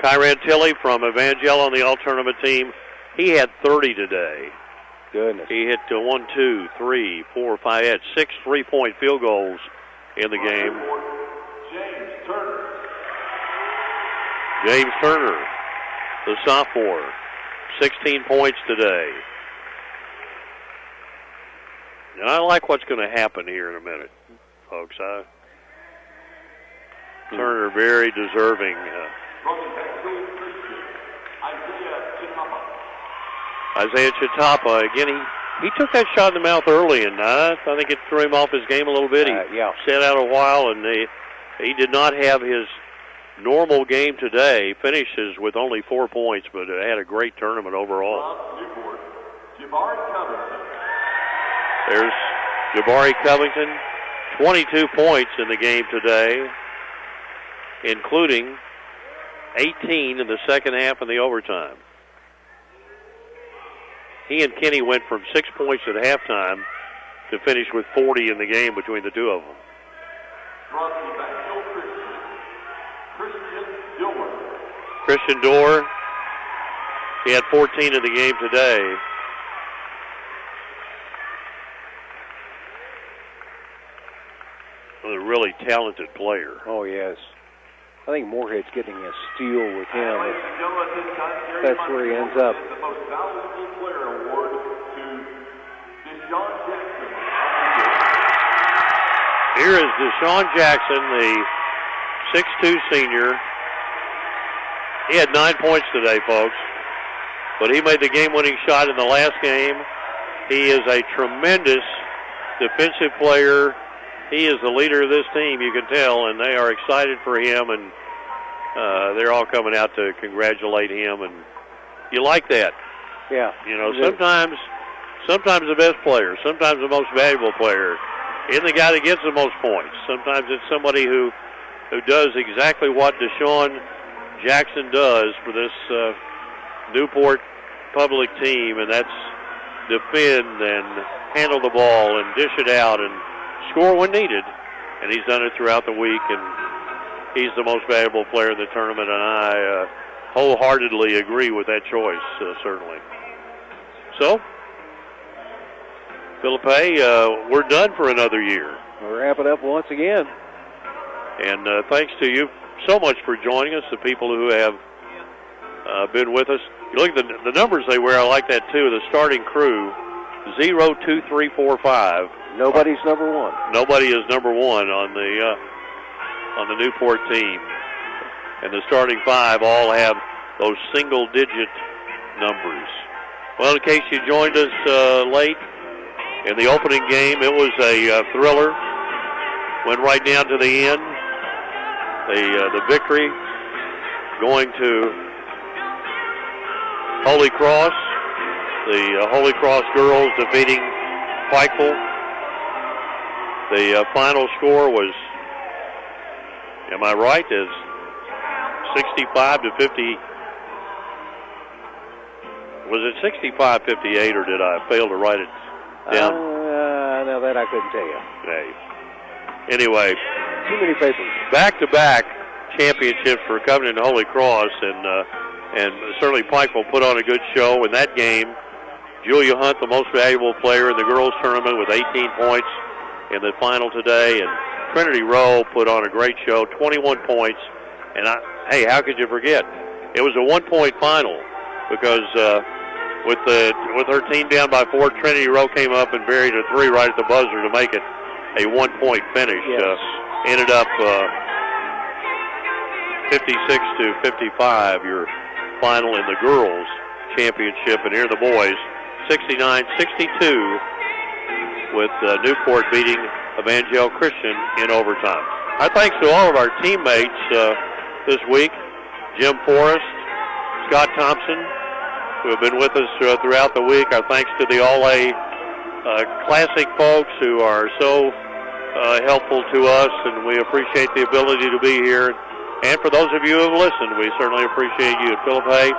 Kyran Tilley from Evangel on the all-tournament team, he had 30 today. goodness. He hit 1, 2, 3, 4, 5. He had 6 3-point field goals in the game. James Turner, the sophomore, 16 points today. And I like what's going to happen here in a minute, folks. Turner very deserving. Isaiah Chitapa, again, he took that shot in the mouth early, and I think it threw him off his game a little bit. He sat out a while, and he did not have his normal game today. Finishes with only 4 points, but had a great tournament overall. There's Jabari Covington, 22 points in the game today, including 18 in the second half and the overtime. He and Kenny went from 6 points at halftime to finish with 40 in the game between the two of them. Christian Dorr, he had 14 in the game today. A really talented player. Oh, yes. I think Moorhead's getting a steal with him. That's where he ends up. Here is Deshaun Jackson, the 6'2 senior. He had 9 points today, folks. But he made the game-winning shot in the last game. He is a tremendous defensive player. He is the leader of this team, you can tell, and they are excited for him, and they're all coming out to congratulate him, and you like that. Yeah. You know, sometimes the best player, sometimes the most valuable player isn't the guy that gets the most points. Sometimes it's somebody who does exactly what Deshaun Jackson does for this Newport public team, and that's defend and handle the ball and dish it out and score when needed, and he's done it throughout the week, and he's the most valuable player in the tournament, and I wholeheartedly agree with that choice, certainly. So, Philippe, we're done for another year. We'll wrap it up once again. And thanks to you so much for joining us, the people who have been with us. You look at the numbers they wear, I like that too. The starting crew, 0, 2, 3, 4, 5. Nobody's number one. Nobody is number one on the Newport team. And the starting 5 all have those single-digit numbers. Well, in case you joined us late in the opening game, it was a thriller. Went right down to the end. The victory going to Holy Cross. The Holy Cross girls defeating Pikeville. The final score was, am I right, is 65-50. Was it 65-58, or did I fail to write it down? No, that I couldn't tell you. Hey. Anyway, too many papers. Back-to-back championships for Covenant and Holy Cross, and certainly Pikeville put on a good show in that game. Julia Hunt, the most valuable player in the girls' tournament, with 18 points in the final today, and Trinity Rowe put on a great show, 21 points. And hey, how could you forget? It was a 1-point final because with her team down by 4, Trinity Rowe came up and buried a 3 right at the buzzer to make it a 1-point finish. Yes. Ended up 56-55, your final in the girls' championship, and here are the boys, 69-62, with Newport beating Evangel Christian in overtime. Our thanks to all of our teammates this week, Jim Forrest, Scott Thompson, who have been with us throughout the week. Our thanks to the All-A Classic folks who are so helpful to us, and we appreciate the ability to be here. And for those of you who have listened, we certainly appreciate you. Philippe,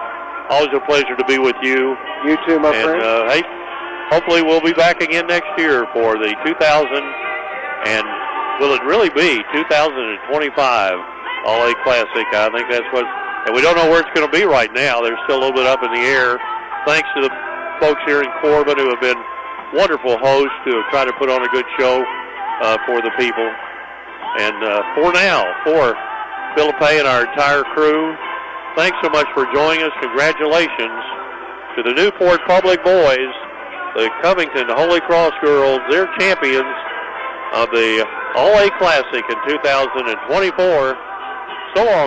always a pleasure to be with you. You too, my friend. Hey, hopefully we'll be back again next year for the 2000, and will it really be 2025 All-A Classic? I think that's what, and we don't know where it's going to be right now. There's still a little bit up in the air. Thanks to the folks here in Corbin who have been wonderful hosts who have tried to put on a good show for the people. And for Phillippe and our entire crew, thanks so much for joining us. Congratulations to the Newport Public Boys, the Covington Holy Cross girls. They're champions of the All-A Classic in 2024. So long.